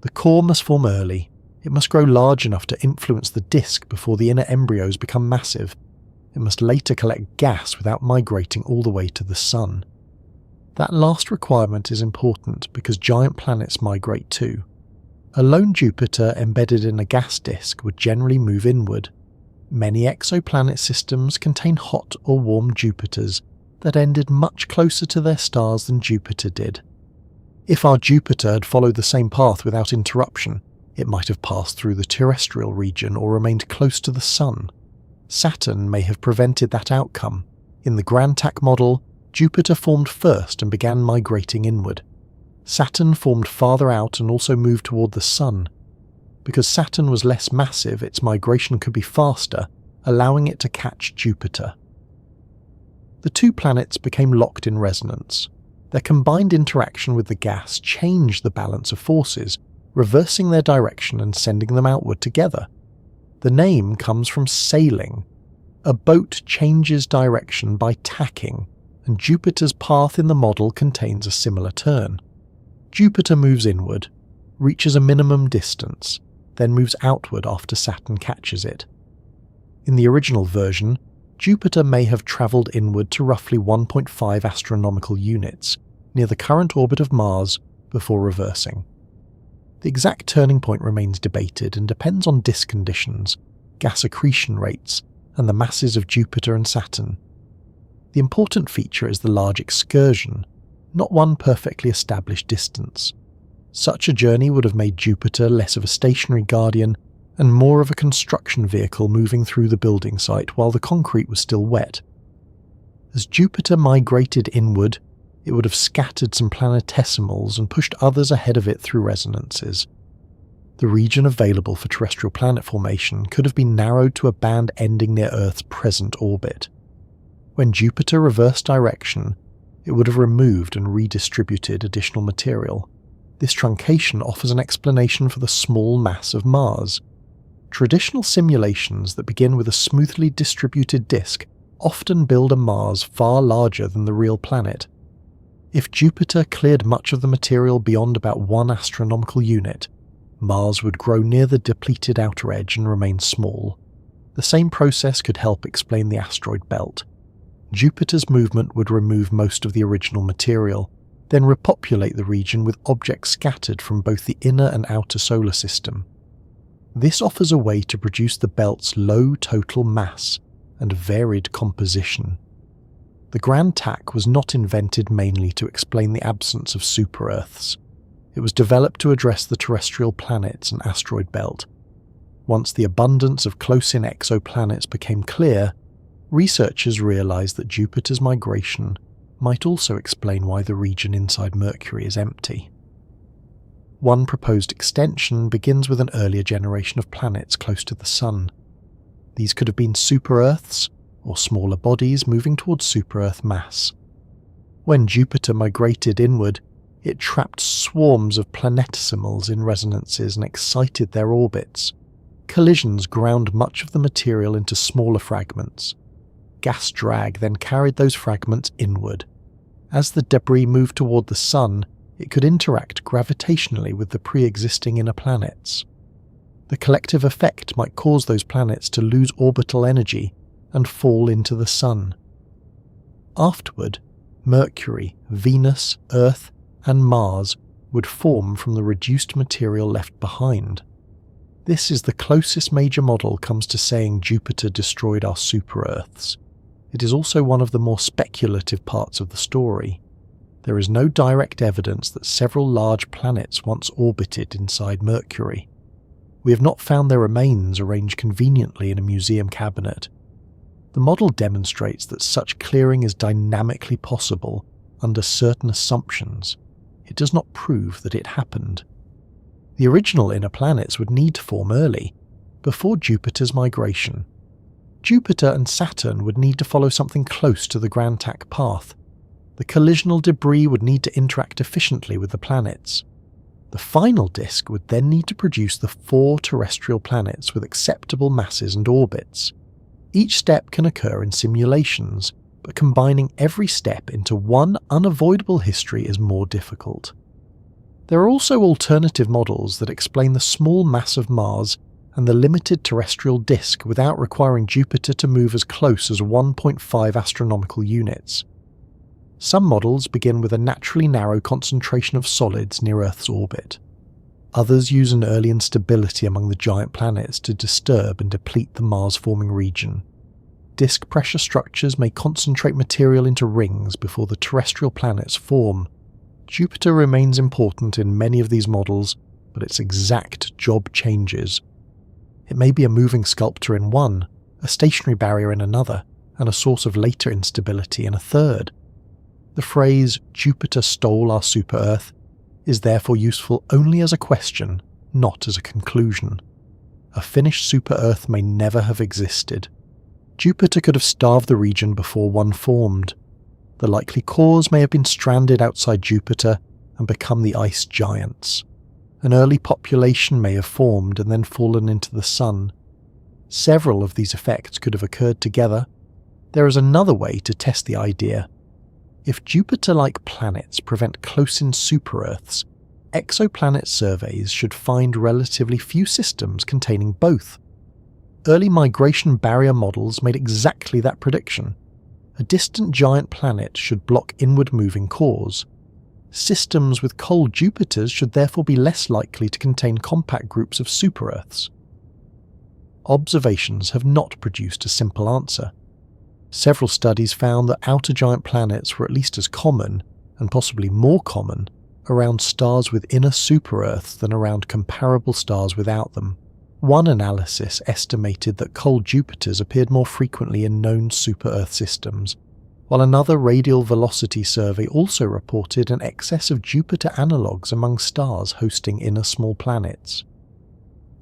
The core must form early. It must grow large enough to influence the disk before the inner embryos become massive. It must later collect gas without migrating all the way to the Sun. That last requirement is important because giant planets migrate too. A lone Jupiter embedded in a gas disk would generally move inward. Many exoplanet systems contain hot or warm Jupiters that ended much closer to their stars than Jupiter did. If our Jupiter had followed the same path without interruption, it might have passed through the terrestrial region or remained close to the Sun. Saturn may have prevented that outcome. In the Grand-Tack model, Jupiter formed first and began migrating inward. Saturn formed farther out and also moved toward the Sun. Because Saturn was less massive, its migration could be faster, allowing it to catch Jupiter. The two planets became locked in resonance. Their combined interaction with the gas changed the balance of forces, reversing their direction and sending them outward together. The name comes from sailing. A boat changes direction by tacking, and Jupiter's path in the model contains a similar turn. Jupiter moves inward, reaches a minimum distance, then moves outward after Saturn catches it. In the original version, Jupiter may have travelled inward to roughly 1.5 astronomical units, near the current orbit of Mars, before reversing. The exact turning point remains debated and depends on disk conditions, gas accretion rates, and the masses of Jupiter and Saturn. The important feature is the large excursion, not one perfectly established distance. Such a journey would have made Jupiter less of a stationary guardian and more of a construction vehicle moving through the building site while the concrete was still wet. As Jupiter migrated inward, it would have scattered some planetesimals and pushed others ahead of it through resonances. The region available for terrestrial planet formation could have been narrowed to a band ending near Earth's present orbit. When Jupiter reversed direction, it would have removed and redistributed additional material. This truncation offers an explanation for the small mass of Mars. Traditional simulations that begin with a smoothly distributed disk often build a Mars far larger than the real planet. If Jupiter cleared much of the material beyond about 1 astronomical unit, Mars would grow near the depleted outer edge and remain small. The same process could help explain the asteroid belt. Jupiter's movement would remove most of the original material, then repopulate the region with objects scattered from both the inner and outer solar system. This offers a way to produce the belt's low total mass and varied composition. The grand tack was not invented mainly to explain the absence of super-Earths. It was developed to address the terrestrial planets and asteroid belt. Once the abundance of close-in exoplanets became clear, researchers realized that Jupiter's migration might also explain why the region inside Mercury is empty. One proposed extension begins with an earlier generation of planets close to the Sun. These could have been super-Earths, or smaller bodies moving towards super-Earth mass. When Jupiter migrated inward, it trapped swarms of planetesimals in resonances and excited their orbits. Collisions ground much of the material into smaller fragments. Gas drag then carried those fragments inward. As the debris moved toward the Sun, it could interact gravitationally with the pre-existing inner planets. The collective effect might cause those planets to lose orbital energy and fall into the Sun. Afterward, Mercury, Venus, Earth, and Mars would form from the reduced material left behind. This is the closest major model comes to saying Jupiter destroyed our super-Earths. It is also one of the more speculative parts of the story. There is no direct evidence that several large planets once orbited inside Mercury. We have not found their remains arranged conveniently in a museum cabinet. The model demonstrates that such clearing is dynamically possible under certain assumptions. It does not prove that it happened. The original inner planets would need to form early, before Jupiter's migration. Jupiter and Saturn would need to follow something close to the grand tack path. The collisional debris would need to interact efficiently with the planets. The final disk would then need to produce the 4 terrestrial planets with acceptable masses and orbits. Each step can occur in simulations, but combining every step into one unavoidable history is more difficult. There are also alternative models that explain the small mass of Mars and the limited terrestrial disk without requiring Jupiter to move as close as 1.5 astronomical units. Some models begin with a naturally narrow concentration of solids near Earth's orbit. Others use an early instability among the giant planets to disturb and deplete the Mars-forming region. Disk pressure structures may concentrate material into rings before the terrestrial planets form. Jupiter remains important in many of these models, but its exact job changes. It may be a moving sculpture in one, a stationary barrier in another, and a source of later instability in a third. The phrase, "Jupiter stole our super-Earth," is therefore useful only as a question, not as a conclusion. A finished super-Earth may never have existed. Jupiter could have starved the region before one formed. The likely cause may have been stranded outside Jupiter and become the ice giants. An early population may have formed and then fallen into the Sun. Several of these effects could have occurred together. There is another way to test the idea. If Jupiter-like planets prevent close-in super-Earths, exoplanet surveys should find relatively few systems containing both. Early migration barrier models made exactly that prediction. A distant giant planet should block inward-moving cores. Systems with cold Jupiters should therefore be less likely to contain compact groups of super-Earths. Observations have not produced a simple answer. Several studies found that outer giant planets were at least as common, and possibly more common, around stars with inner super-Earths than around comparable stars without them. One analysis estimated that cold Jupiters appeared more frequently in known super-Earth systems, while another radial velocity survey also reported an excess of Jupiter analogues among stars hosting inner small planets.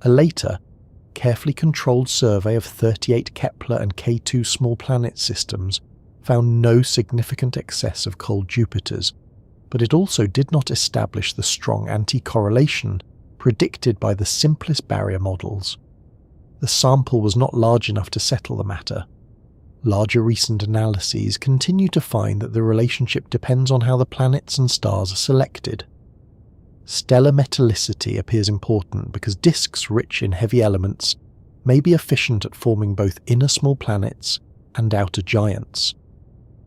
A later, carefully controlled survey of 38 Kepler and K2 small planet systems found no significant excess of cold Jupiters, but it also did not establish the strong anti-correlation predicted by the simplest barrier models. The sample was not large enough to settle the matter. Larger recent analyses continue to find that the relationship depends on how the planets and stars are selected. Stellar metallicity appears important because disks rich in heavy elements may be efficient at forming both inner small planets and outer giants.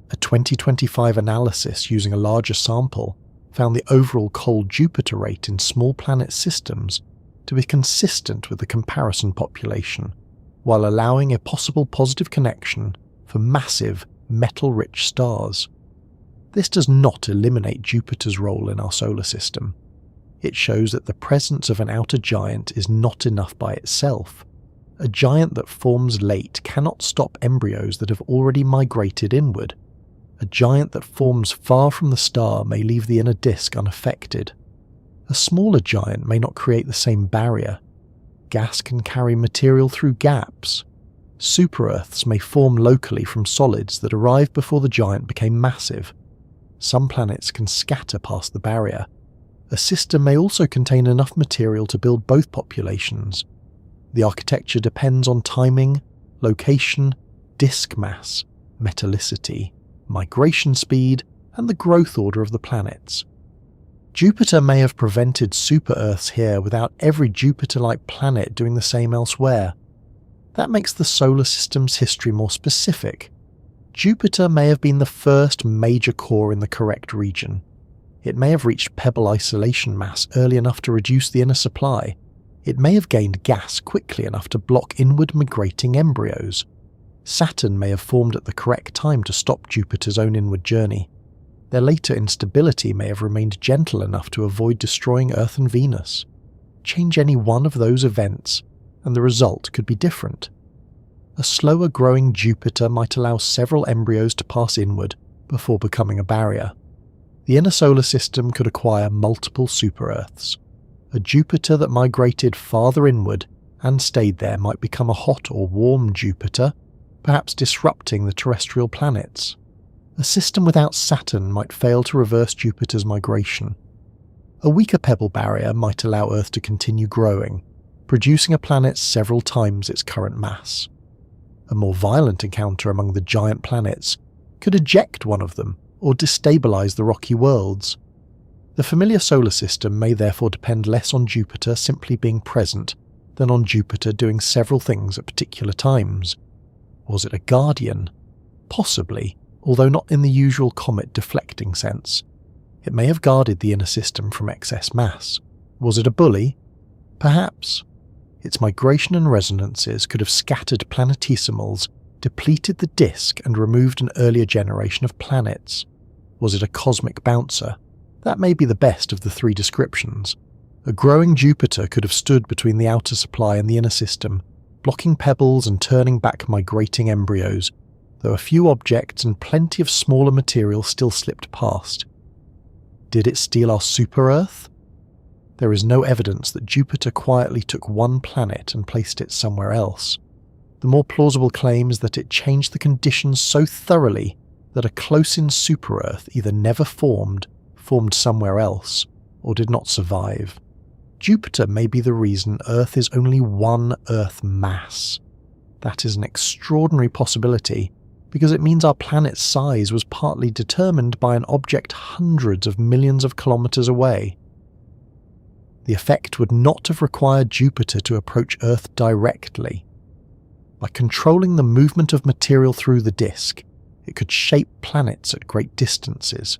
A 2025 analysis using a larger sample found the overall cold Jupiter rate in small planet systems to be consistent with the comparison population, while allowing a possible positive connection for massive, metal-rich stars. This does not eliminate Jupiter's role in our solar system. It shows that the presence of an outer giant is not enough by itself. A giant that forms late cannot stop embryos that have already migrated inward. A giant that forms far from the star may leave the inner disk unaffected. A smaller giant may not create the same barrier. Gas can carry material through gaps. Super-Earths may form locally from solids that arrived before the giant became massive. Some planets can scatter past the barrier. A system may also contain enough material to build both populations. The architecture depends on timing, location, disk mass, metallicity, migration speed, and the growth order of the planets. Jupiter may have prevented super-Earths here without every Jupiter-like planet doing the same elsewhere. That makes the solar system's history more specific. Jupiter may have been the first major core in the correct region. It may have reached pebble isolation mass early enough to reduce the inner supply. It may have gained gas quickly enough to block inward migrating embryos. Saturn may have formed at the correct time to stop Jupiter's own inward journey. Their later instability may have remained gentle enough to avoid destroying Earth and Venus. Change any one of those events, and the result could be different. A slower growing Jupiter might allow several embryos to pass inward before becoming a barrier. The inner solar system could acquire multiple super-Earths. A Jupiter that migrated farther inward and stayed there might become a hot or warm Jupiter, perhaps disrupting the terrestrial planets. A system without Saturn might fail to reverse Jupiter's migration. A weaker pebble barrier might allow Earth to continue growing, producing a planet several times its current mass. A more violent encounter among the giant planets could eject one of them or destabilize the rocky worlds. The familiar solar system may therefore depend less on Jupiter simply being present than on Jupiter doing several things at particular times. Was it a guardian? Possibly, although not in the usual comet deflecting sense. It may have guarded the inner system from excess mass. Was it a bully? Perhaps. Its migration and resonances could have scattered planetesimals, depleted the disk and removed an earlier generation of planets. Was it a cosmic bouncer? That may be the best of the three descriptions. A growing Jupiter could have stood between the outer supply and the inner system, blocking pebbles and turning back migrating embryos, though a few objects and plenty of smaller material still slipped past. Did it steal our super-Earth? There is no evidence that Jupiter quietly took one planet and placed it somewhere else. The more plausible claim is that it changed the conditions so thoroughly that a close-in super-Earth either never formed somewhere else, or did not survive. Jupiter may be the reason Earth is only one Earth mass. That is an extraordinary possibility because it means our planet's size was partly determined by an object hundreds of millions of kilometers away. The effect would not have required Jupiter to approach Earth directly. By controlling the movement of material through the disk, it could shape planets at great distances.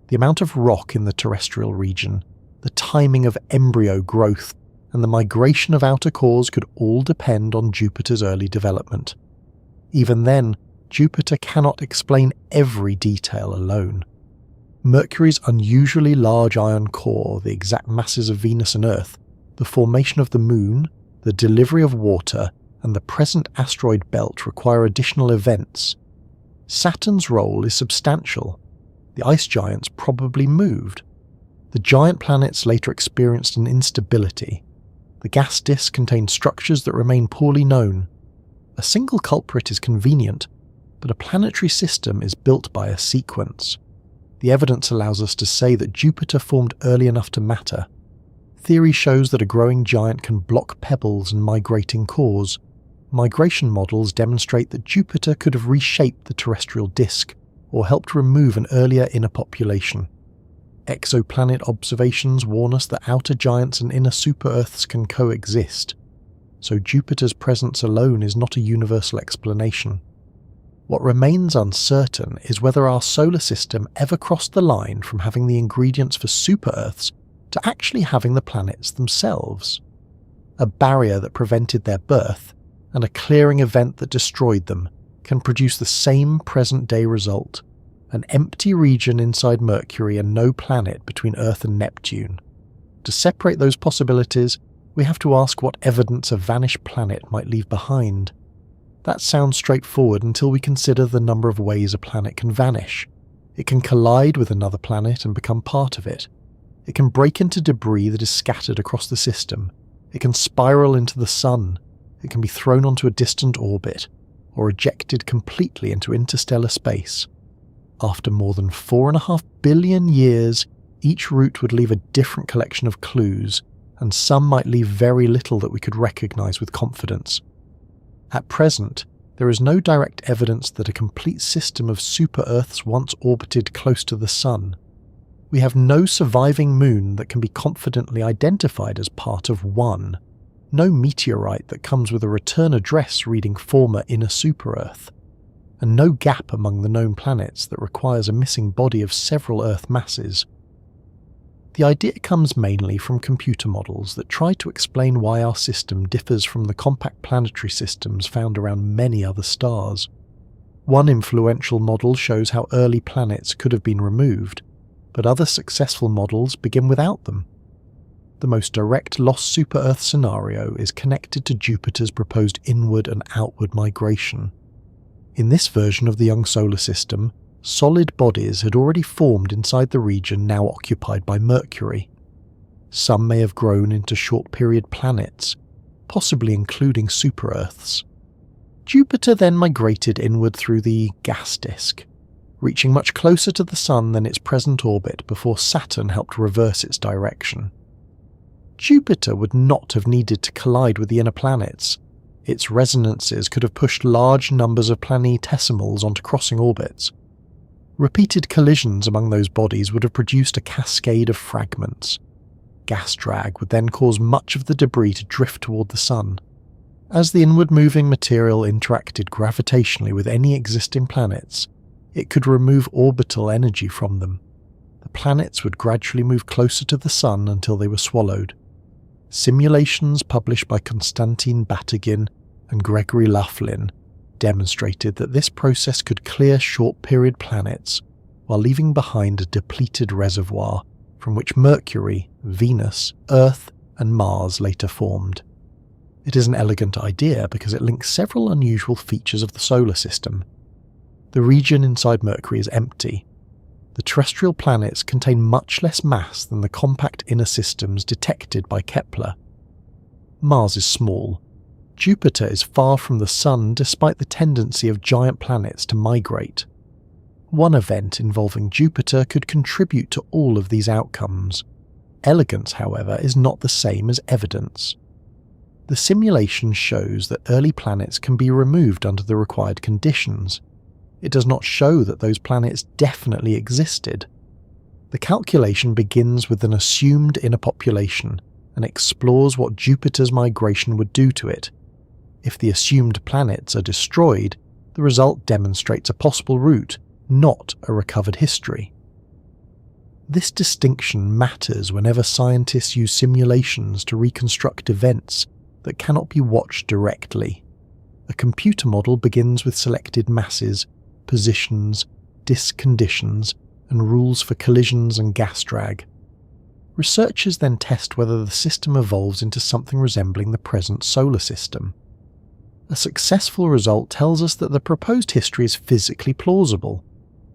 The amount of rock in the terrestrial region, the timing of embryo growth, and the migration of outer cores could all depend on Jupiter's early development. Even then, Jupiter cannot explain every detail alone. Mercury's unusually large iron core, the exact masses of Venus and Earth, the formation of the Moon, the delivery of water, and the present asteroid belt require additional events. Saturn's role is substantial. The ice giants probably moved. The giant planets later experienced an instability. The gas disk contained structures that remain poorly known. A single culprit is convenient, but a planetary system is built by a sequence. The evidence allows us to say that Jupiter formed early enough to matter. Theory shows that a growing giant can block pebbles and migrating cores. Migration models demonstrate that Jupiter could have reshaped the terrestrial disk or helped remove an earlier inner population. Exoplanet observations warn us that outer giants and inner super-Earths can coexist, so Jupiter's presence alone is not a universal explanation. What remains uncertain is whether our solar system ever crossed the line from having the ingredients for super-Earths to actually having the planets themselves. A barrier that prevented their birth, and a clearing event that destroyed them, can produce the same present-day result: an empty region inside Mercury and no planet between Earth and Neptune. To separate those possibilities, we have to ask what evidence a vanished planet might leave behind. That sounds straightforward until we consider the number of ways a planet can vanish. It can collide with another planet and become part of it. It can break into debris that is scattered across the system. It can spiral into the Sun. It can be thrown onto a distant orbit, or ejected completely into interstellar space. After more than 4.5 billion years, each route would leave a different collection of clues, and some might leave very little that we could recognize with confidence. At present, there is no direct evidence that a complete system of super-Earths once orbited close to the Sun. We have no surviving moon that can be confidently identified as part of one, no meteorite that comes with a return address reading former inner super-Earth, and no gap among the known planets that requires a missing body of several Earth masses. The idea comes mainly from computer models that try to explain why our system differs from the compact planetary systems found around many other stars. One influential model shows how early planets could have been removed, but other successful models begin without them. The most direct lost super-Earth scenario is connected to Jupiter's proposed inward and outward migration. In this version of the young solar system, solid bodies had already formed inside the region now occupied by Mercury. Some may have grown into short-period planets, possibly including super-Earths. Jupiter then migrated inward through the gas disk, reaching much closer to the Sun than its present orbit before Saturn helped reverse its direction. Jupiter would not have needed to collide with the inner planets. Its resonances could have pushed large numbers of planetesimals onto crossing orbits. Repeated collisions among those bodies would have produced a cascade of fragments. Gas drag would then cause much of the debris to drift toward the Sun. As the inward-moving material interacted gravitationally with any existing planets, it could remove orbital energy from them. The planets would gradually move closer to the Sun until they were swallowed. Simulations published by Konstantin Batygin and Gregory Laughlin demonstrated that this process could clear short-period planets while leaving behind a depleted reservoir from which Mercury, Venus, Earth, and Mars later formed. It is an elegant idea because it links several unusual features of the solar system. The region inside Mercury is empty. The terrestrial planets contain much less mass than the compact inner systems detected by Kepler. Mars is small. Jupiter is far from the Sun despite the tendency of giant planets to migrate. One event involving Jupiter could contribute to all of these outcomes. Elegance, however, is not the same as evidence. The simulation shows that early planets can be removed under the required conditions. It does not show that those planets definitely existed. The calculation begins with an assumed inner population and explores what Jupiter's migration would do to it. If the assumed planets are destroyed, the result demonstrates a possible route, not a recovered history. This distinction matters whenever scientists use simulations to reconstruct events that cannot be watched directly. A computer model begins with selected masses, positions, disk conditions, and rules for collisions and gas drag. Researchers then test whether the system evolves into something resembling the present solar system. A successful result tells us that the proposed history is physically plausible.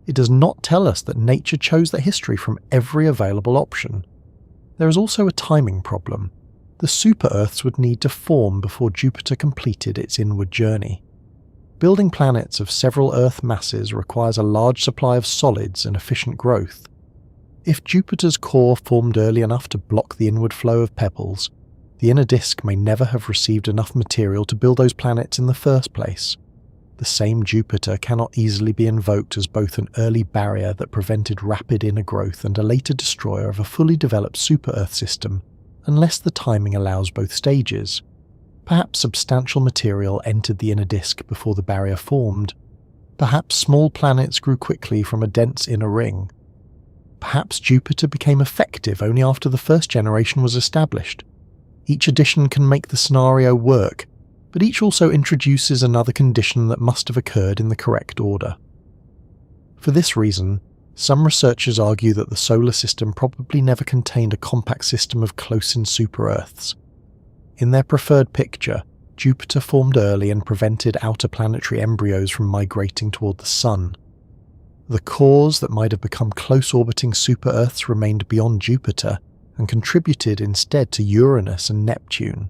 It does not tell us that nature chose that history from every available option. There is also a timing problem. The super-Earths would need to form before Jupiter completed its inward journey. Building planets of several Earth masses requires a large supply of solids and efficient growth. If Jupiter's core formed early enough to block the inward flow of pebbles, the inner disk may never have received enough material to build those planets in the first place. The same Jupiter cannot easily be invoked as both an early barrier that prevented rapid inner growth and a later destroyer of a fully developed super-Earth system, unless the timing allows both stages. Perhaps substantial material entered the inner disk before the barrier formed. Perhaps small planets grew quickly from a dense inner ring. Perhaps Jupiter became effective only after the first generation was established. Each addition can make the scenario work, but each also introduces another condition that must have occurred in the correct order. For this reason, some researchers argue that the solar system probably never contained a compact system of close-in super-Earths. In their preferred picture, Jupiter formed early and prevented outer planetary embryos from migrating toward the Sun. The cores that might have become close-orbiting super-Earths remained beyond Jupiter and contributed instead to Uranus and Neptune.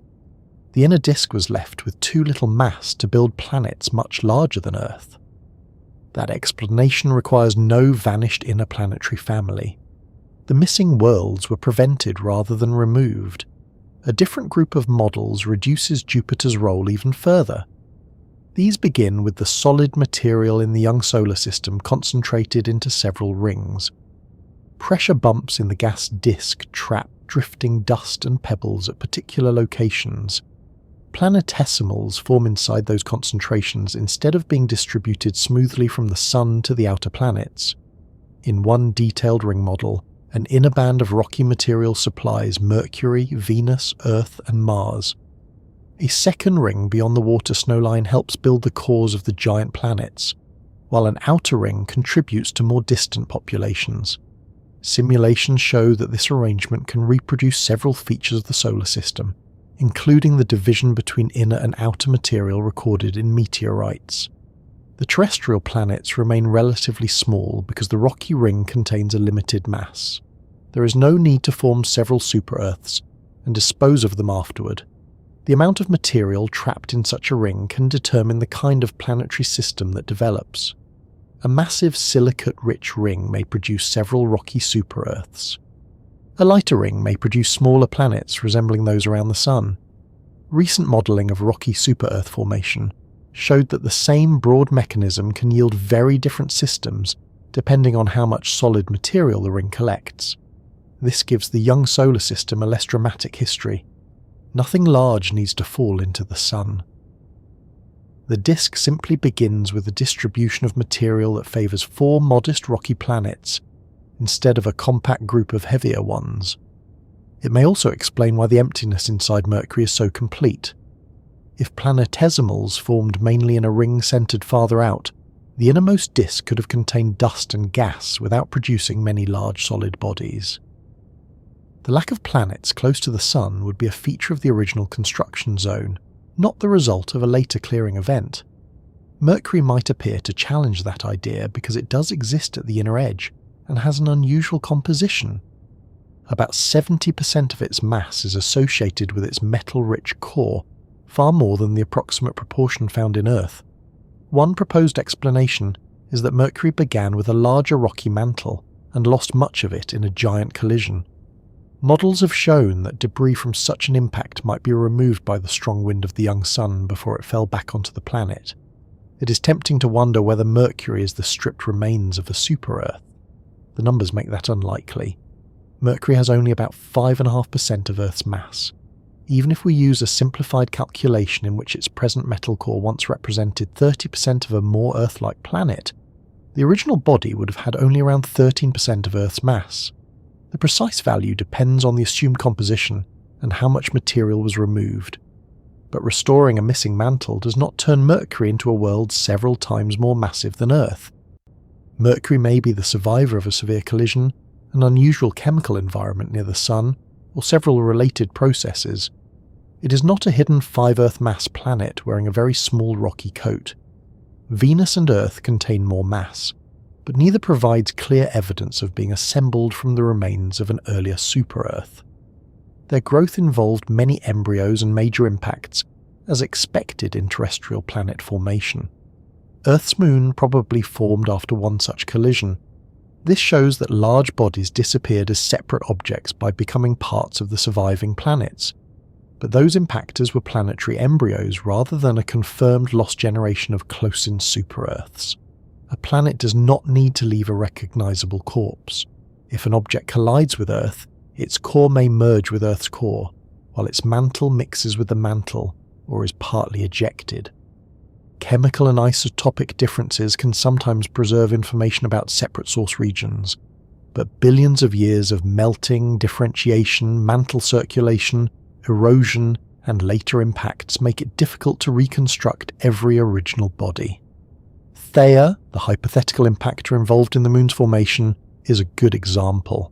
The inner disk was left with too little mass to build planets much larger than Earth. That explanation requires no vanished inner planetary family. The missing worlds were prevented rather than removed. A different group of models reduces Jupiter's role even further. These begin with the solid material in the young solar system concentrated into several rings. Pressure bumps in the gas disk trap drifting dust and pebbles at particular locations. Planetesimals form inside those concentrations instead of being distributed smoothly from the Sun to the outer planets. In one detailed ring model, an inner band of rocky material supplies Mercury, Venus, Earth, and Mars. A second ring beyond the water snowline helps build the cores of the giant planets, while an outer ring contributes to more distant populations. Simulations show that this arrangement can reproduce several features of the solar system, including the division between inner and outer material recorded in meteorites. The terrestrial planets remain relatively small because the rocky ring contains a limited mass. There is no need to form several super-Earths and dispose of them afterward. The amount of material trapped in such a ring can determine the kind of planetary system that develops. A massive silicate-rich ring may produce several rocky super-Earths. A lighter ring may produce smaller planets resembling those around the Sun. Recent modelling of rocky super-Earth formation showed that the same broad mechanism can yield very different systems depending on how much solid material the ring collects. This gives the young solar system a less dramatic history. Nothing large needs to fall into the Sun. The disk simply begins with a distribution of material that favours 4 modest rocky planets, instead of a compact group of heavier ones. It may also explain why the emptiness inside Mercury is so complete. If planetesimals formed mainly in a ring centred farther out, the innermost disk could have contained dust and gas without producing many large solid bodies. The lack of planets close to the Sun would be a feature of the original construction zone, not the result of a later clearing event. Mercury might appear to challenge that idea because it does exist at the inner edge and has an unusual composition. About 70% of its mass is associated with its metal-rich core, far more than the approximate proportion found in Earth. One proposed explanation is that Mercury began with a larger rocky mantle and lost much of it in a giant collision. Models have shown that debris from such an impact might be removed by the strong wind of the young sun before it fell back onto the planet. It is tempting to wonder whether Mercury is the stripped remains of a super-Earth. The numbers make that unlikely. Mercury has only about 5.5% of Earth's mass. Even if we use a simplified calculation in which its present metal core once represented 30% of a more Earth-like planet, the original body would have had only around 13% of Earth's mass. The precise value depends on the assumed composition and how much material was removed. But restoring a missing mantle does not turn Mercury into a world several times more massive than Earth. Mercury may be the survivor of a severe collision, an unusual chemical environment near the Sun, or several related processes. It is not a hidden 5 Earth mass planet wearing a very small rocky coat. Venus and Earth contain more mass, but neither provides clear evidence of being assembled from the remains of an earlier super-Earth. Their growth involved many embryos and major impacts, as expected in terrestrial planet formation. Earth's moon probably formed after one such collision. This shows that large bodies disappeared as separate objects by becoming parts of the surviving planets. But those impactors were planetary embryos rather than a confirmed lost generation of close-in super-Earths. A planet does not need to leave a recognizable corpse. If an object collides with Earth, its core may merge with Earth's core, while its mantle mixes with the mantle or is partly ejected. Chemical and isotopic differences can sometimes preserve information about separate source regions, but billions of years of melting, differentiation, mantle circulation, erosion, and later impacts make it difficult to reconstruct every original body. Theia, the hypothetical impactor involved in the moon's formation, is a good example.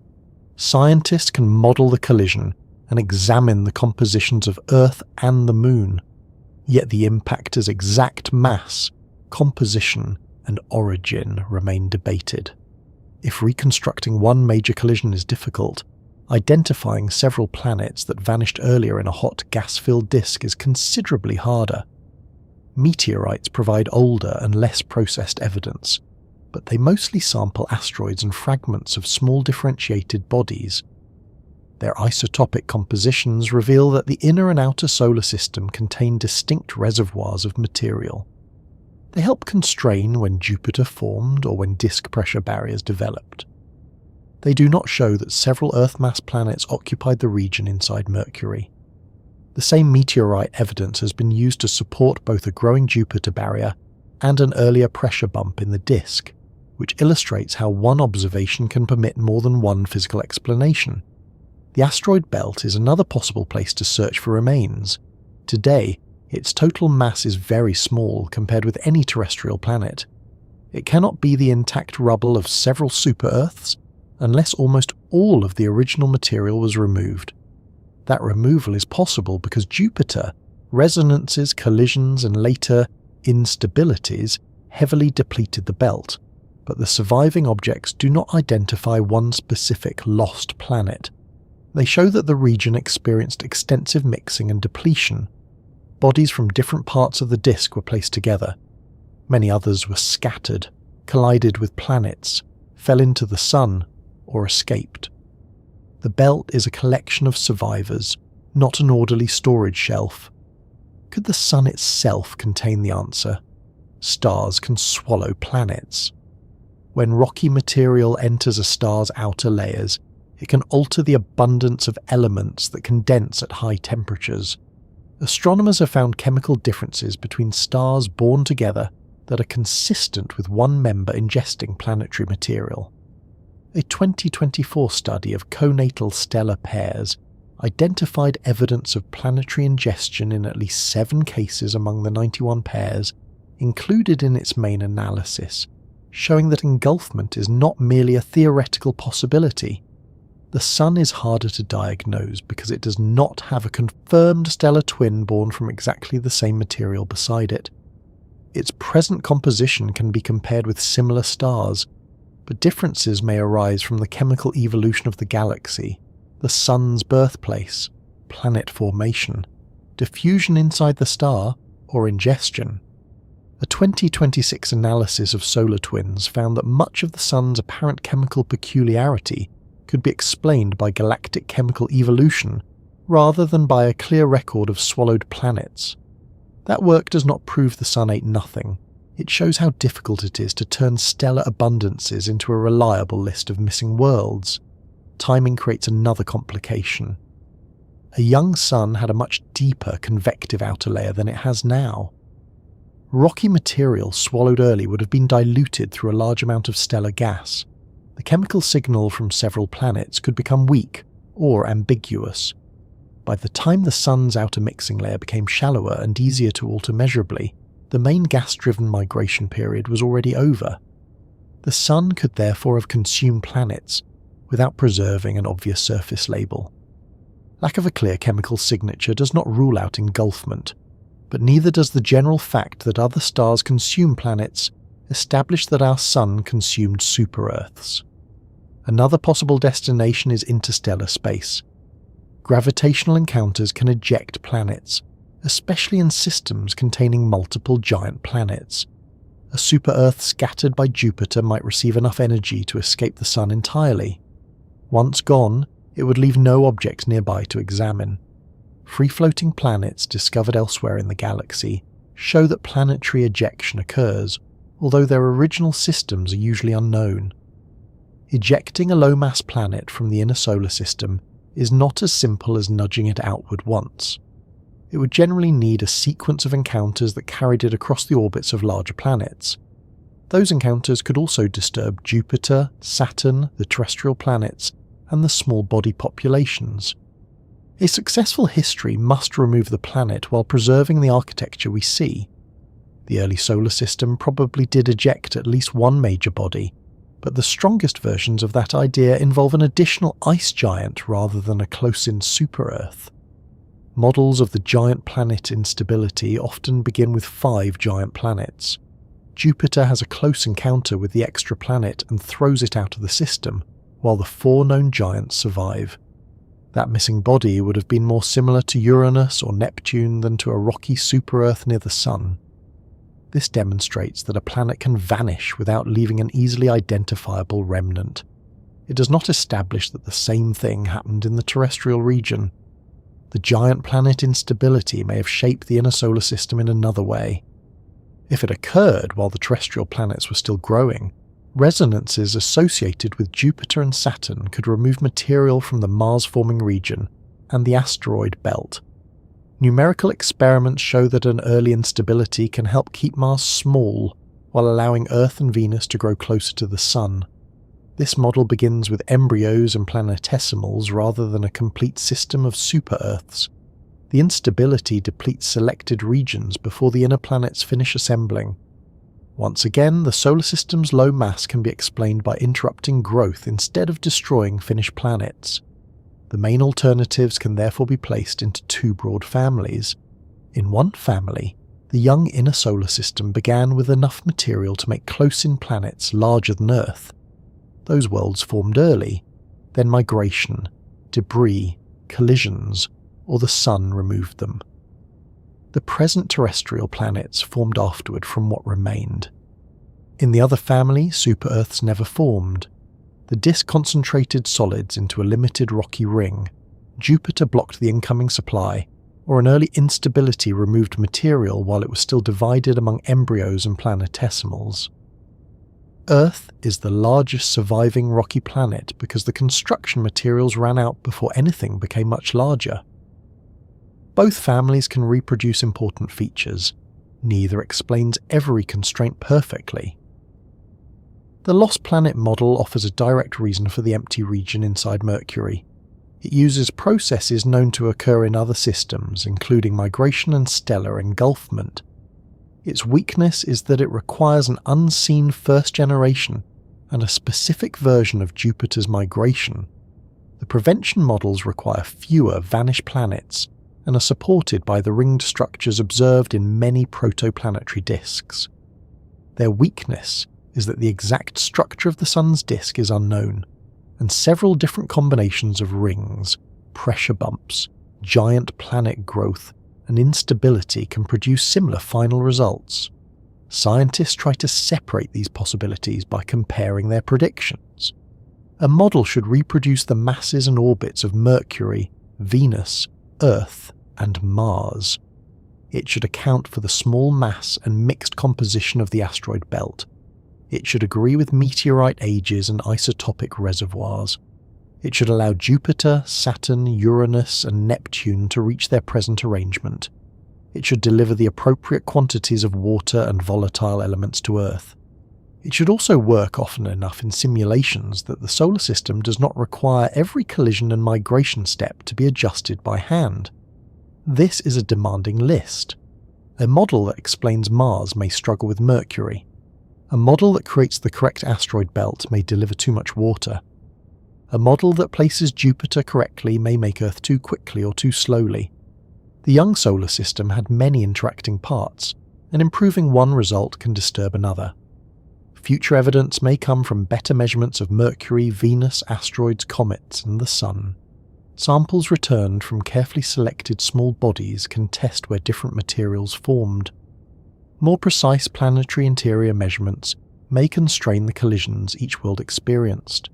Scientists can model the collision and examine the compositions of Earth and the moon, yet the impactor's exact mass, composition, and origin remain debated. If reconstructing one major collision is difficult, identifying several planets that vanished earlier in a hot gas-filled disk is considerably harder. Meteorites provide older and less processed evidence, but they mostly sample asteroids and fragments of small differentiated bodies. Their isotopic compositions reveal that the inner and outer solar system contain distinct reservoirs of material. They help constrain when Jupiter formed or when disk pressure barriers developed. They do not show that several Earth-mass planets occupied the region inside Mercury. The same meteorite evidence has been used to support both a growing Jupiter barrier and an earlier pressure bump in the disk, which illustrates how one observation can permit more than one physical explanation. The asteroid belt is another possible place to search for remains. Today, its total mass is very small compared with any terrestrial planet. It cannot be the intact rubble of several super-Earths unless almost all of the original material was removed. That removal is possible because Jupiter, resonances, collisions, and later instabilities heavily depleted the belt, but the surviving objects do not identify one specific lost planet. They show that the region experienced extensive mixing and depletion. Bodies from different parts of the disk were placed together. Many others were scattered, collided with planets, fell into the sun, or escaped. The belt is a collection of survivors, not an orderly storage shelf. Could the sun itself contain the answer? Stars can swallow planets. When rocky material enters a star's outer layers, it can alter the abundance of elements that condense at high temperatures. Astronomers have found chemical differences between stars born together that are consistent with one member ingesting planetary material. A 2024 study of conatal stellar pairs identified evidence of planetary ingestion in at least 7 cases among the 91 pairs included in its main analysis, showing that engulfment is not merely a theoretical possibility. The Sun is harder to diagnose because it does not have a confirmed stellar twin born from exactly the same material beside it. Its present composition can be compared with similar stars, but differences may arise from the chemical evolution of the galaxy, the Sun's birthplace, planet formation, diffusion inside the star, or ingestion. A 2026 analysis of solar twins found that much of the Sun's apparent chemical peculiarity could be explained by galactic chemical evolution rather than by a clear record of swallowed planets. That work does not prove the Sun ate nothing. It shows how difficult it is to turn stellar abundances into a reliable list of missing worlds. Timing creates another complication. A young sun had a much deeper convective outer layer than it has now. Rocky material swallowed early would have been diluted through a large amount of stellar gas. The chemical signal from several planets could become weak or ambiguous. By the time the sun's outer mixing layer became shallower and easier to alter measurably, the main gas-driven migration period was already over. The sun could therefore have consumed planets without preserving an obvious surface label. Lack of a clear chemical signature does not rule out engulfment, but neither does the general fact that other stars consume planets establish that our sun consumed super-Earths. Another possible destination is interstellar space. Gravitational encounters can eject planets, especially in systems containing multiple giant planets. A super-Earth scattered by Jupiter might receive enough energy to escape the Sun entirely. Once gone, it would leave no objects nearby to examine. Free-floating planets discovered elsewhere in the galaxy show that planetary ejection occurs, although their original systems are usually unknown. Ejecting a low-mass planet from the inner solar system is not as simple as nudging it outward once. It would generally need a sequence of encounters that carried it across the orbits of larger planets. Those encounters could also disturb Jupiter, Saturn, the terrestrial planets, and the small body populations. A successful history must remove the planet while preserving the architecture we see. The early solar system probably did eject at least one major body, but the strongest versions of that idea involve an additional ice giant rather than a close-in super-Earth. Models of the giant planet instability often begin with 5 giant planets. Jupiter has a close encounter with the extra planet and throws it out of the system, while the 4 known giants survive. That missing body would have been more similar to Uranus or Neptune than to a rocky super-Earth near the Sun. This demonstrates that a planet can vanish without leaving an easily identifiable remnant. It does not establish that the same thing happened in the terrestrial region. The giant planet instability may have shaped the inner solar system in another way. If it occurred while the terrestrial planets were still growing, resonances associated with Jupiter and Saturn could remove material from the Mars-forming region and the asteroid belt. Numerical experiments show that an early instability can help keep Mars small while allowing Earth and Venus to grow closer to the Sun. This model begins with embryos and planetesimals rather than a complete system of super-Earths. The instability depletes selected regions before the inner planets finish assembling. Once again, the solar system's low mass can be explained by interrupting growth instead of destroying finished planets. The main alternatives can therefore be placed into 2 broad families. In one family, the young inner solar system began with enough material to make close-in planets larger than Earth. Those worlds formed early, then migration, debris, collisions, or the Sun removed them. The present terrestrial planets formed afterward from what remained. In the other family, super-Earths never formed. The disk concentrated solids into a limited rocky ring. Jupiter blocked the incoming supply, or an early instability removed material while it was still divided among embryos and planetesimals. Earth is the largest surviving rocky planet because the construction materials ran out before anything became much larger. Both families can reproduce important features. Neither explains every constraint perfectly. The lost planet model offers a direct reason for the empty region inside Mercury. It uses processes known to occur in other systems, including migration and stellar engulfment. Its weakness is that it requires an unseen first generation and a specific version of Jupiter's migration. The prevention models require fewer vanished planets and are supported by the ringed structures observed in many protoplanetary disks. Their weakness is that the exact structure of the Sun's disk is unknown, and several different combinations of rings, pressure bumps, giant planet growth, and instability can produce similar final results. Scientists try to separate these possibilities by comparing their predictions. A model should reproduce the masses and orbits of Mercury, Venus, Earth, and Mars. It should account for the small mass and mixed composition of the asteroid belt. It should agree with meteorite ages and isotopic reservoirs. It should allow Jupiter, Saturn, Uranus, and Neptune to reach their present arrangement. It should deliver the appropriate quantities of water and volatile elements to Earth. It should also work often enough in simulations that the solar system does not require every collision and migration step to be adjusted by hand. This is a demanding list. A model that explains Mars may struggle with Mercury. A model that creates the correct asteroid belt may deliver too much water. A model that places Jupiter correctly may make Earth too quickly or too slowly. The young solar system had many interacting parts, and improving one result can disturb another. Future evidence may come from better measurements of Mercury, Venus, asteroids, comets, and the Sun. Samples returned from carefully selected small bodies can test where different materials formed. More precise planetary interior measurements may constrain the collisions each world experienced.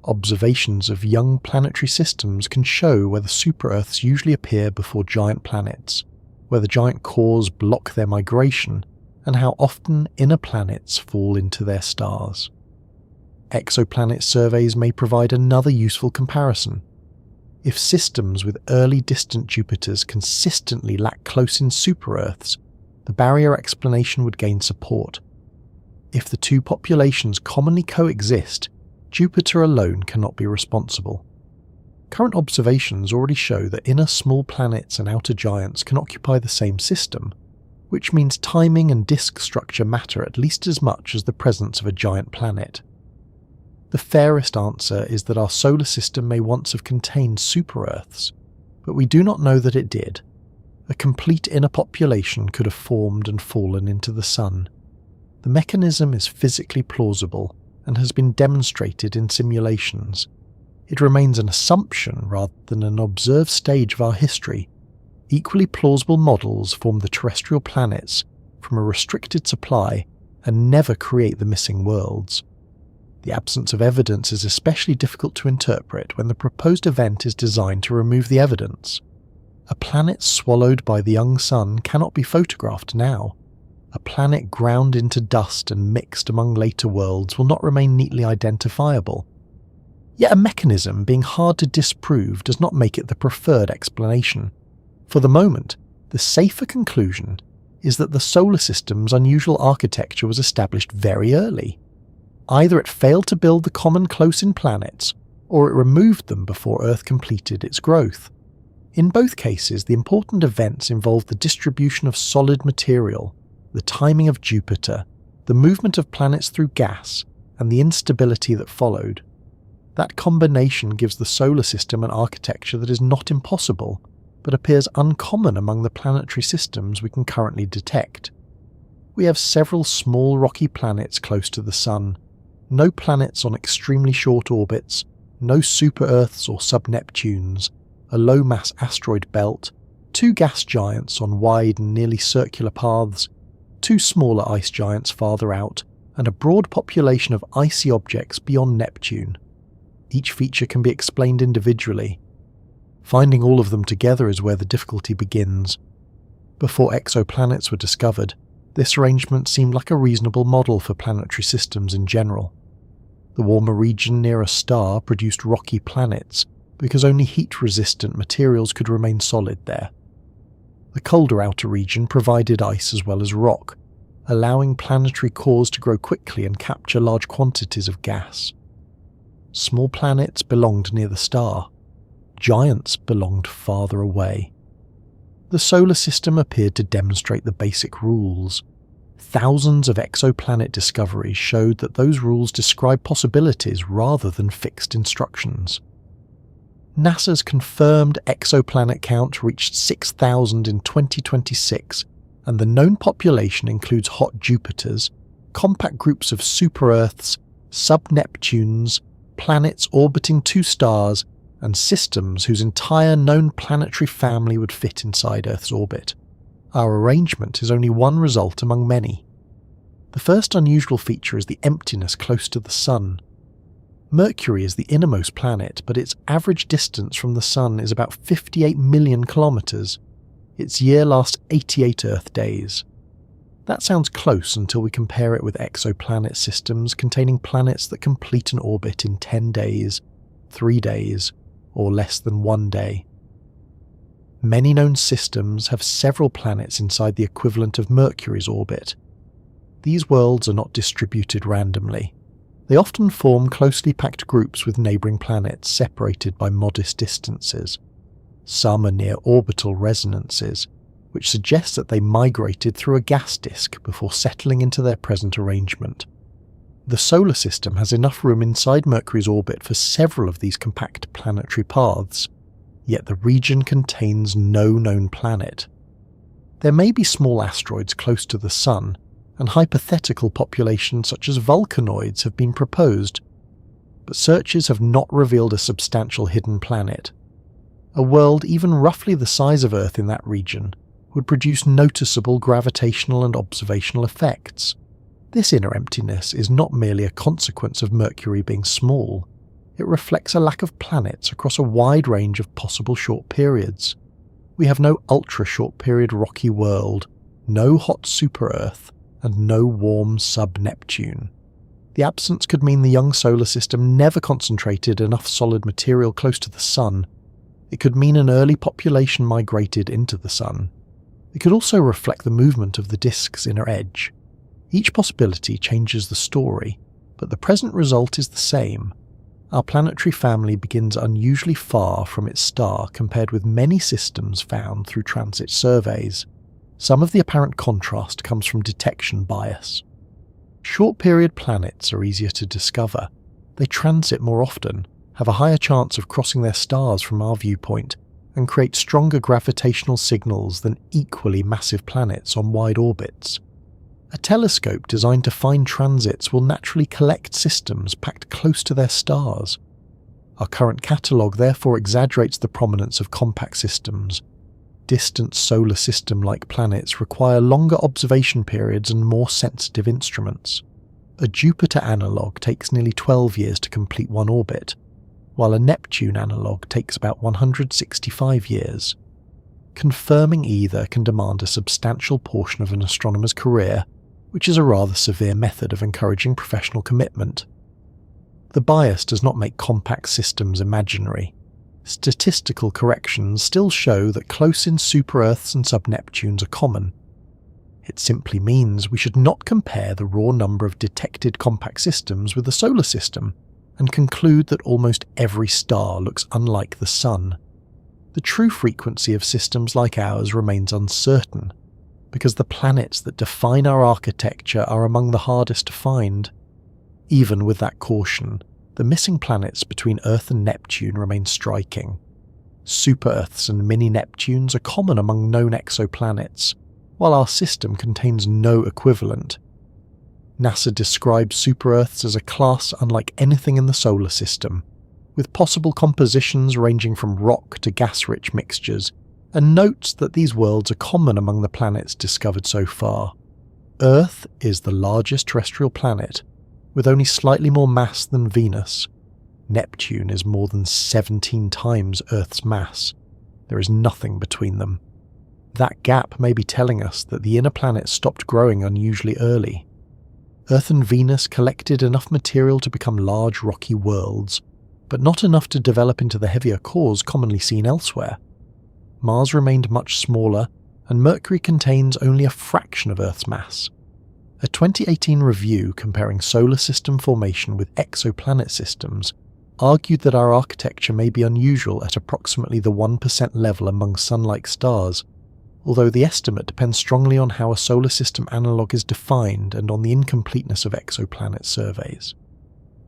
Observations of young planetary systems can show where the super-Earths usually appear before giant planets, where the giant cores block their migration, and how often inner planets fall into their stars. Exoplanet surveys may provide another useful comparison. If systems with early distant Jupiters consistently lack close-in super-Earths, the barrier explanation would gain support. If the two populations commonly coexist, Jupiter alone cannot be responsible. Current observations already show that inner small planets and outer giants can occupy the same system, which means timing and disk structure matter at least as much as the presence of a giant planet. The fairest answer is that our solar system may once have contained super-Earths, but we do not know that it did. A complete inner population could have formed and fallen into the Sun. The mechanism is physically plausible and has been demonstrated in simulations. It remains an assumption rather than an observed stage of our history. Equally plausible models form the terrestrial planets from a restricted supply and never create the missing worlds. The absence of evidence is especially difficult to interpret when the proposed event is designed to remove the evidence. A planet swallowed by the young sun cannot be photographed now. A planet ground into dust and mixed among later worlds will not remain neatly identifiable. Yet a mechanism being hard to disprove does not make it the preferred explanation. For the moment, the safer conclusion is that the solar system's unusual architecture was established very early. Either it failed to build the common close-in planets, or it removed them before Earth completed its growth. In both cases, the important events involved the distribution of solid material, the timing of Jupiter, the movement of planets through gas, and the instability that followed. That combination gives the solar system an architecture that is not impossible, but appears uncommon among the planetary systems we can currently detect. We have several small rocky planets close to the Sun, no planets on extremely short orbits, no super-Earths or sub-Neptunes, a low-mass asteroid belt, 2 gas giants on wide and nearly circular paths, 2 smaller ice giants farther out, and a broad population of icy objects beyond Neptune. Each feature can be explained individually. Finding all of them together is where the difficulty begins. Before exoplanets were discovered, this arrangement seemed like a reasonable model for planetary systems in general. The warmer region near a star produced rocky planets because only heat-resistant materials could remain solid there. The colder outer region provided ice as well as rock, allowing planetary cores to grow quickly and capture large quantities of gas. Small planets belonged near the star. Giants belonged farther away. The solar system appeared to demonstrate the basic rules. Thousands of exoplanet discoveries showed that those rules describe possibilities rather than fixed instructions. NASA's confirmed exoplanet count reached 6,000 in 2026, and the known population includes hot Jupiters, compact groups of super-Earths, sub-Neptunes, planets orbiting 2 stars, and systems whose entire known planetary family would fit inside Earth's orbit. Our arrangement is only one result among many. The first unusual feature is the emptiness close to the Sun. Mercury is the innermost planet, but its average distance from the Sun is about 58 million kilometres. Its year lasts 88 Earth days. That sounds close until we compare it with exoplanet systems containing planets that complete an orbit in 10 days, 3 days, or less than 1 day. Many known systems have several planets inside the equivalent of Mercury's orbit. These worlds are not distributed randomly. They often form closely packed groups with neighbouring planets separated by modest distances. Some are near orbital resonances, which suggests that they migrated through a gas disk before settling into their present arrangement. The solar system has enough room inside Mercury's orbit for several of these compact planetary paths, yet the region contains no known planet. There may be small asteroids close to the Sun, and hypothetical populations such as volcanoids have been proposed, but searches have not revealed a substantial hidden planet. A world even roughly the size of Earth in that region would produce noticeable gravitational and observational effects. This inner emptiness is not merely a consequence of Mercury being small, it reflects a lack of planets across a wide range of possible short periods. We have no ultra-short period rocky world, no hot super-Earth, and no warm sub-Neptune. The absence could mean the young solar system never concentrated enough solid material close to the Sun. It could mean an early population migrated into the Sun. It could also reflect the movement of the disk's inner edge. Each possibility changes the story, but the present result is the same. Our planetary family begins unusually far from its star compared with many systems found through transit surveys. Some of the apparent contrast comes from detection bias. Short-period planets are easier to discover. They transit more often, have a higher chance of crossing their stars from our viewpoint, and create stronger gravitational signals than equally massive planets on wide orbits. A telescope designed to find transits will naturally collect systems packed close to their stars. Our current catalogue therefore exaggerates the prominence of compact systems. Distant solar system-like planets require longer observation periods and more sensitive instruments. A Jupiter analogue takes nearly 12 years to complete one orbit, while a Neptune analogue takes about 165 years. Confirming either can demand a substantial portion of an astronomer's career, which is a rather severe method of encouraging professional commitment. The bias does not make compact systems imaginary. Statistical corrections still show that close-in super-Earths and sub-Neptunes are common. It simply means we should not compare the raw number of detected compact systems with the solar system and conclude that almost every star looks unlike the Sun. The true frequency of systems like ours remains uncertain, because the planets that define our architecture are among the hardest to find. Even with that caution, the missing planets between Earth and Neptune remain striking. Super-Earths and mini-Neptunes are common among known exoplanets, while our system contains no equivalent. NASA describes super-Earths as a class unlike anything in the solar system, with possible compositions ranging from rock to gas-rich mixtures, and notes that these worlds are common among the planets discovered so far. Earth is the largest terrestrial planet, with only slightly more mass than Venus. Neptune is more than 17 times Earth's mass. There is nothing between them. That gap may be telling us that the inner planets stopped growing unusually early. Earth and Venus collected enough material to become large rocky worlds, but not enough to develop into the heavier cores commonly seen elsewhere. Mars remained much smaller, and Mercury contains only a fraction of Earth's mass. A 2018 review comparing solar system formation with exoplanet systems argued that our architecture may be unusual at approximately the 1% level among Sun-like stars, although the estimate depends strongly on how a solar system analogue is defined and on the incompleteness of exoplanet surveys.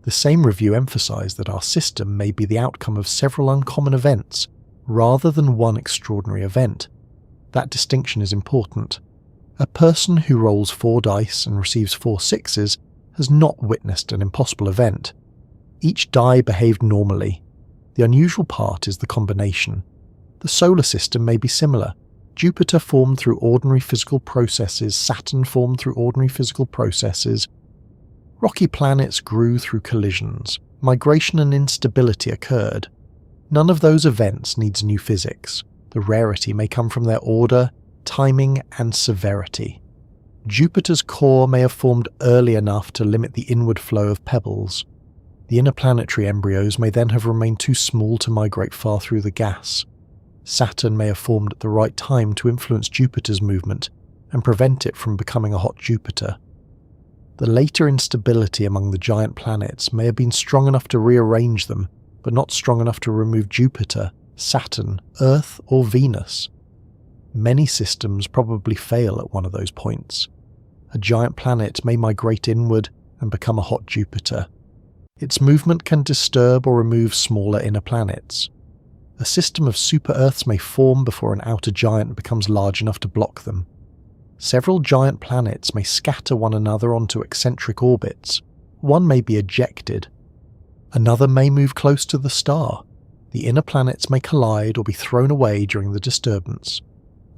The same review emphasised that our system may be the outcome of several uncommon events, rather than one extraordinary event. That distinction is important. A person who rolls 4 dice and receives 4 sixes has not witnessed an impossible event. Each die behaved normally. The unusual part is the combination. The solar system may be similar. Jupiter formed through ordinary physical processes, Saturn formed through ordinary physical processes. Rocky planets grew through collisions. Migration and instability occurred. None of those events needs new physics. The rarity may come from their order, timing, and severity. Jupiter's core may have formed early enough to limit the inward flow of pebbles. The interplanetary embryos may then have remained too small to migrate far through the gas. Saturn may have formed at the right time to influence Jupiter's movement and prevent it from becoming a hot Jupiter. The later instability among the giant planets may have been strong enough to rearrange them, but not strong enough to remove Jupiter, Saturn, Earth, or Venus. Many systems probably fail at one of those points. A giant planet may migrate inward and become a hot Jupiter. Its movement can disturb or remove smaller inner planets. A system of super-Earths may form before an outer giant becomes large enough to block them. Several giant planets may scatter one another onto eccentric orbits. One may be ejected. Another may move close to the star. The inner planets may collide or be thrown away during the disturbance.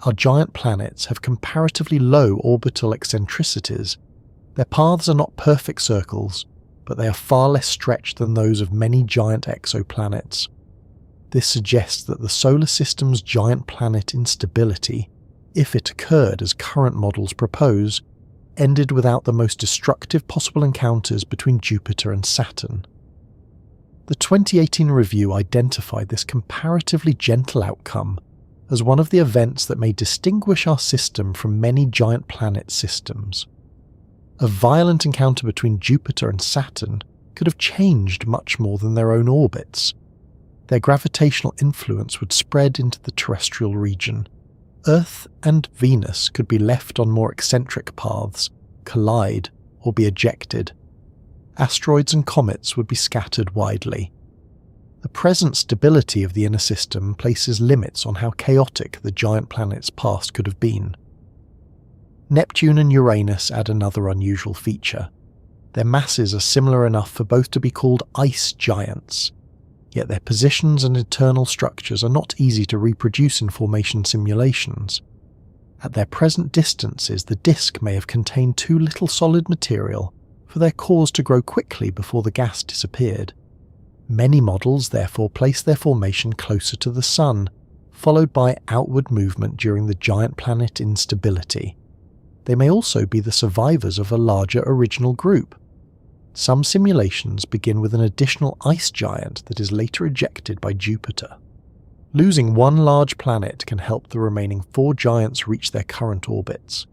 Our giant planets have comparatively low orbital eccentricities. Their paths are not perfect circles, but they are far less stretched than those of many giant exoplanets. This suggests that the solar system's giant planet instability, if it occurred as current models propose, ended without the most destructive possible encounters between Jupiter and Saturn. The 2018 review identified this comparatively gentle outcome as one of the events that may distinguish our system from many giant planet systems. A violent encounter between Jupiter and Saturn could have changed much more than their own orbits. Their gravitational influence would spread into the terrestrial region. Earth and Venus could be left on more eccentric paths, collide, or be ejected. Asteroids and comets would be scattered widely. The present stability of the inner system places limits on how chaotic the giant planet's past could have been. Neptune and Uranus add another unusual feature. Their masses are similar enough for both to be called ice giants, yet their positions and internal structures are not easy to reproduce in formation simulations. At their present distances, the disk may have contained too little solid material for their cores to grow quickly before the gas disappeared. Many models therefore place their formation closer to the Sun, followed by outward movement during the giant planet instability. They may also be the survivors of a larger original group. Some simulations begin with an additional ice giant that is later ejected by Jupiter. Losing one large planet can help the remaining 4 giants reach their current orbits.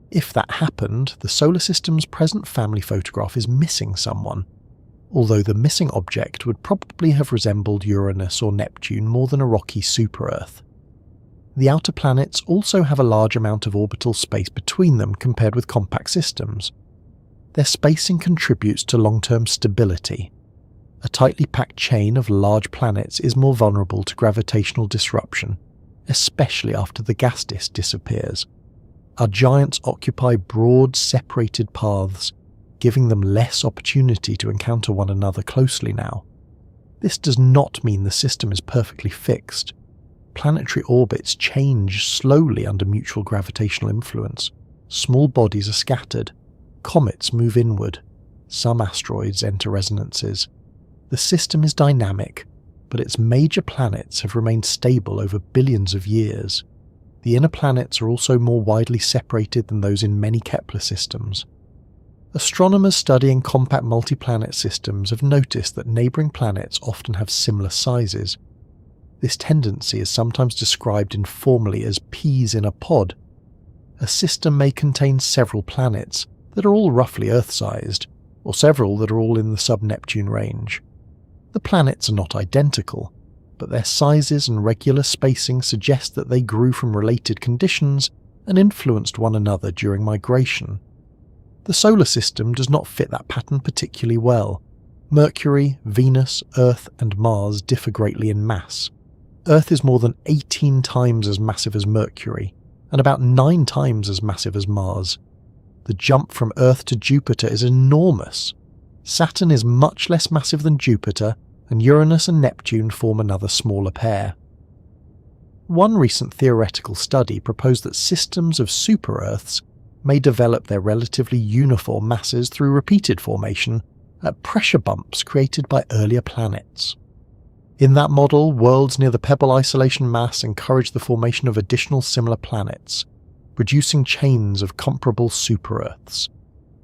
If that happened, the solar system's present family photograph is missing someone, although the missing object would probably have resembled Uranus or Neptune more than a rocky super-Earth. The outer planets also have a large amount of orbital space between them compared with compact systems. Their spacing contributes to long-term stability. A tightly packed chain of large planets is more vulnerable to gravitational disruption, especially after the gas disk disappears. Our giants occupy broad, separated paths, giving them less opportunity to encounter one another closely now. This does not mean the system is perfectly fixed. Planetary orbits change slowly under mutual gravitational influence. Small bodies are scattered. Comets move inward. Some asteroids enter resonances. The system is dynamic, but its major planets have remained stable over billions of years. The inner planets are also more widely separated than those in many Kepler systems. Astronomers studying compact multi-planet systems have noticed that neighbouring planets often have similar sizes. This tendency is sometimes described informally as peas in a pod. A system may contain several planets that are all roughly Earth-sized, or several that are all in the sub-Neptune range. The planets are not identical, but their sizes and regular spacing suggest that they grew from related conditions and influenced one another during migration. The solar system does not fit that pattern particularly well. Mercury, Venus, Earth, and Mars differ greatly in mass. Earth is more than 18 times as massive as Mercury, and about 9 times as massive as Mars. The jump from Earth to Jupiter is enormous. Saturn is much less massive than Jupiter, and Uranus and Neptune form another smaller pair. One recent theoretical study proposed that systems of super-Earths may develop their relatively uniform masses through repeated formation at pressure bumps created by earlier planets. In that model, worlds near the pebble isolation mass encourage the formation of additional similar planets, producing chains of comparable super-Earths.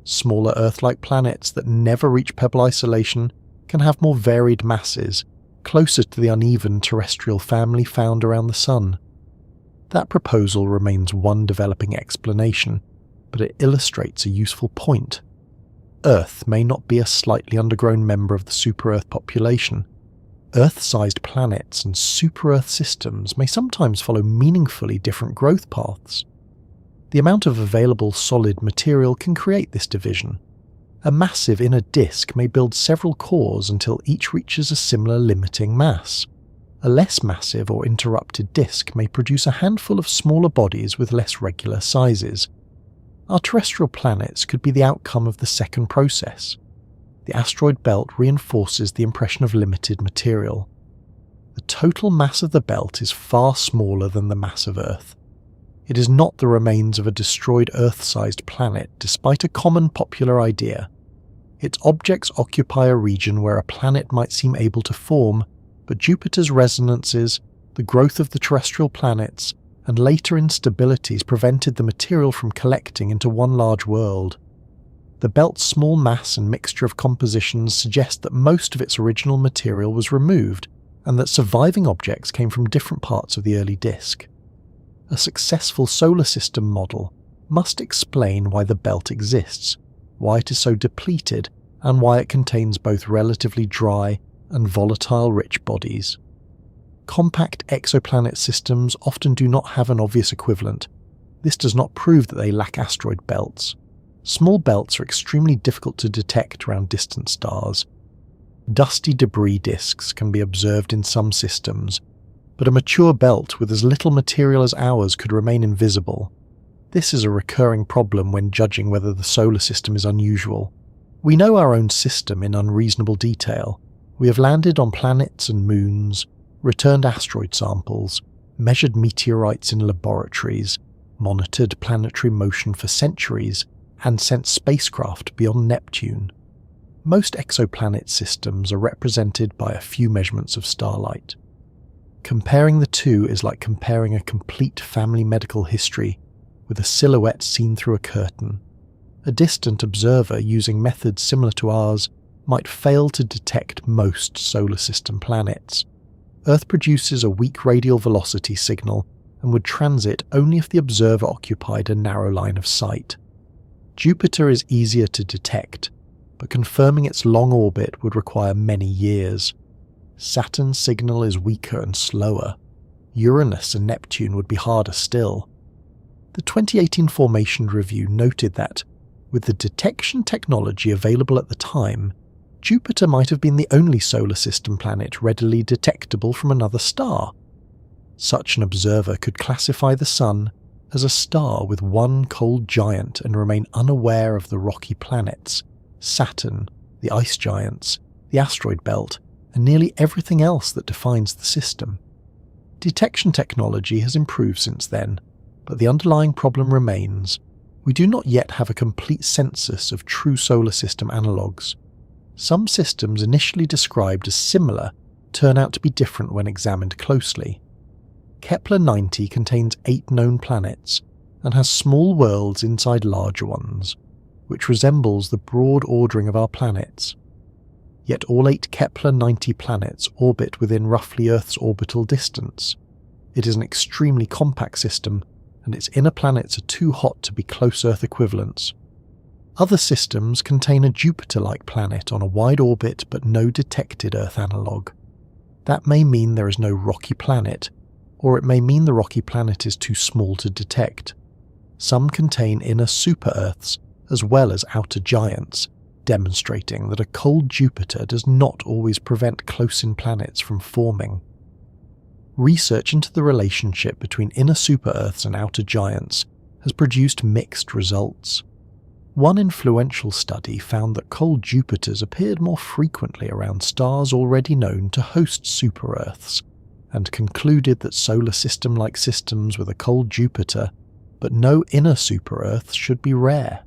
Smaller Earth-like planets that never reach pebble isolation can have more varied masses, closer to the uneven terrestrial family found around the Sun. That proposal remains one developing explanation, but it illustrates a useful point. Earth may not be a slightly undergrown member of the super-Earth population. Earth-sized planets and super-Earth systems may sometimes follow meaningfully different growth paths. The amount of available solid material can create this division. A massive inner disk may build several cores until each reaches a similar limiting mass. A less massive or interrupted disk may produce a handful of smaller bodies with less regular sizes. Our terrestrial planets could be the outcome of the second process. The asteroid belt reinforces the impression of limited material. The total mass of the belt is far smaller than the mass of Earth. It is not the remains of a destroyed Earth-sized planet, despite a common popular idea. Its objects occupy a region where a planet might seem able to form, but Jupiter's resonances, the growth of the terrestrial planets, and later instabilities prevented the material from collecting into one large world. The belt's small mass and mixture of compositions suggest that most of its original material was removed, and that surviving objects came from different parts of the early disk. A successful solar system model must explain why the belt exists, why it is so depleted, and why it contains both relatively dry and volatile-rich bodies. Compact exoplanet systems often do not have an obvious equivalent. This does not prove that they lack asteroid belts. Small belts are extremely difficult to detect around distant stars. Dusty debris disks can be observed in some systems, but a mature belt with as little material as ours could remain invisible. This is a recurring problem when judging whether the solar system is unusual. We know our own system in unreasonable detail. We have landed on planets and moons, returned asteroid samples, measured meteorites in laboratories, monitored planetary motion for centuries, and sent spacecraft beyond Neptune. Most exoplanet systems are represented by a few measurements of starlight. Comparing the two is like comparing a complete family medical history with a silhouette seen through a curtain. A distant observer using methods similar to ours might fail to detect most solar system planets. Earth produces a weak radial velocity signal and would transit only if the observer occupied a narrow line of sight. Jupiter is easier to detect, but confirming its long orbit would require many years. Saturn's signal is weaker and slower. Uranus and Neptune would be harder still. The 2018 Formation Review noted that, with the detection technology available at the time, Jupiter might have been the only solar system planet readily detectable from another star. Such an observer could classify the Sun as a star with one cold giant and remain unaware of the rocky planets, Saturn, the ice giants, the asteroid belt, and nearly everything else that defines the system. Detection technology has improved since then, but the underlying problem remains. We do not yet have a complete census of true solar system analogues. Some systems initially described as similar turn out to be different when examined closely. Kepler-90 contains 8 known planets and has small worlds inside larger ones, which resembles the broad ordering of our planets. Yet all 8 Kepler-90 planets orbit within roughly Earth's orbital distance. It is an extremely compact system, and its inner planets are too hot to be close Earth equivalents. Other systems contain a Jupiter-like planet on a wide orbit but no detected Earth analogue. That may mean there is no rocky planet, or it may mean the rocky planet is too small to detect. Some contain inner super-Earths as well as outer giants, demonstrating that a cold Jupiter does not always prevent close-in planets from forming. Research into the relationship between inner super-Earths and outer giants has produced mixed results. One influential study found that cold Jupiters appeared more frequently around stars already known to host super-Earths, and concluded that solar system-like systems with a cold Jupiter but no inner super-Earths should be rare.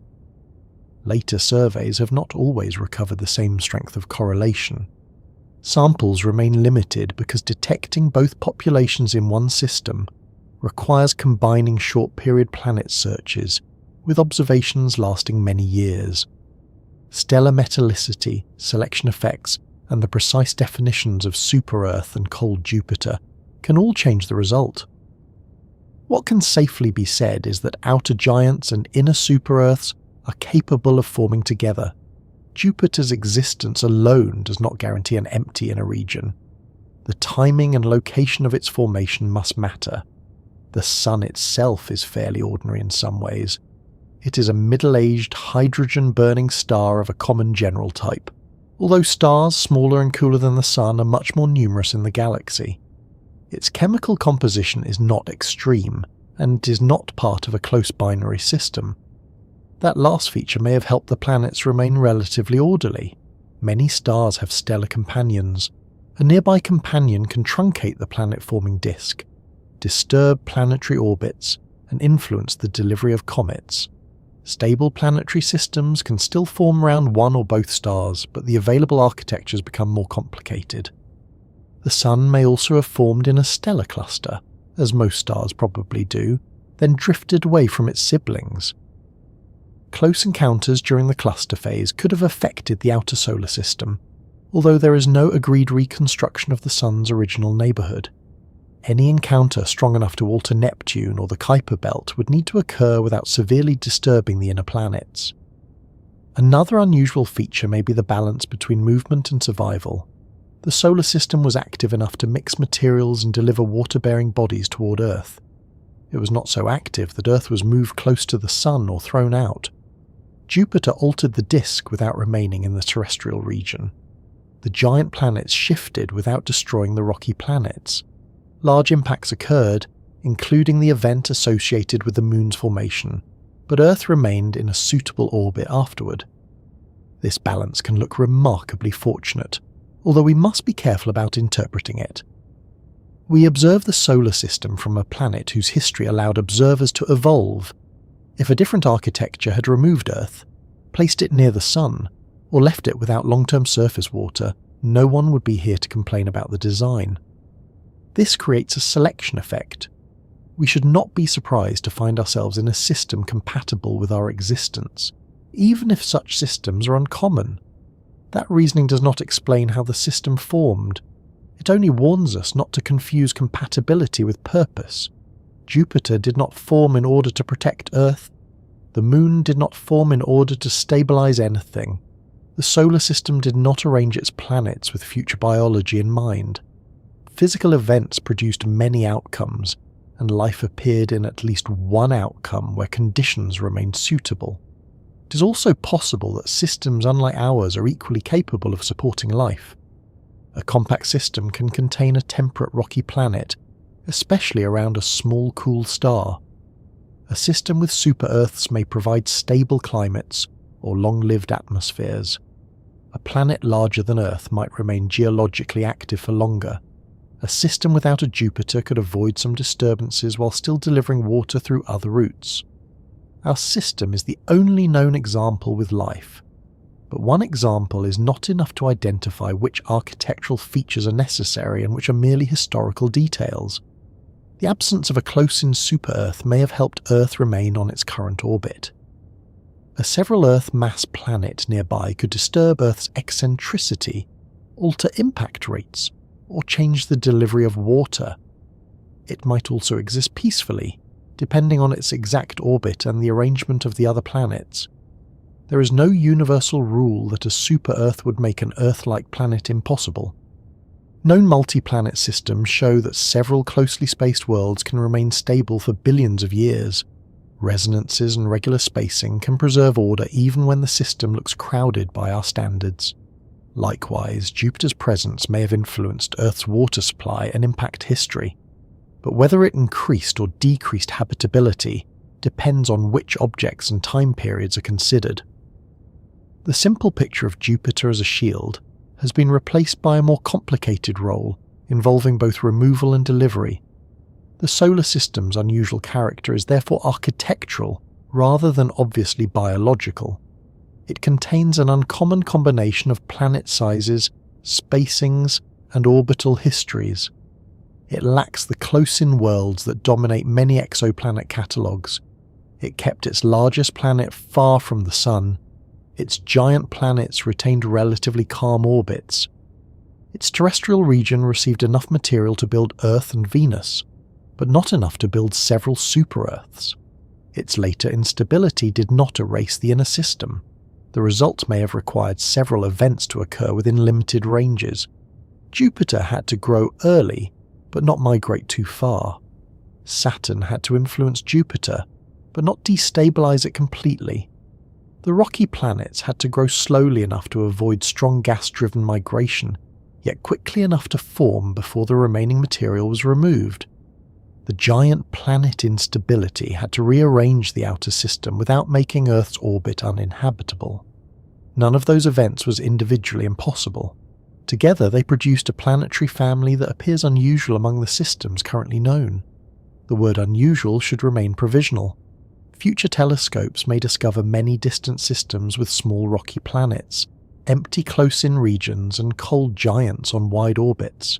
Later surveys have not always recovered the same strength of correlation. Samples remain limited because detecting both populations in one system requires combining short-period planet searches with observations lasting many years. Stellar metallicity, selection effects, and the precise definitions of super-Earth and cold Jupiter can all change the result. What can safely be said is that outer giants and inner super-Earths are capable of forming together. Jupiter's existence alone does not guarantee an empty inner region. The timing and location of its formation must matter. The Sun itself is fairly ordinary in some ways. It is a middle-aged, hydrogen-burning star of a common general type, although stars smaller and cooler than the Sun are much more numerous in the galaxy. Its chemical composition is not extreme, and is not part of a close binary system. That last feature may have helped the planets remain relatively orderly. Many stars have stellar companions. A nearby companion can truncate the planet-forming disk, disturb planetary orbits, and influence the delivery of comets. Stable planetary systems can still form around one or both stars, but the available architectures become more complicated. The Sun may also have formed in a stellar cluster, as most stars probably do, then drifted away from its siblings. Close encounters during the cluster phase could have affected the outer solar system, although there is no agreed reconstruction of the Sun's original neighbourhood. Any encounter strong enough to alter Neptune or the Kuiper belt would need to occur without severely disturbing the inner planets. Another unusual feature may be the balance between movement and survival. The solar system was active enough to mix materials and deliver water-bearing bodies toward Earth. It was not so active that Earth was moved close to the Sun or thrown out. Jupiter altered the disk without remaining in the terrestrial region. The giant planets shifted without destroying the rocky planets. Large impacts occurred, including the event associated with the Moon's formation, but Earth remained in a suitable orbit afterward. This balance can look remarkably fortunate, although we must be careful about interpreting it. We observe the solar system from a planet whose history allowed observers to evolve. If a different architecture had removed Earth, placed it near the Sun, or left it without long-term surface water, no one would be here to complain about the design. This creates a selection effect. We should not be surprised to find ourselves in a system compatible with our existence, even if such systems are uncommon. That reasoning does not explain how the system formed. It only warns us not to confuse compatibility with purpose. Jupiter did not form in order to protect Earth. The Moon did not form in order to stabilize anything. The solar system did not arrange its planets with future biology in mind. Physical events produced many outcomes, and life appeared in at least one outcome where conditions remained suitable. It is also possible that systems unlike ours are equally capable of supporting life. A compact system can contain a temperate rocky planet, especially around a small cool star. A system with super-Earths may provide stable climates or long-lived atmospheres. A planet larger than Earth might remain geologically active for longer. A system without a Jupiter could avoid some disturbances while still delivering water through other routes. Our system is the only known example with life, but one example is not enough to identify which architectural features are necessary and which are merely historical details. The absence of a close-in super-Earth may have helped Earth remain on its current orbit. A several-Earth mass planet nearby could disturb Earth's eccentricity, alter impact rates, or change the delivery of water. It might also exist peacefully, depending on its exact orbit and the arrangement of the other planets. There is no universal rule that a super-Earth would make an Earth-like planet impossible. Known multi-planet systems show that several closely spaced worlds can remain stable for billions of years. Resonances and regular spacing can preserve order even when the system looks crowded by our standards. Likewise, Jupiter's presence may have influenced Earth's water supply and impact history, but whether it increased or decreased habitability depends on which objects and time periods are considered. The simple picture of Jupiter as a shield has been replaced by a more complicated role involving both removal and delivery. The The solar system's unusual character is therefore architectural rather than obviously biological. It contains an uncommon combination of planet sizes, spacings, and orbital histories. It lacks the close-in worlds that dominate many exoplanet catalogues. It kept its largest planet far from the Sun. Its giant planets retained relatively calm orbits. Its terrestrial region received enough material to build Earth and Venus, but not enough to build several super-Earths. Its later instability did not erase the inner system. The result may have required several events to occur within limited ranges. Jupiter had to grow early, but not migrate too far. Saturn had to influence Jupiter, but not destabilize it completely. The rocky planets had to grow slowly enough to avoid strong gas-driven migration, yet quickly enough to form before the remaining material was removed. The giant planet instability had to rearrange the outer system without making Earth's orbit uninhabitable. None of those events was individually impossible. Together they produced a planetary family that appears unusual among the systems currently known. The word unusual should remain provisional. Future telescopes may discover many distant systems with small rocky planets, empty close-in regions, and cold giants on wide orbits.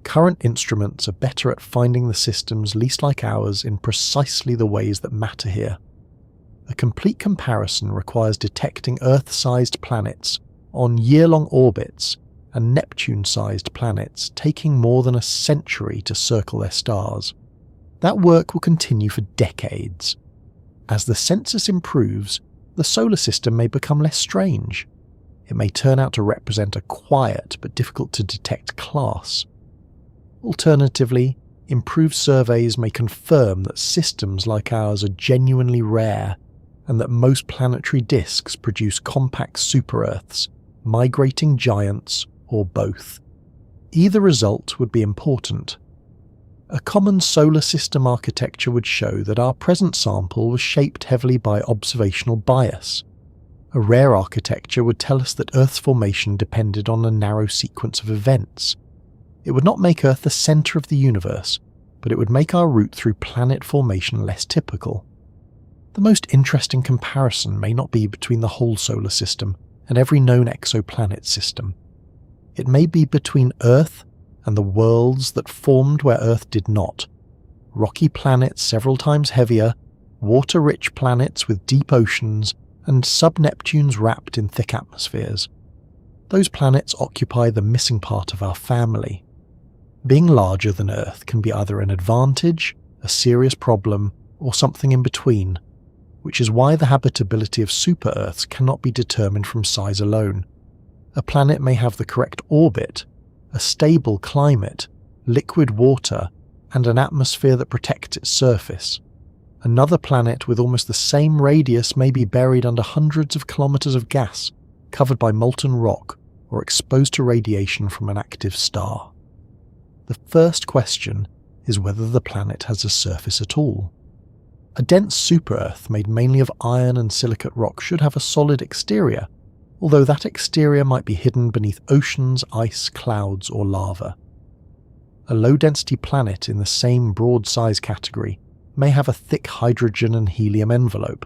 Current instruments are better at finding the systems least like ours in precisely the ways that matter here. A complete comparison requires detecting Earth-sized planets on year-long orbits and Neptune-sized planets taking more than a century to circle their stars. That work will continue for decades. As the census improves, the solar system may become less strange. It may turn out to represent a quiet but difficult to detect class. Alternatively, improved surveys may confirm that systems like ours are genuinely rare, and that most planetary disks produce compact super-Earths, migrating giants, or both. Either result would be important. A common solar system architecture would show that our present sample was shaped heavily by observational bias. A rare architecture would tell us that Earth's formation depended on a narrow sequence of events. It would not make Earth the centre of the universe, but it would make our route through planet formation less typical. The most interesting comparison may not be between the whole solar system and every known exoplanet system. It may be between Earth and the worlds that formed where Earth did not. Rocky planets several times heavier, water-rich planets with deep oceans, and sub-Neptunes wrapped in thick atmospheres. Those planets occupy the missing part of our family. Being larger than Earth can be either an advantage, a serious problem, or something in between, which is why the habitability of super-Earths cannot be determined from size alone. A planet may have the correct orbit, a stable climate, liquid water, and an atmosphere that protects its surface. Another planet with almost the same radius may be buried under hundreds of kilometers of gas, covered by molten rock, or exposed to radiation from an active star. The first question is whether the planet has a surface at all. A dense super-Earth made mainly of iron and silicate rock should have a solid exterior, although that exterior might be hidden beneath oceans, ice, clouds, or lava. A low-density planet in the same broad size category may have a thick hydrogen and helium envelope.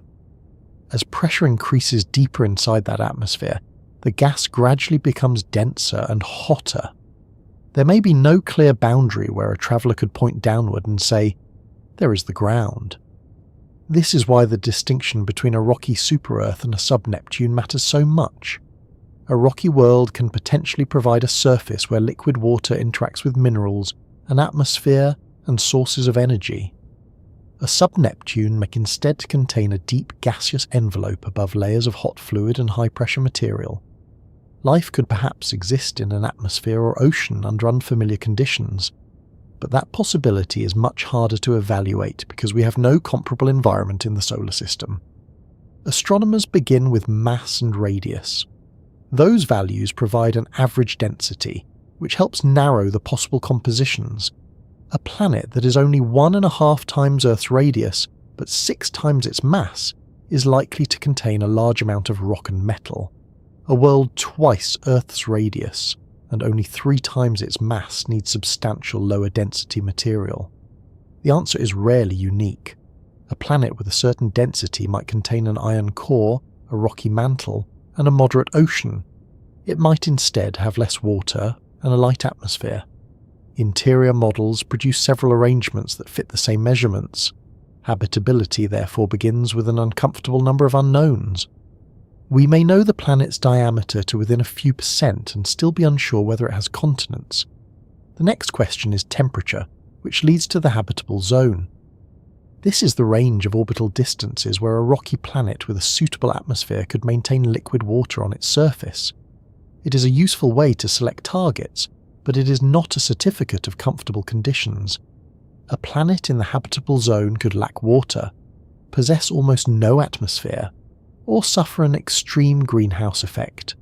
As pressure increases deeper inside that atmosphere, the gas gradually becomes denser and hotter. There may be no clear boundary where a traveller could point downward and say, "There is the ground." This is why the distinction between a rocky super-Earth and a sub-Neptune matters so much. A rocky world can potentially provide a surface where liquid water interacts with minerals, an atmosphere, and sources of energy. A sub-Neptune may instead contain a deep gaseous envelope above layers of hot fluid and high-pressure material. Life could perhaps exist in an atmosphere or ocean under unfamiliar conditions, but that possibility is much harder to evaluate because we have no comparable environment in the solar system. Astronomers begin with mass and radius. Those values provide an average density, which helps narrow the possible compositions. A planet that is only 1.5 times Earth's radius, but 6 times its mass, is likely to contain a large amount of rock and metal. A world twice Earth's radius, and only 3 times its mass needs substantial lower density material. The answer is rarely unique. A planet with a certain density might contain an iron core, a rocky mantle, and a moderate ocean. It might instead have less water and a light atmosphere. Interior models produce several arrangements that fit the same measurements. Habitability therefore begins with an uncomfortable number of unknowns. We may know the planet's diameter to within a few percent and still be unsure whether it has continents. The next question is temperature, which leads to the habitable zone. This is the range of orbital distances where a rocky planet with a suitable atmosphere could maintain liquid water on its surface. It is a useful way to select targets, but it is not a certificate of comfortable conditions. A planet in the habitable zone could lack water, possess almost no atmosphere, or suffer an extreme greenhouse effect.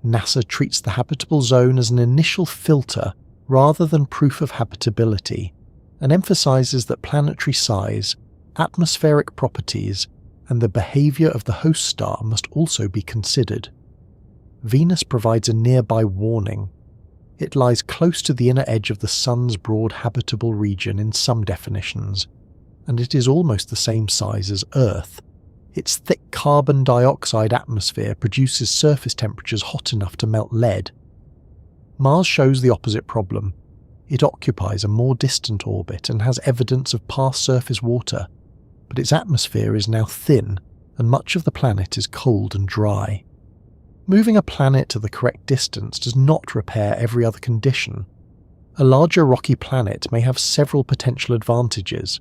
NASA treats the habitable zone as an initial filter rather than proof of habitability, and emphasizes that planetary size, atmospheric properties, and the behavior of the host star must also be considered. Venus provides a nearby warning. It lies close to the inner edge of the Sun's broad habitable region in some definitions, and it is almost the same size as Earth. Its thick carbon dioxide atmosphere produces surface temperatures hot enough to melt lead. Mars shows the opposite problem. It occupies a more distant orbit and has evidence of past surface water, but its atmosphere is now thin and much of the planet is cold and dry. Moving a planet to the correct distance does not repair every other condition. A larger rocky planet may have several potential advantages.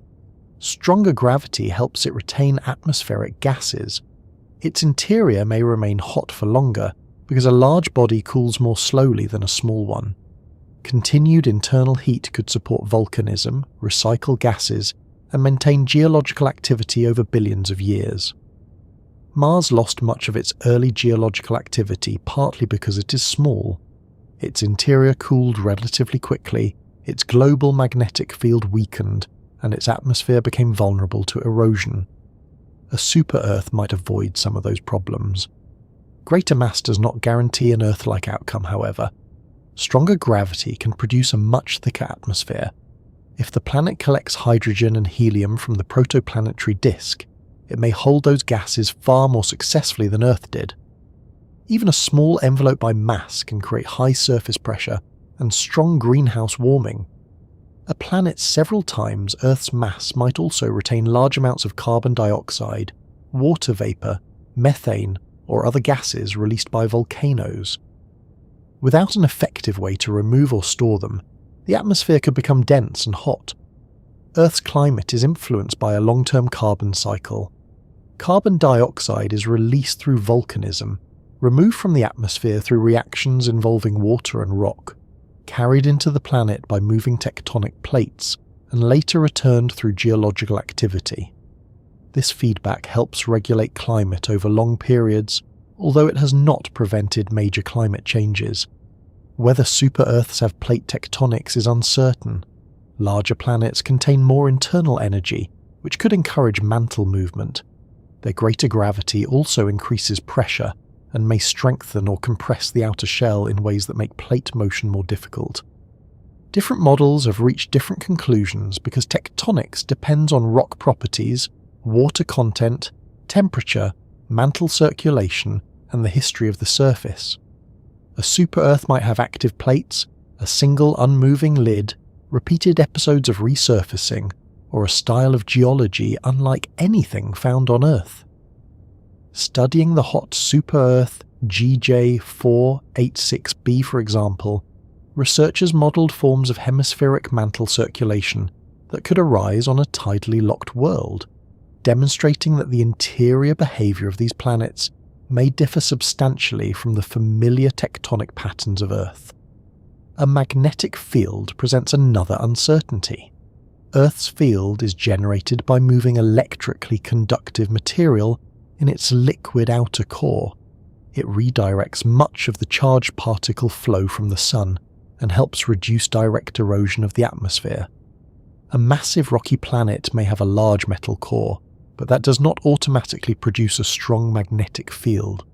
Stronger gravity helps it retain atmospheric gases. Its interior may remain hot for longer because a large body cools more slowly than a small one. Continued internal heat could support volcanism, recycle gases, and maintain geological activity over billions of years. Mars lost much of its early geological activity partly because it is small. Its interior cooled relatively quickly, its global magnetic field weakened, and its atmosphere became vulnerable to erosion. A super-Earth might avoid some of those problems. Greater mass does not guarantee an Earth-like outcome, however. Stronger gravity can produce a much thicker atmosphere. If the planet collects hydrogen and helium from the protoplanetary disk, it may hold those gases far more successfully than Earth did. Even a small envelope by mass can create high surface pressure and strong greenhouse warming. A planet several times Earth's mass might also retain large amounts of carbon dioxide, water vapor, methane, or other gases released by volcanoes. Without an effective way to remove or store them, the atmosphere could become dense and hot. Earth's climate is influenced by a long-term carbon cycle. Carbon dioxide is released through volcanism, removed from the atmosphere through reactions involving water and rock, carried into the planet by moving tectonic plates, and later returned through geological activity. This feedback helps regulate climate over long periods, although it has not prevented major climate changes. Whether super-Earths have plate tectonics is uncertain. Larger planets contain more internal energy, which could encourage mantle movement. Their greater gravity also increases pressure and may strengthen or compress the outer shell in ways that make plate motion more difficult. Different models have reached different conclusions because tectonics depends on rock properties, water content, temperature, mantle circulation, and the history of the surface. A super-Earth might have active plates, a single unmoving lid, repeated episodes of resurfacing, or a style of geology unlike anything found on Earth. Studying the hot super-Earth GJ486b, for example, researchers modelled forms of hemispheric mantle circulation that could arise on a tidally locked world, demonstrating that the interior behaviour of these planets may differ substantially from the familiar tectonic patterns of Earth. A magnetic field presents another uncertainty. Earth's field is generated by moving electrically conductive material in its liquid outer core. It redirects much of the charged particle flow from the Sun and helps reduce direct erosion of the atmosphere. A massive rocky planet may have a large metal core, but that does not automatically produce a strong magnetic field.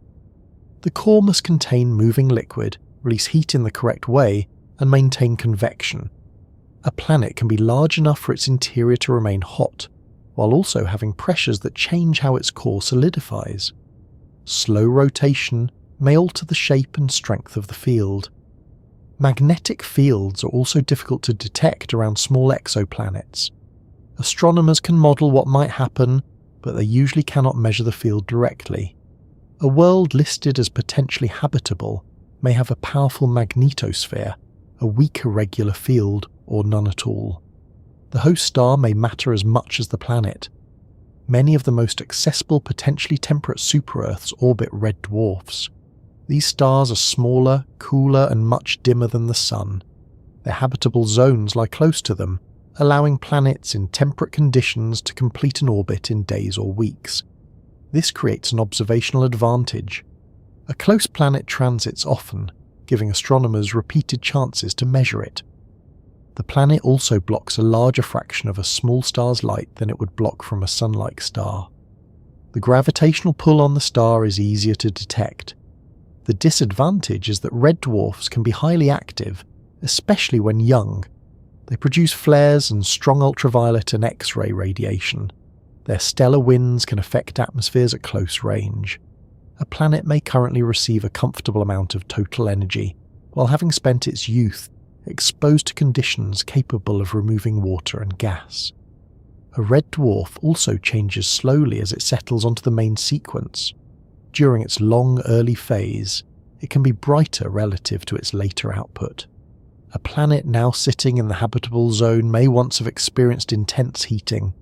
The core must contain moving liquid, release heat in the correct way, and maintain convection. A planet can be large enough for its interior to remain hot, while also having pressures that change how its core solidifies. Slow rotation may alter the shape and strength of the field. Magnetic fields are also difficult to detect around small exoplanets. Astronomers can model what might happen, but they usually cannot measure the field directly. A world listed as potentially habitable may have a powerful magnetosphere, a weak irregular field, or none at all. The host star may matter as much as the planet. Many of the most accessible potentially temperate super-Earths orbit red dwarfs. These stars are smaller, cooler, and much dimmer than the Sun. Their habitable zones lie close to them, allowing planets in temperate conditions to complete an orbit in days or weeks. This creates an observational advantage. A close planet transits often, giving astronomers repeated chances to measure it. The planet also blocks a larger fraction of a small star's light than it would block from a Sun-like star. The gravitational pull on the star is easier to detect. The disadvantage is that red dwarfs can be highly active, especially when young. They produce flares and strong ultraviolet and X-ray radiation. Their stellar winds can affect atmospheres at close range. A planet may currently receive a comfortable amount of total energy, while having spent its youth exposed to conditions capable of removing water and gas. A red dwarf also changes slowly as it settles onto the main sequence. During its long early phase, it can be brighter relative to its later output. A planet now sitting in the habitable zone may once have experienced intense heating.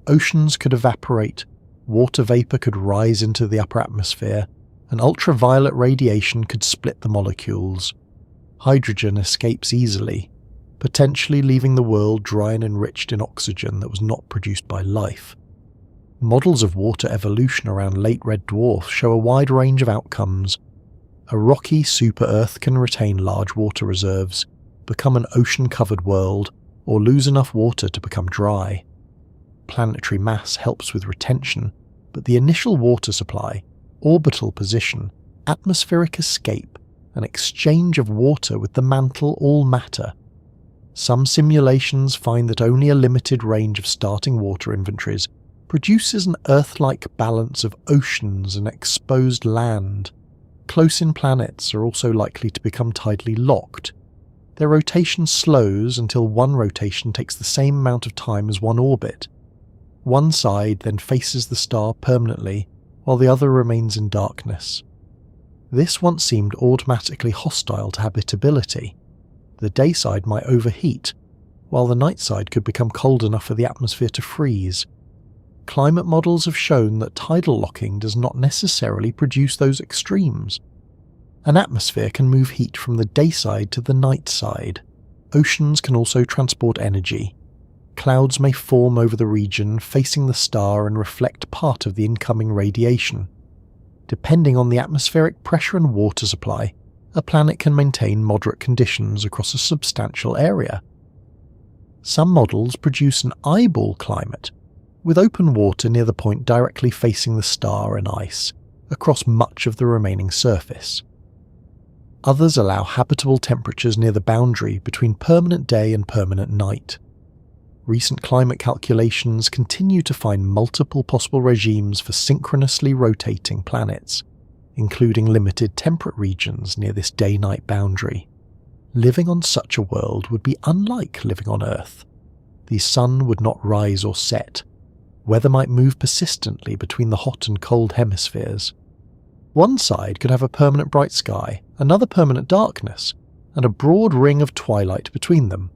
Oceans could evaporate, water vapor could rise into the upper atmosphere, and ultraviolet radiation could split the molecules. Hydrogen escapes easily, potentially leaving the world dry and enriched in oxygen that was not produced by life. Models of water evolution around late red dwarfs show a wide range of outcomes. A rocky super-Earth can retain large water reserves, become an ocean-covered world, or lose enough water to become dry. Planetary mass helps with retention, but the initial water supply, orbital position, atmospheric escape, and exchange of water with the mantle all matter. Some simulations find that only a limited range of starting water inventories produces an Earth-like balance of oceans and exposed land. Close-in planets are also likely to become tidally locked. Their rotation slows until one rotation takes the same amount of time as one orbit. One side then faces the star permanently, while the other remains in darkness. This once seemed automatically hostile to habitability. The day side might overheat, while the night side could become cold enough for the atmosphere to freeze. Climate models have shown that tidal locking does not necessarily produce those extremes. An atmosphere can move heat from the day side to the night side. Oceans can also transport energy. Clouds may form over the region facing the star and reflect part of the incoming radiation. Depending on the atmospheric pressure and water supply, a planet can maintain moderate conditions across a substantial area. Some models produce an eyeball climate, with open water near the point directly facing the star and ice, across much of the remaining surface. Others allow habitable temperatures near the boundary between permanent day and permanent night. Recent climate calculations continue to find multiple possible regimes for synchronously rotating planets, including limited temperate regions near this day-night boundary. Living on such a world would be unlike living on Earth. The sun would not rise or set. Weather might move persistently between the hot and cold hemispheres. One side could have a permanent bright sky, another permanent darkness, and a broad ring of twilight between them.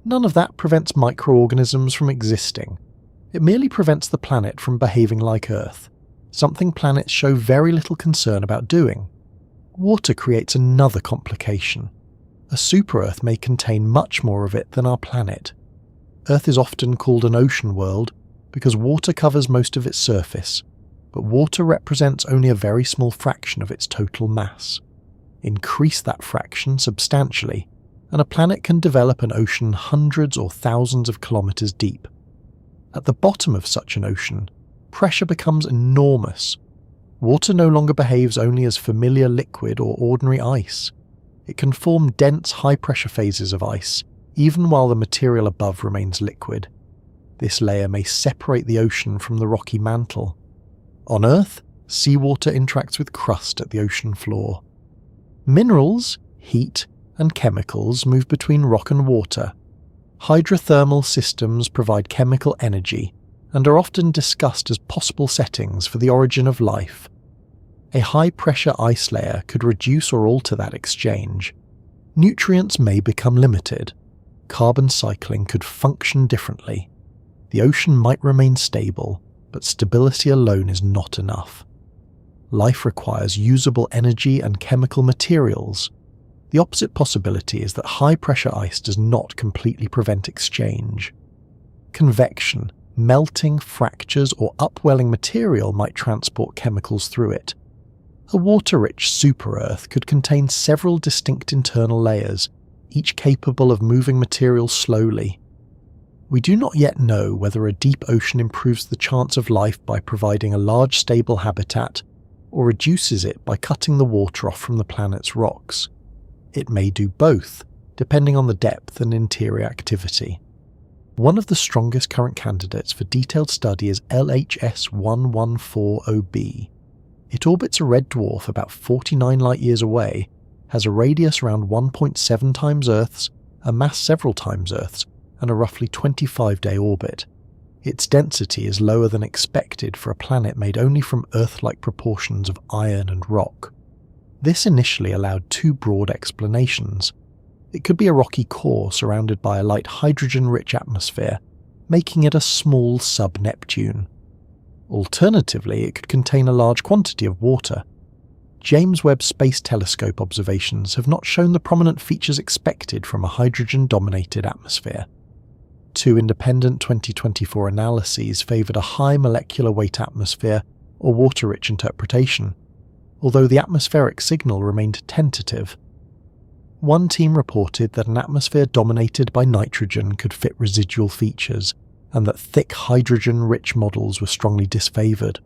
None of that prevents microorganisms from existing. It merely prevents the planet from behaving like Earth, something planets show very little concern about doing. Water creates another complication. A super-Earth may contain much more of it than our planet. Earth is often called an ocean world because water covers most of its surface, but water represents only a very small fraction of its total mass. Increase that fraction substantially, and a planet can develop an ocean hundreds or thousands of kilometers deep. At the bottom of such an ocean, pressure becomes enormous. Water no longer behaves only as familiar liquid or ordinary ice. It can form dense high-pressure phases of ice, even while the material above remains liquid. This layer may separate the ocean from the rocky mantle. On Earth, seawater interacts with crust at the ocean floor. Minerals, heat, and chemicals move between rock and water. Hydrothermal systems provide chemical energy and are often discussed as possible settings for the origin of life. A high-pressure ice layer could reduce or alter that exchange. Nutrients may become limited. Carbon cycling could function differently. The ocean might remain stable, but stability alone is not enough. Life requires usable energy and chemical materials. The opposite possibility is that high-pressure ice does not completely prevent exchange. Convection, melting, fractures, or upwelling material might transport chemicals through it. A water-rich super-Earth could contain several distinct internal layers, each capable of moving material slowly. We do not yet know whether a deep ocean improves the chance of life by providing a large stable habitat, or reduces it by cutting the water off from the planet's rocks. It may do both, depending on the depth and interior activity. One of the strongest current candidates for detailed study is LHS 114OB. It orbits a red dwarf about 49 light-years away, has a radius around 1.7 times Earth's, a mass several times Earth's, and a roughly 25-day orbit. Its density is lower than expected for a planet made only from Earth-like proportions of iron and rock. This initially allowed two broad explanations. It could be a rocky core surrounded by a light hydrogen-rich atmosphere, making it a small sub-Neptune. Alternatively, it could contain a large quantity of water. James Webb Space Telescope observations have not shown the prominent features expected from a hydrogen-dominated atmosphere. Two independent 2024 analyses favoured a high molecular weight atmosphere or water-rich interpretation, although the atmospheric signal remained tentative. One team reported that an atmosphere dominated by nitrogen could fit residual features, and that thick hydrogen-rich models were strongly disfavoured.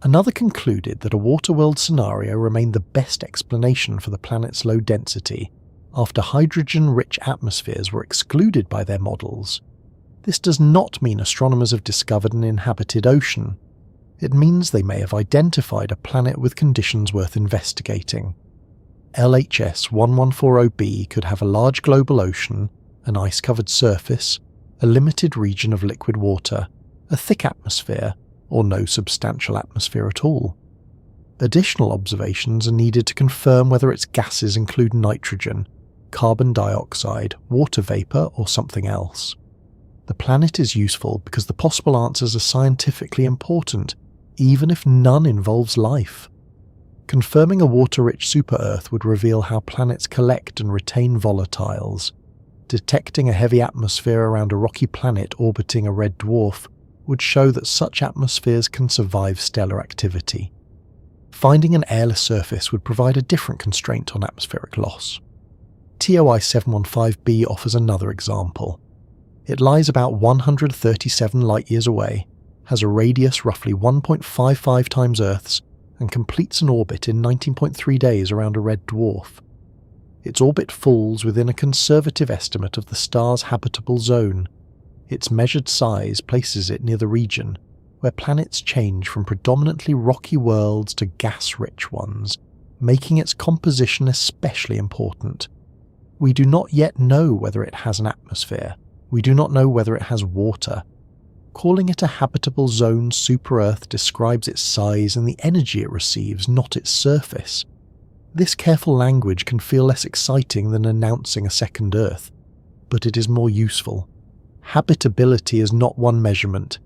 Another concluded that a water world scenario remained the best explanation for the planet's low density, after hydrogen-rich atmospheres were excluded by their models. This does not mean astronomers have discovered an inhabited ocean. It means they may have identified a planet with conditions worth investigating. LHS 114OB could have a large global ocean, an ice-covered surface, a limited region of liquid water, a thick atmosphere, or no substantial atmosphere at all. Additional observations are needed to confirm whether its gases include nitrogen, carbon dioxide, water vapour, or something else. The planet is useful because the possible answers are scientifically important, even if none involves life. Confirming a water-rich super-Earth would reveal how planets collect and retain volatiles. Detecting a heavy atmosphere around a rocky planet orbiting a red dwarf would show that such atmospheres can survive stellar activity. Finding an airless surface would provide a different constraint on atmospheric loss. TOI 715b offers another example. It lies about 137 light-years away, has a radius roughly 1.55 times Earth's, and completes an orbit in 19.3 days around a red dwarf. Its orbit falls within a conservative estimate of the star's habitable zone. Its measured size places it near the region, where planets change from predominantly rocky worlds to gas-rich ones, making its composition especially important. We do not yet know whether it has an atmosphere. We do not know whether it has water. Calling it a habitable zone super-Earth describes its size and the energy it receives, not its surface. This careful language can feel less exciting than announcing a second Earth, but it is more useful. Habitability is not one measurement.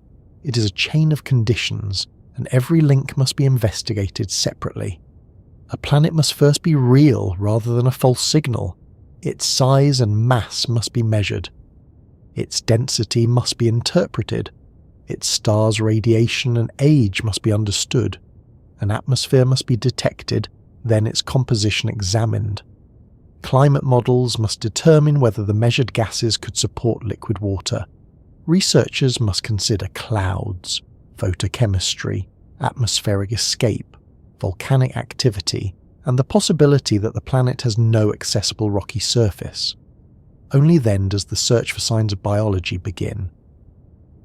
It is a chain of conditions, and every link must be investigated separately. A planet must first be real rather than a false signal. Its size and mass must be measured. Its density must be interpreted. Its star's radiation and age must be understood. An atmosphere must be detected, then its composition examined. Climate models must determine whether the measured gases could support liquid water. Researchers must consider clouds, photochemistry, atmospheric escape, volcanic activity, and the possibility that the planet has no accessible rocky surface. Only then does the search for signs of biology begin.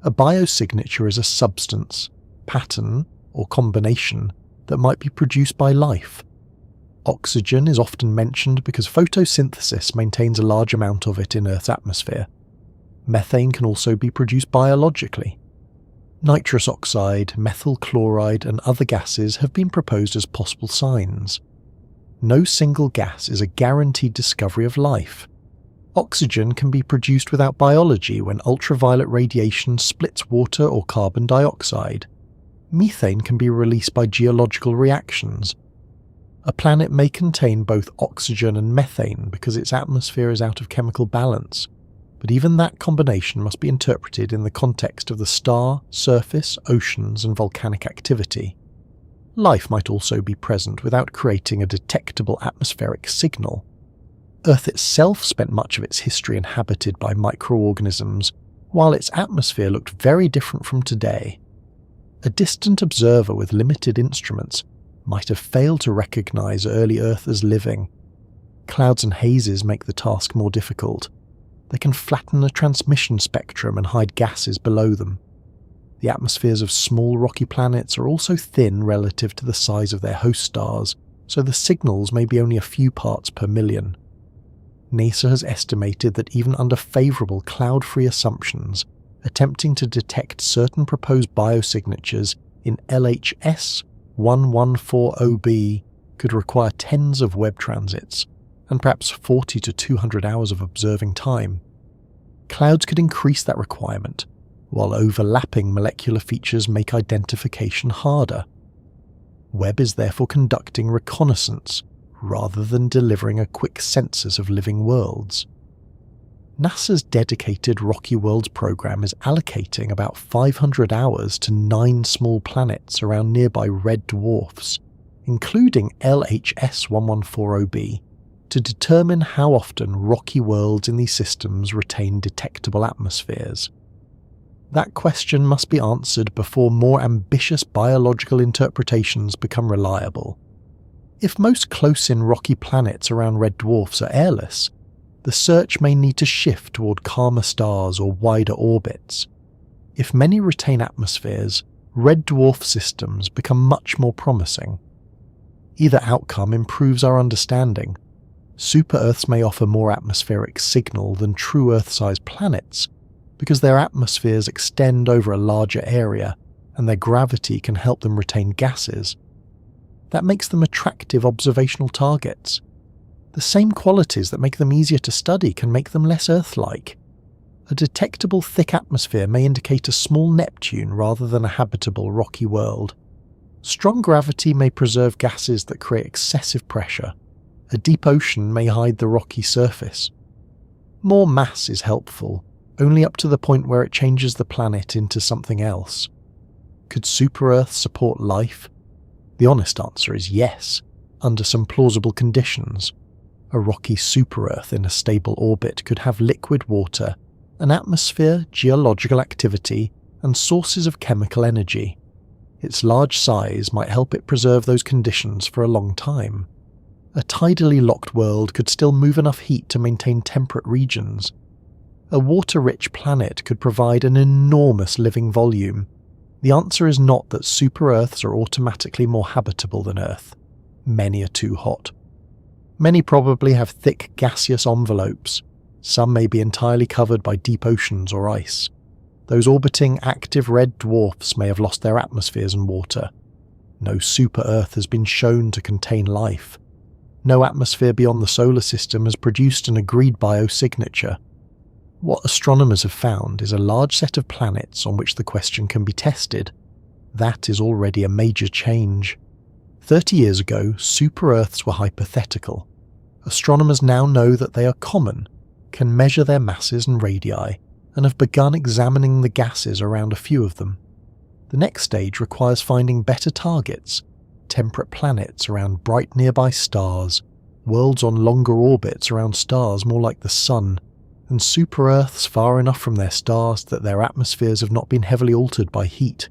A biosignature is a substance, pattern, or combination that might be produced by life. Oxygen is often mentioned because photosynthesis maintains a large amount of it in Earth's atmosphere. Methane can also be produced biologically. Nitrous oxide, methyl chloride, and other gases have been proposed as possible signs. No single gas is a guaranteed discovery of life. Oxygen can be produced without biology when ultraviolet radiation splits water or carbon dioxide. Methane can be released by geological reactions. A planet may contain both oxygen and methane because its atmosphere is out of chemical balance, but even that combination must be interpreted in the context of the star, surface, oceans, and volcanic activity. Life might also be present without creating a detectable atmospheric signal. Earth itself spent much of its history inhabited by microorganisms, while its atmosphere looked very different from today. A distant observer with limited instruments might have failed to recognize early Earth as living. Clouds and hazes make the task more difficult. They can flatten the transmission spectrum and hide gases below them. The atmospheres of small rocky planets are also thin relative to the size of their host stars, so the signals may be only a few parts per million. NASA has estimated that even under favourable cloud-free assumptions, attempting to detect certain proposed biosignatures in LHS 1140b could require tens of Webb transits, and perhaps 40 to 200 hours of observing time. Clouds could increase that requirement, while overlapping molecular features make identification harder. Webb is therefore conducting reconnaissance rather than delivering a quick census of living worlds. NASA's dedicated Rocky Worlds program is allocating about 500 hours to 9 small planets around nearby red dwarfs, including LHS 1140b, to determine how often rocky worlds in these systems retain detectable atmospheres. That question must be answered before more ambitious biological interpretations become reliable. If most close-in rocky planets around red dwarfs are airless, the search may need to shift toward calmer stars or wider orbits. If many retain atmospheres, red dwarf systems become much more promising. Either outcome improves our understanding. Super-Earths may offer more atmospheric signal than true Earth-sized planets, because their atmospheres extend over a larger area, and their gravity can help them retain gases. That makes them attractive observational targets. The same qualities that make them easier to study can make them less Earth-like. A detectable thick atmosphere may indicate a small Neptune rather than a habitable rocky world. Strong gravity may preserve gases that create excessive pressure. A deep ocean may hide the rocky surface. More mass is helpful, only up to the point where it changes the planet into something else. Could Super-Earth support life? The honest answer is yes, under some plausible conditions. A rocky super-Earth in a stable orbit could have liquid water, an atmosphere, geological activity, and sources of chemical energy. Its large size might help it preserve those conditions for a long time. A tidally locked world could still move enough heat to maintain temperate regions. A water-rich planet could provide an enormous living volume. The answer is not that super-Earths are automatically more habitable than Earth. Many are too hot. Many probably have thick gaseous envelopes. Some may be entirely covered by deep oceans or ice. Those orbiting active red dwarfs may have lost their atmospheres and water. No super-Earth has been shown to contain life. No atmosphere beyond the solar system has produced an agreed biosignature. What astronomers have found is a large set of planets on which the question can be tested. That is already a major change. 30 years ago, super-Earths were hypothetical. Astronomers now know that they are common, can measure their masses and radii, and have begun examining the gases around a few of them. The next stage requires finding better targets, temperate planets around bright nearby stars, worlds on longer orbits around stars more like the Sun, and super-Earths far enough from their stars that their atmospheres have not been heavily altered by heat.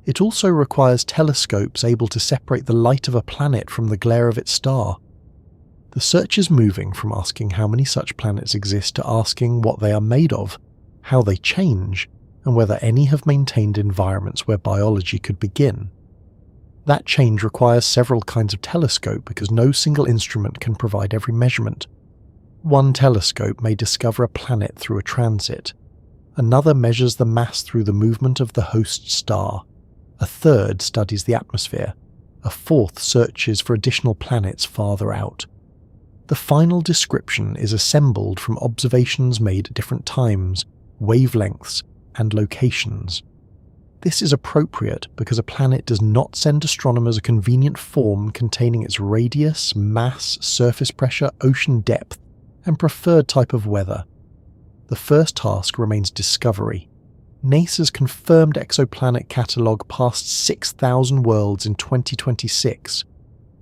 It also requires telescopes able to separate the light of a planet from the glare of its star. The search is moving from asking how many such planets exist to asking what they are made of, how they change, and whether any have maintained environments where biology could begin. That change requires several kinds of telescope because no single instrument can provide every measurement. One telescope may discover a planet through a transit. Another measures the mass through the movement of the host star. A third studies the atmosphere. A fourth searches for additional planets farther out. The final description is assembled from observations made at different times, wavelengths, and locations. This is appropriate because a planet does not send astronomers a convenient form containing its radius, mass, surface pressure, ocean depth, and preferred type of weather. The first task remains discovery. NASA's confirmed exoplanet catalogue passed 6,000 worlds in 2026.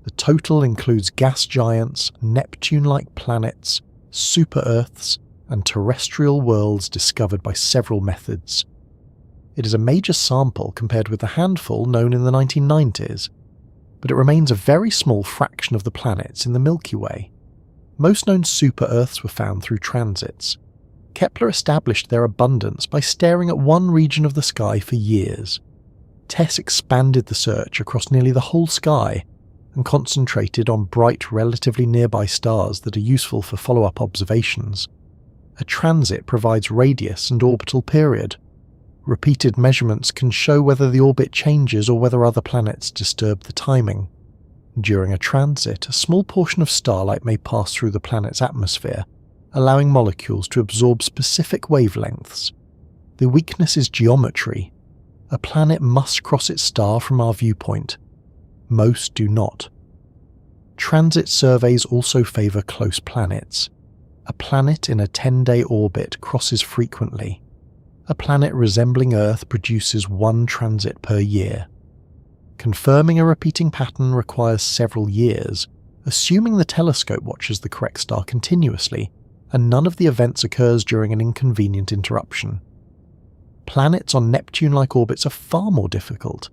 The total includes gas giants, Neptune-like planets, super-Earths, and terrestrial worlds discovered by several methods. It is a major sample compared with the handful known in the 1990s, but it remains a very small fraction of the planets in the Milky Way. Most known super-Earths were found through transits. Kepler established their abundance by staring at one region of the sky for years. TESS expanded the search across nearly the whole sky and concentrated on bright, relatively nearby stars that are useful for follow-up observations. A transit provides radius and orbital period. Repeated measurements can show whether the orbit changes or whether other planets disturb the timing. During a transit, a small portion of starlight may pass through the planet's atmosphere, allowing molecules to absorb specific wavelengths. The weakness is geometry. A planet must cross its star from our viewpoint. Most do not. Transit surveys also favour close planets. A planet in a 10-day orbit crosses frequently. A planet resembling Earth produces one transit per year. Confirming a repeating pattern requires several years, assuming the telescope watches the correct star continuously, and none of the events occurs during an inconvenient interruption. Planets on Neptune-like orbits are far more difficult.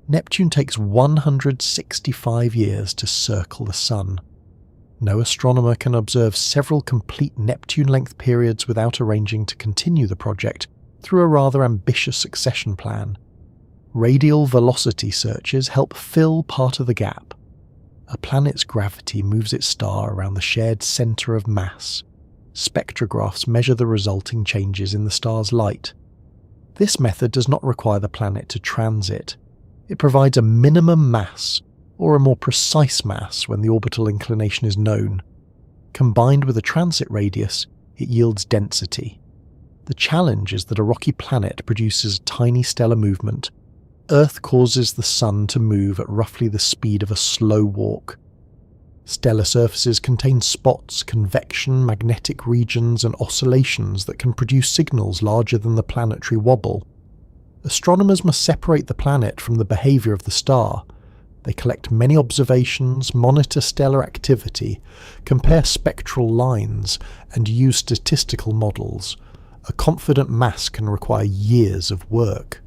Neptune takes 165 years to circle the Sun. No astronomer can observe several complete Neptune-length periods without arranging to continue the project through a rather ambitious succession plan. Radial velocity searches help fill part of the gap. A planet's gravity moves its star around the shared centre of mass. Spectrographs measure the resulting changes in the star's light. This method does not require the planet to transit. It provides a minimum mass, or a more precise mass when the orbital inclination is known. Combined with a transit radius, it yields density. The challenge is that a rocky planet produces a tiny stellar movement. Earth causes the Sun to move at roughly the speed of a slow walk. Stellar surfaces contain spots, convection, magnetic regions, and oscillations that can produce signals larger than the planetary wobble. Astronomers must separate the planet from the behaviour of the star. They collect many observations, monitor stellar activity, compare spectral lines, and use statistical models. A confident mass can require years of work.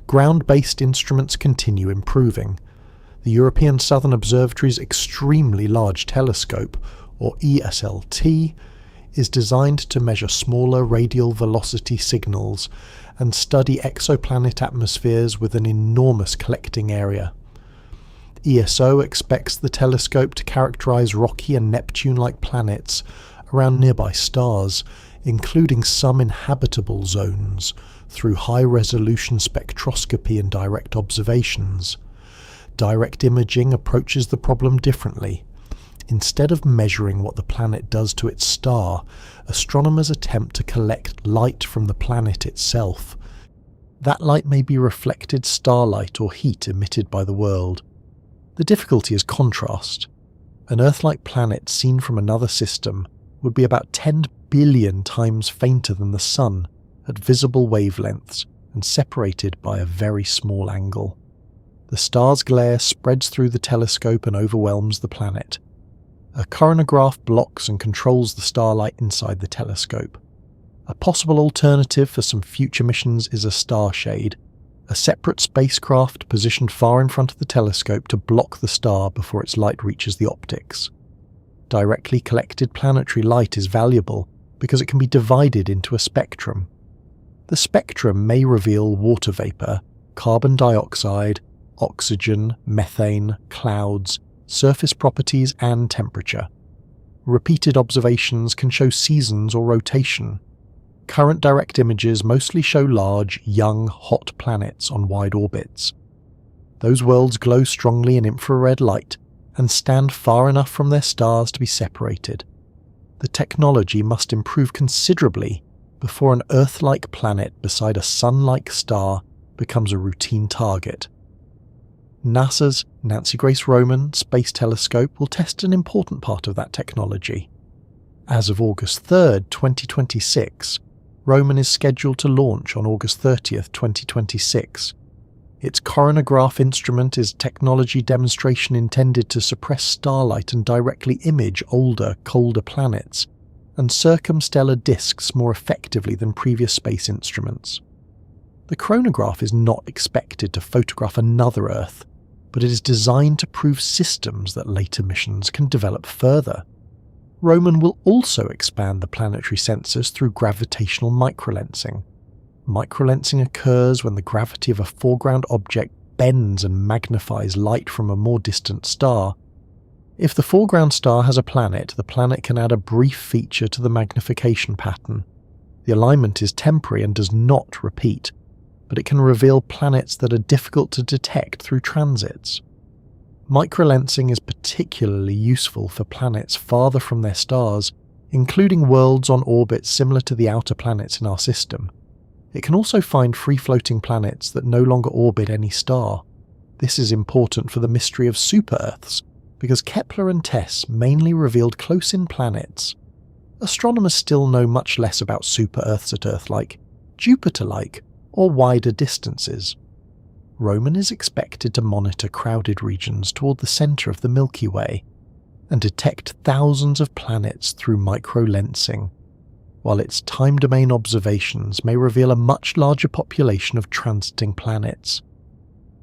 Ground-based instruments continue improving. The European Southern Observatory's Extremely Large Telescope, or ESLT, is designed to measure smaller radial velocity signals and study exoplanet atmospheres with an enormous collecting area. ESO expects the telescope to characterize rocky and Neptune-like planets around nearby stars, including some in habitable zones, through high-resolution spectroscopy and direct observations. Direct imaging approaches the problem differently. Instead of measuring what the planet does to its star, astronomers attempt to collect light from the planet itself. That light may be reflected starlight or heat emitted by the world. The difficulty is contrast. An Earth-like planet seen from another system would be about 10 billion times fainter than the Sun at visible wavelengths and separated by a very small angle. The star's glare spreads through the telescope and overwhelms the planet. A coronagraph blocks and controls the starlight inside the telescope. A possible alternative for some future missions is a starshade, a separate spacecraft positioned far in front of the telescope to block the star before its light reaches the optics. Directly collected planetary light is valuable because it can be divided into a spectrum. The spectrum may reveal water vapor, carbon dioxide, oxygen, methane, clouds, surface properties, and temperature. Repeated observations can show seasons or rotation. Current direct images mostly show large, young, hot planets on wide orbits. Those worlds glow strongly in infrared light and stand far enough from their stars to be separated. The technology must improve considerably before an Earth-like planet beside a Sun-like star becomes a routine target. NASA's Nancy Grace Roman Space Telescope will test an important part of that technology. As of August 3, 2026, Roman is scheduled to launch on August 30, 2026. Its coronagraph instrument is technology demonstration intended to suppress starlight and directly image older, colder planets, and circumstellar disks more effectively than previous space instruments. The coronagraph is not expected to photograph another Earth, but it is designed to prove systems that later missions can develop further. Roman will also expand the planetary sensors through gravitational microlensing. Microlensing occurs when the gravity of a foreground object bends and magnifies light from a more distant star. If the foreground star has a planet, the planet can add a brief feature to the magnification pattern. The alignment is temporary and does not repeat, but it can reveal planets that are difficult to detect through transits. Microlensing is particularly useful for planets farther from their stars, including worlds on orbits similar to the outer planets in our system. It can also find free-floating planets that no longer orbit any star. This is important for the mystery of super-Earths, because Kepler and TESS mainly revealed close-in planets. Astronomers still know much less about super-Earths at Earth-like, Jupiter-like, or wider distances. Roman is expected to monitor crowded regions toward the centre of the Milky Way and detect thousands of planets through microlensing, while its time domain observations may reveal a much larger population of transiting planets.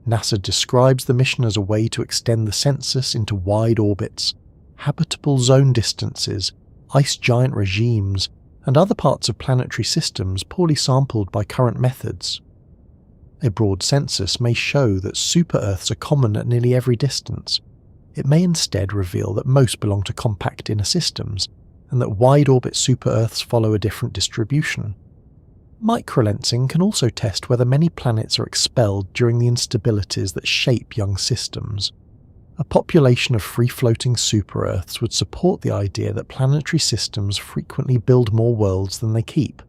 NASA describes the mission as a way to extend the census into wide orbits, habitable zone distances, ice giant regimes, and other parts of planetary systems poorly sampled by current methods. A broad census may show that super-Earths are common at nearly every distance. It may instead reveal that most belong to compact inner systems, and that wide-orbit super-Earths follow a different distribution. Microlensing can also test whether many planets are expelled during the instabilities that shape young systems. A population of free-floating super-Earths would support the idea that planetary systems frequently build more worlds than they keep.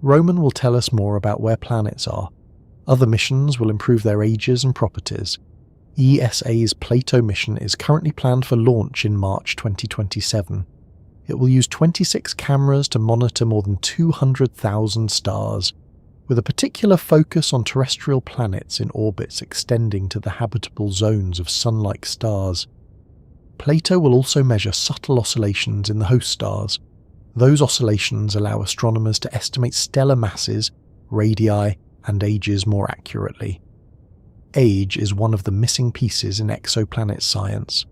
Roman will tell us more about where planets are. Other missions will improve their ages and properties. ESA's Plato mission is currently planned for launch in March 2027. It will use 26 cameras to monitor more than 200,000 stars, with a particular focus on terrestrial planets in orbits extending to the habitable zones of Sun-like stars. Plato will also measure subtle oscillations in the host stars. Those oscillations allow astronomers to estimate stellar masses, radii, and ages more accurately. Age is one of the missing pieces in exoplanet science.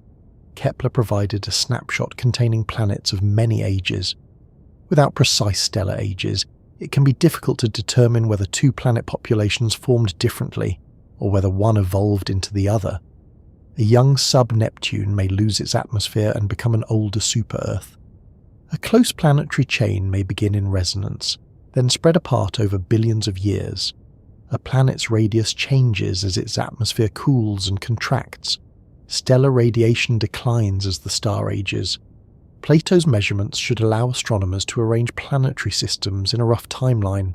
Kepler provided a snapshot containing planets of many ages. Without precise stellar ages, it can be difficult to determine whether two planet populations formed differently, or whether one evolved into the other. A young sub-Neptune may lose its atmosphere and become an older super-Earth. A close planetary chain may begin in resonance, then spread apart over billions of years. A planet's radius changes as its atmosphere cools and contracts. Stellar radiation declines as the star ages. Plato's measurements should allow astronomers to arrange planetary systems in a rough timeline.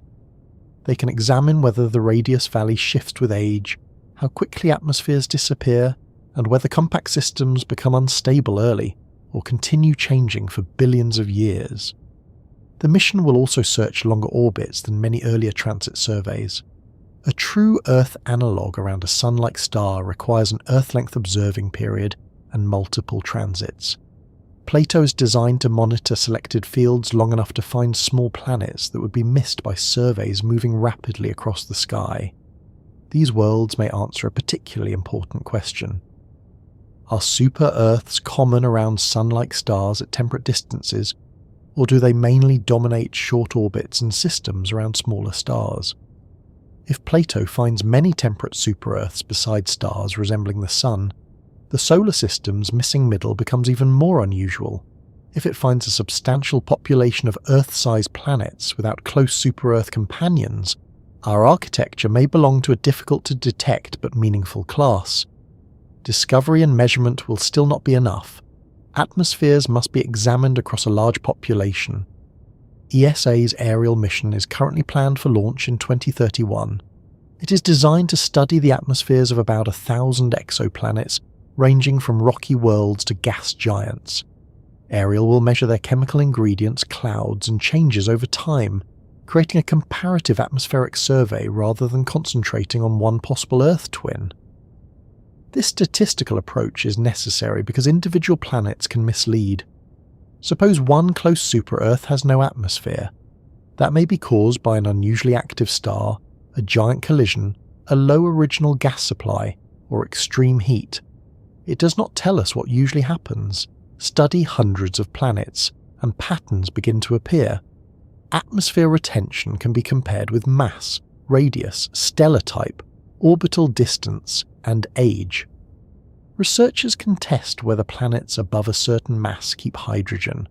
They can examine whether the radius valley shifts with age, how quickly atmospheres disappear, and whether compact systems become unstable early or continue changing for billions of years. The mission will also search longer orbits than many earlier transit surveys. A true Earth analogue around a Sun-like star requires an Earth-length observing period and multiple transits. Plato is designed to monitor selected fields long enough to find small planets that would be missed by surveys moving rapidly across the sky. These worlds may answer a particularly important question. Are super-Earths common around Sun-like stars at temperate distances, or do they mainly dominate short orbits and systems around smaller stars? If Plato finds many temperate super-Earths beside stars resembling the Sun, the solar system's missing middle becomes even more unusual. If it finds a substantial population of Earth-sized planets without close super-Earth companions, our architecture may belong to a difficult-to-detect but meaningful class. Discovery and measurement will still not be enough. Atmospheres must be examined across a large population. ESA's aerial mission is currently planned for launch in 2031. It is designed to study the atmospheres of about 1,000 exoplanets, ranging from rocky worlds to gas giants. Ariel will measure their chemical ingredients, clouds, and changes over time, creating a comparative atmospheric survey rather than concentrating on one possible Earth twin. This statistical approach is necessary because individual planets can mislead. Suppose one close super-Earth has no atmosphere. That may be caused by an unusually active star, a giant collision, a low original gas supply, or extreme heat. It does not tell us what usually happens. Study hundreds of planets, and patterns begin to appear. Atmosphere retention can be compared with mass, radius, stellar type, orbital distance, and age. Researchers can test whether planets above a certain mass keep hydrogen,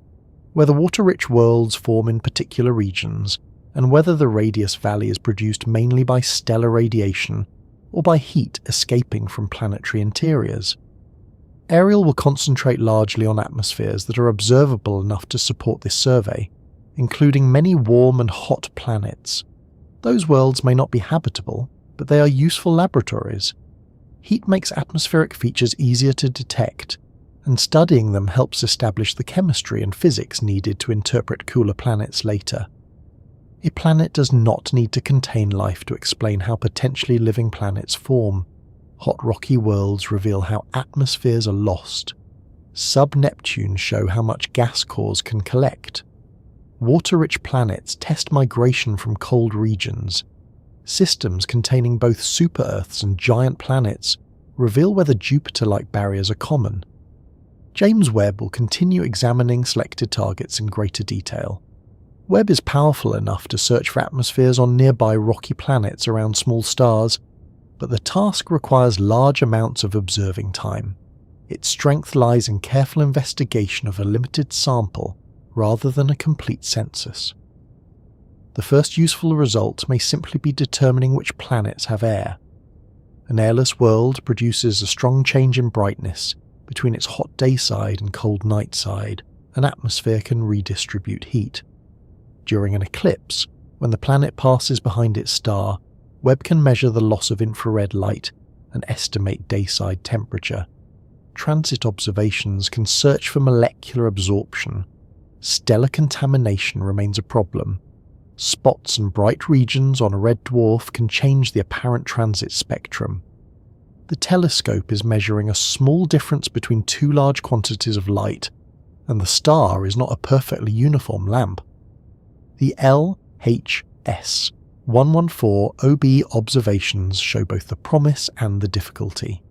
whether water-rich worlds form in particular regions, and whether the radius valley is produced mainly by stellar radiation or by heat escaping from planetary interiors. Ariel will concentrate largely on atmospheres that are observable enough to support this survey, including many warm and hot planets. Those worlds may not be habitable, but they are useful laboratories. Heat makes atmospheric features easier to detect, and studying them helps establish the chemistry and physics needed to interpret cooler planets later. A planet does not need to contain life to explain how potentially living planets form. Hot rocky worlds reveal how atmospheres are lost. Sub-Neptune show how much gas cores can collect. Water-rich planets test migration from cold regions. Systems containing both super-Earths and giant planets reveal whether Jupiter-like barriers are common. James Webb will continue examining selected targets in greater detail. Webb is powerful enough to search for atmospheres on nearby rocky planets around small stars, but the task requires large amounts of observing time. Its strength lies in careful investigation of a limited sample rather than a complete census. The first useful result may simply be determining which planets have air. An airless world produces a strong change in brightness between its hot day side and cold night side. An atmosphere can redistribute heat. During an eclipse, when the planet passes behind its star, Webb can measure the loss of infrared light and estimate dayside temperature. Transit observations can search for molecular absorption. Stellar contamination remains a problem. Spots and bright regions on a red dwarf can change the apparent transit spectrum. The telescope is measuring a small difference between two large quantities of light, and the star is not a perfectly uniform lamp. The LHS 114 OB observations show both the promise and the difficulty.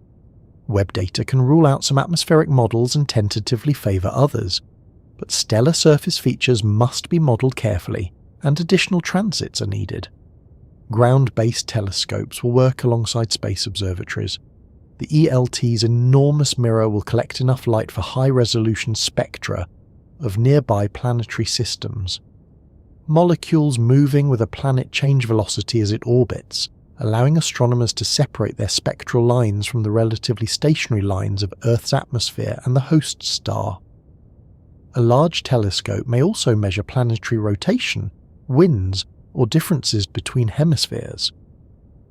Webb data can rule out some atmospheric models and tentatively favour others, but stellar surface features must be modelled carefully, and additional transits are needed. Ground-based telescopes will work alongside space observatories. The ELT's enormous mirror will collect enough light for high-resolution spectra of nearby planetary systems. Molecules moving with a planet change velocity as it orbits, allowing astronomers to separate their spectral lines from the relatively stationary lines of Earth's atmosphere and the host star. A large telescope may also measure planetary rotation, winds, or differences between hemispheres.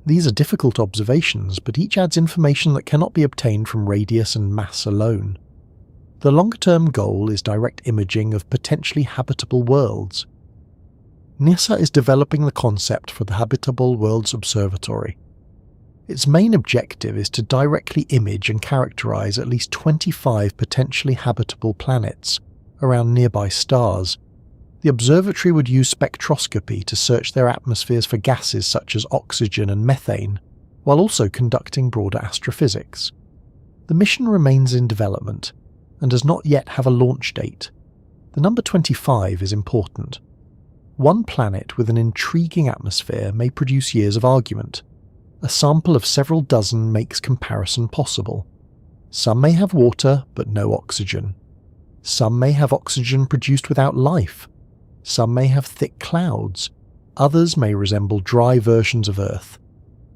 These are difficult observations, but each adds information that cannot be obtained from radius and mass alone. The longer-term goal is direct imaging of potentially habitable worlds. NASA is developing the concept for the Habitable Worlds Observatory. Its main objective is to directly image and characterize at least 25 potentially habitable planets around nearby stars. The observatory would use spectroscopy to search their atmospheres for gases such as oxygen and methane, while also conducting broader astrophysics. The mission remains in development and does not yet have a launch date. The number 25 is important. One planet with an intriguing atmosphere may produce years of argument. A sample of several dozen makes comparison possible. Some may have water but no oxygen. Some may have oxygen produced without life. Some may have thick clouds. Others may resemble dry versions of Earth.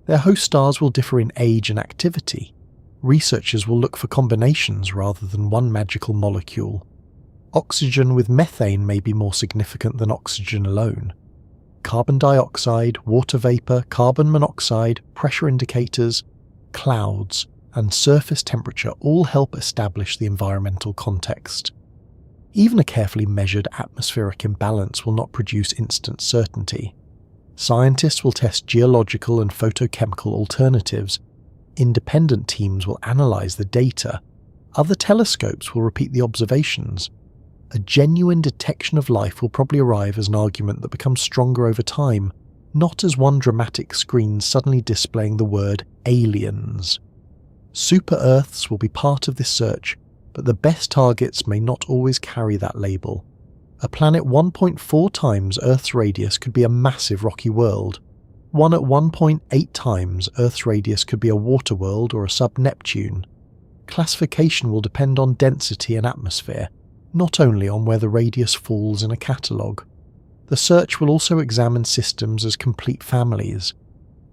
Their host stars will differ in age and activity. Researchers will look for combinations rather than one magical molecule. Oxygen with methane may be more significant than oxygen alone. Carbon dioxide, water vapour, carbon monoxide, pressure indicators, clouds, and surface temperature all help establish the environmental context. Even a carefully measured atmospheric imbalance will not produce instant certainty. Scientists will test geological and photochemical alternatives. Independent teams will analyse the data. Other telescopes will repeat the observations. A genuine detection of life will probably arrive as an argument that becomes stronger over time, not as one dramatic screen suddenly displaying the word aliens. Super-Earths will be part of this search, but the best targets may not always carry that label. A planet 1.4 times Earth's radius could be a massive rocky world. One at 1.8 times Earth's radius could be a water world or a sub-Neptune. Classification will depend on density and atmosphere, not only on where the radius falls in a catalogue. The search will also examine systems as complete families.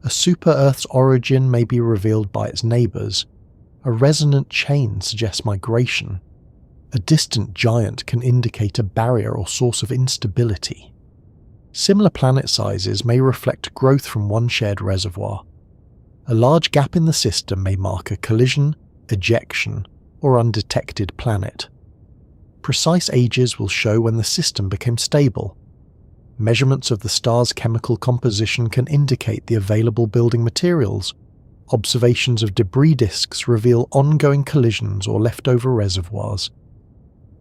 A super-Earth's origin may be revealed by its neighbours. A resonant chain suggests migration. A distant giant can indicate a barrier or source of instability. Similar planet sizes may reflect growth from one shared reservoir. A large gap in the system may mark a collision, ejection, or undetected planet. Precise ages will show when the system became stable. Measurements of the star's chemical composition can indicate the available building materials. Observations of debris disks reveal ongoing collisions or leftover reservoirs.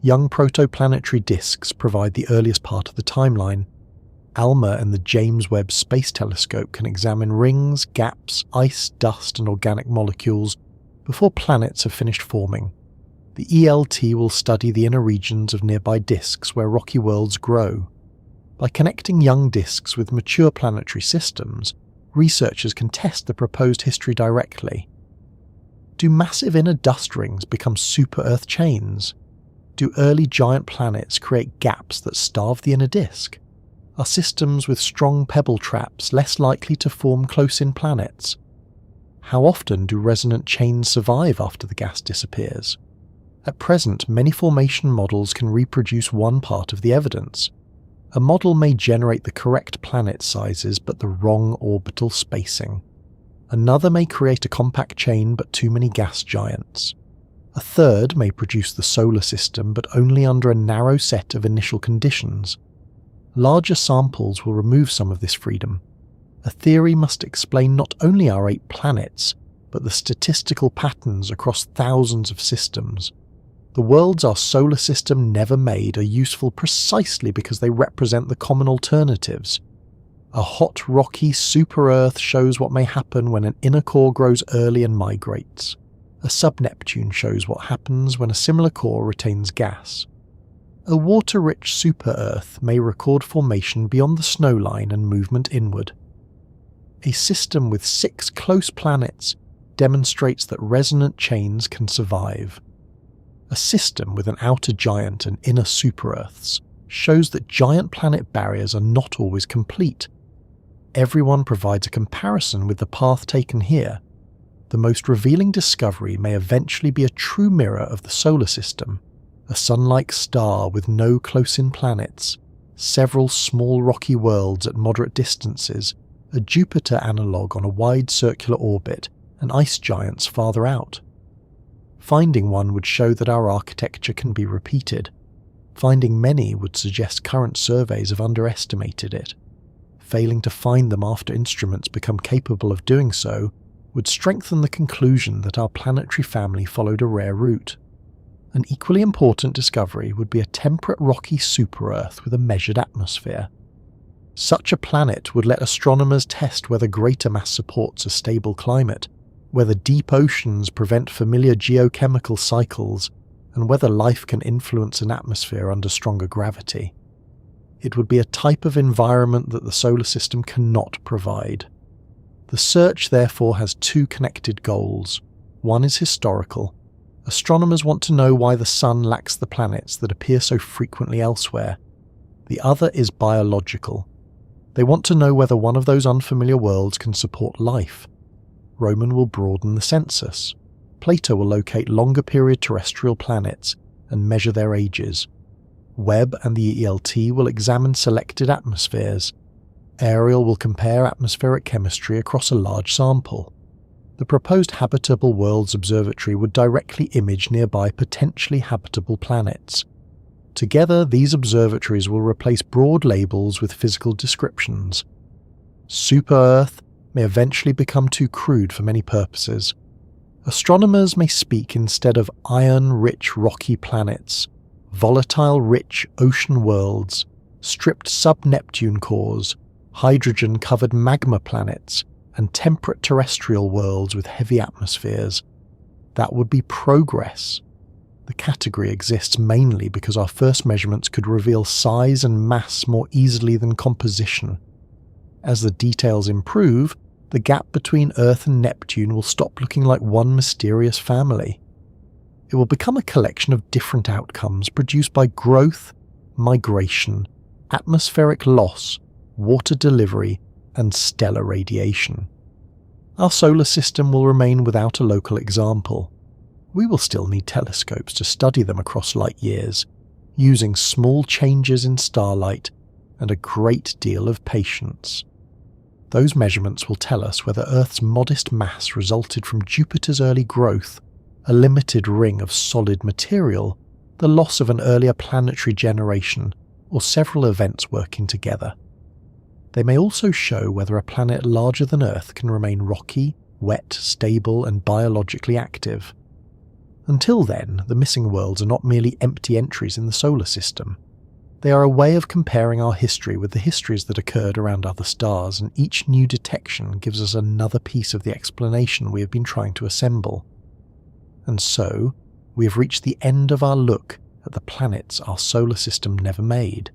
Young protoplanetary disks provide the earliest part of the timeline. ALMA and the James Webb Space Telescope can examine rings, gaps, ice, dust, and organic molecules before planets have finished forming. The ELT will study the inner regions of nearby disks where rocky worlds grow. By connecting young disks with mature planetary systems, researchers can test the proposed history directly. Do massive inner dust rings become super-Earth chains? Do early giant planets create gaps that starve the inner disk? Are systems with strong pebble traps less likely to form close-in planets? How often do resonant chains survive after the gas disappears? At present, many formation models can reproduce one part of the evidence. A model may generate the correct planet sizes but the wrong orbital spacing. Another may create a compact chain but too many gas giants. A third may produce the solar system but only under a narrow set of initial conditions. Larger samples will remove some of this freedom. A theory must explain not only our 8 planets, but the statistical patterns across thousands of systems. The worlds our solar system never made are useful precisely because they represent the common alternatives. A hot, rocky super-Earth shows what may happen when an inner core grows early and migrates. A sub-Neptune shows what happens when a similar core retains gas. A water-rich super-Earth may record formation beyond the snowline and movement inward. A system with 6 close planets demonstrates that resonant chains can survive. A system with an outer giant and inner super-Earths shows that giant planet barriers are not always complete. Everyone provides a comparison with the path taken here. The most revealing discovery may eventually be a true mirror of the solar system, a sun-like star with no close-in planets, several small rocky worlds at moderate distances, a Jupiter analogue on a wide circular orbit, and ice giants farther out. Finding one would show that our architecture can be repeated. Finding many would suggest current surveys have underestimated it. Failing to find them after instruments become capable of doing so would strengthen the conclusion that our planetary family followed a rare route. An equally important discovery would be a temperate rocky super-Earth with a measured atmosphere. Such a planet would let astronomers test whether greater mass supports a stable climate, whether deep oceans prevent familiar geochemical cycles, and whether life can influence an atmosphere under stronger gravity. It would be a type of environment that the solar system cannot provide. The search therefore has two connected goals. One is historical. Astronomers want to know why the Sun lacks the planets that appear so frequently elsewhere. The other is biological. They want to know whether one of those unfamiliar worlds can support life. Roman will broaden the census. Plato will locate longer period terrestrial planets and measure their ages. Webb and the ELT will examine selected atmospheres. Ariel will compare atmospheric chemistry across a large sample. The proposed Habitable Worlds Observatory would directly image nearby potentially habitable planets. Together, these observatories will replace broad labels with physical descriptions. Super-Earth may eventually become too crude for many purposes. Astronomers may speak instead of iron-rich rocky planets, volatile-rich ocean worlds, stripped sub-Neptune cores, hydrogen-covered magma planets, and temperate terrestrial worlds with heavy atmospheres. That would be progress. The category exists mainly because our first measurements could reveal size and mass more easily than composition. As the details improve, the gap between Earth and Neptune will stop looking like one mysterious family. It will become a collection of different outcomes produced by growth, migration, atmospheric loss, water delivery, and stellar radiation. Our solar system will remain without a local example. We will still need telescopes to study them across light years, using small changes in starlight and a great deal of patience. Those measurements will tell us whether Earth's modest mass resulted from Jupiter's early growth, a limited ring of solid material, the loss of an earlier planetary generation, or several events working together. They may also show whether a planet larger than Earth can remain rocky, wet, stable, and biologically active. Until then, the missing worlds are not merely empty entries in the solar system. They are a way of comparing our history with the histories that occurred around other stars, and each new detection gives us another piece of the explanation we have been trying to assemble. And so, we have reached the end of our look at the planets our solar system never made.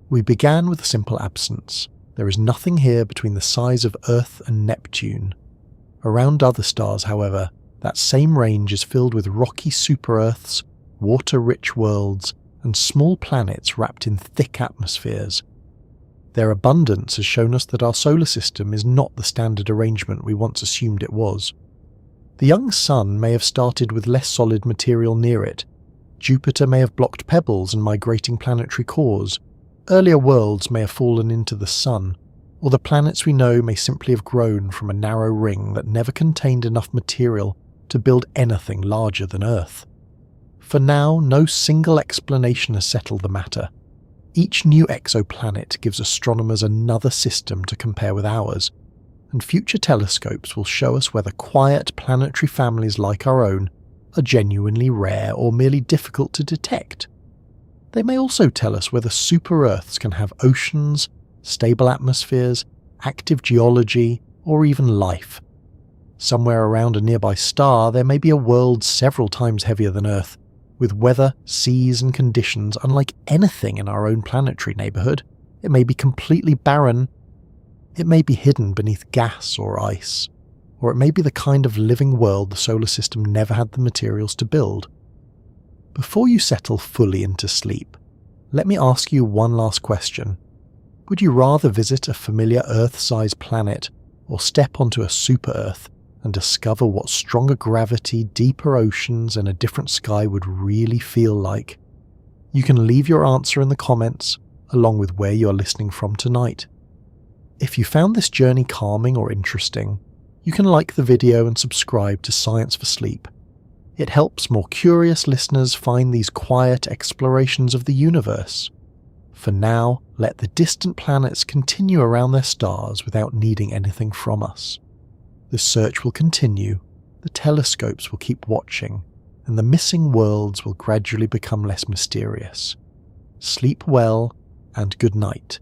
We began with a simple absence. There is nothing here between the size of Earth and Neptune. Around other stars, however, that same range is filled with rocky super-Earths, water-rich worlds, and small planets wrapped in thick atmospheres. Their abundance has shown us that our solar system is not the standard arrangement we once assumed it was. The young Sun may have started with less solid material near it. Jupiter may have blocked pebbles and migrating planetary cores. Earlier worlds may have fallen into the Sun, or the planets we know may simply have grown from a narrow ring that never contained enough material to build anything larger than Earth. For now, no single explanation has settled the matter. Each new exoplanet gives astronomers another system to compare with ours, and future telescopes will show us whether quiet planetary families like our own are genuinely rare or merely difficult to detect. They may also tell us whether super-Earths can have oceans, stable atmospheres, active geology, or even life. Somewhere around a nearby star there may be a world several times heavier than Earth, with weather, seas and conditions unlike anything in our own planetary neighbourhood. It may be completely barren. It may be hidden beneath gas or ice. Or it may be the kind of living world the solar system never had the materials to build. Before you settle fully into sleep, let me ask you one last question. Would you rather visit a familiar Earth-sized planet or step onto a super-Earth and discover what stronger gravity, deeper oceans, and a different sky would really feel like? You can leave your answer in the comments, along with where you are listening from tonight. If you found this journey calming or interesting, you can like the video and subscribe to Science for Sleep. It helps more curious listeners find these quiet explorations of the universe. For now, let the distant planets continue around their stars without needing anything from us. The search will continue, the telescopes will keep watching, and the missing worlds will gradually become less mysterious. Sleep well, and good night.